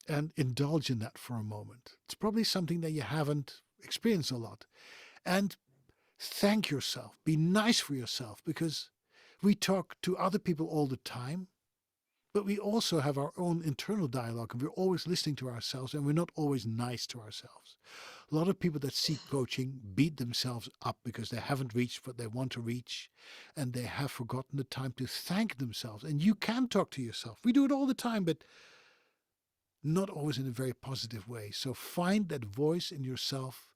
And indulge in that for a moment. It's probably something that you haven't experienced a lot. And thank yourself. Be nice for yourself because we talk to other people all the time, but we also have our own internal dialogue and we're always listening to ourselves and we're not always nice to ourselves. A lot of people that seek coaching beat themselves up because they haven't reached what they want to reach, and they have forgotten the time to thank themselves. And you can talk to yourself. We do it all the time, but not always in a very positive way. So find that voice in yourself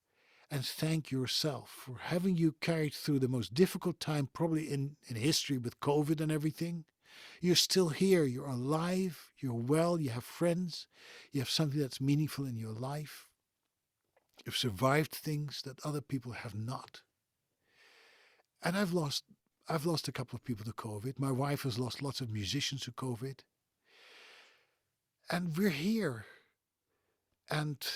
and thank yourself for having you carried through the most difficult time probably in history with COVID and everything. You're still here, you're alive, you're well, you have friends, you have something that's meaningful in your life. You've survived things that other people have not. And I've lost a couple of people to COVID. My wife has lost lots of musicians to COVID. And we're here. And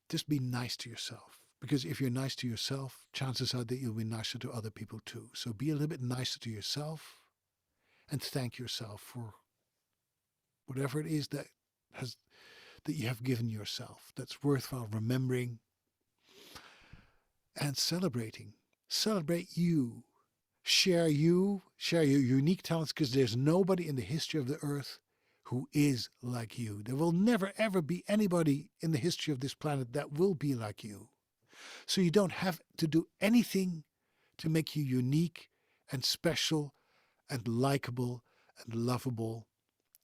just be nice to yourself. Because if you're nice to yourself, chances are that you'll be nicer to other people too. So be a little bit nicer to yourself and thank yourself for whatever it is that you have given yourself that's worthwhile remembering and celebrating. Celebrate you. Share your unique talents, because there's nobody in the history of the earth who is like you. There will never ever be anybody in the history of this planet that will be like you. So you don't have to do anything to make you unique and special and likable and lovable.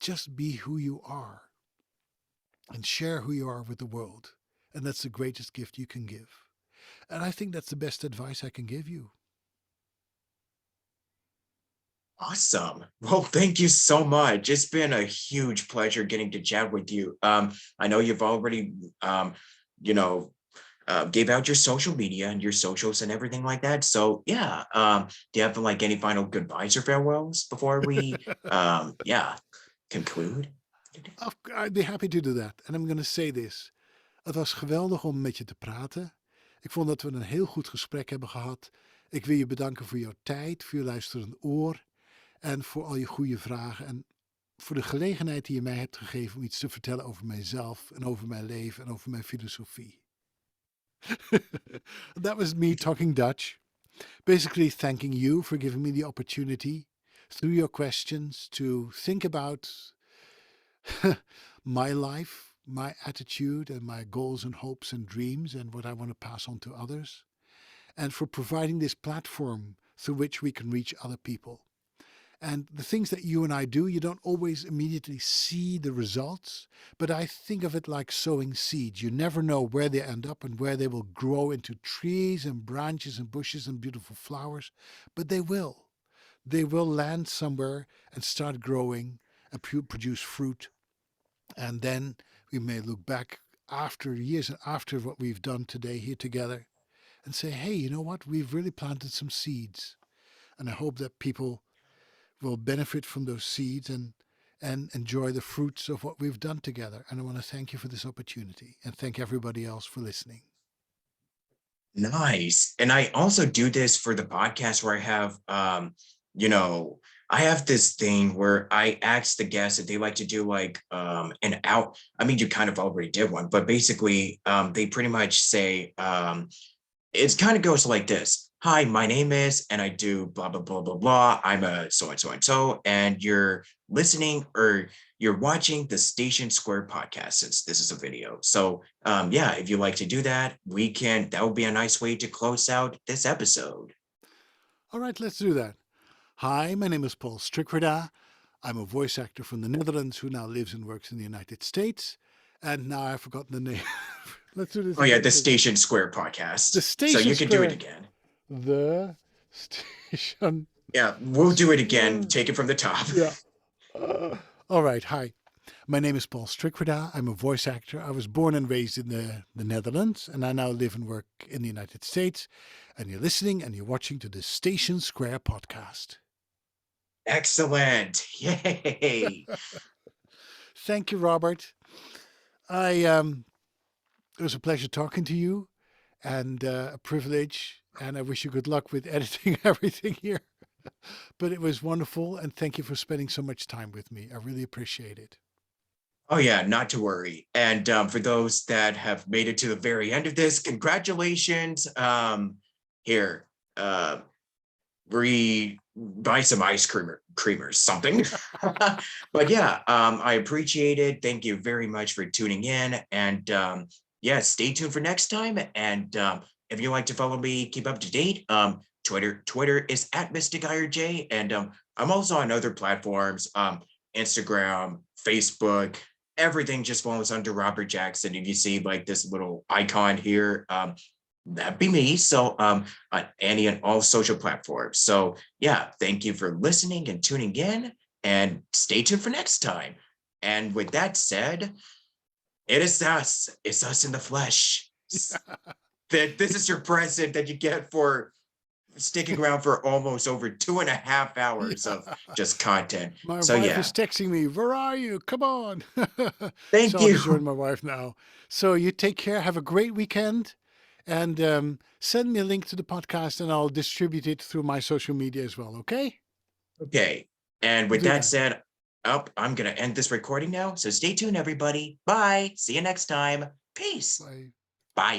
Just be who you are and share who you are with the world. And that's the greatest gift you can give. And I think that's the best advice I can give you. Awesome. Well, thank you so much. It's been a huge pleasure getting to chat with you. I know you've already, you know, gave out your social media and your socials and everything like that. So yeah, do you have like any final goodbyes or farewells before we, yeah, conclude? I'd be happy to do that. And I'm going to say this. Het was geweldig om met je te praten. Ik vond dat we een heel goed gesprek hebben gehad. Ik wil je bedanken voor jouw tijd, voor je luisterend oor en voor al je goede vragen. En voor de gelegenheid die je mij hebt gegeven om iets te vertellen over mijzelf en over mijn leven en over mijn filosofie. That was me talking Dutch. Basically thanking you for giving me the opportunity through your questions to think about my life, my attitude and my goals and hopes and dreams and what I want to pass on to others, and for providing this platform through which we can reach other people. And the things that you and I do, you don't always immediately see the results, but I think of it like sowing seeds. You never know where they end up and where they will grow into trees and branches and bushes and beautiful flowers, but they will. They will land somewhere and start growing and produce fruit. And then we may look back after years and after what we've done today here together and say, hey, you know what? We've really planted some seeds. And I hope that people will benefit from those seeds and enjoy the fruits of what we've done together. And I want to thank you for this opportunity and thank everybody else for listening. Nice. And I also do this for the podcast where I have, I have this thing where I ask the guests if they like to do like an out. I mean, you kind of already did one, but basically they pretty much say, it kind of goes like this. Hi, my name is, and I do blah, blah, blah, blah, blah. I'm a so and so and so, and you're listening or you're watching the Station Square podcast since this is a video. So yeah, if you like to do that, that would be a nice way to close out this episode. All right, let's do that. Hi, my name is Paul Strikwerda. I'm a voice actor from the Netherlands who now lives and works in the United States. And now I've forgotten the name. Let's do this. Oh yeah, the Station Square podcast. The Station So you can do it again. The Station. Yeah, we'll do it again. Take it from the top. Yeah. All right. Hi. My name is Paul Strikwerda. I'm a voice actor. I was born and raised in the Netherlands, and I now live and work in the United States. And you're listening and you're watching to the Station Square podcast. Excellent. Yay. Thank you, Robert. It was a pleasure talking to you and a privilege. And I wish you good luck with editing everything here. But it was wonderful. And thank you for spending so much time with me. I really appreciate it. Oh yeah, not to worry. And for those that have made it to the very end of this, congratulations. Here, buy some ice creamers, something. But yeah, I appreciate it. Thank you very much for tuning in. And yeah, stay tuned for next time. And if you like to follow me, keep up to date. Twitter is at MysticIRJ, and I'm also on other platforms, Instagram, Facebook, everything just falls under Robert Jackson. If you see like this little icon here, that'd be me. So Annie on all social platforms. So yeah, thank you for listening and tuning in, and stay tuned for next time. And with that said, it is us. It's us in the flesh. That this is your present that you get for sticking around for almost over 2.5 hours of Yeah. just content. My So wife is yeah, texting me, "Where are you? Come on." So thank I'll you. just join my wife now. So you take care. Have a great weekend. And send me a link to the podcast and I'll distribute it through my social media as well. Okay? Okay. And I'll with do that that. said, up, I'm gonna end this recording now. So stay tuned, everybody. Bye. See you next time. Peace. Bye. Bye.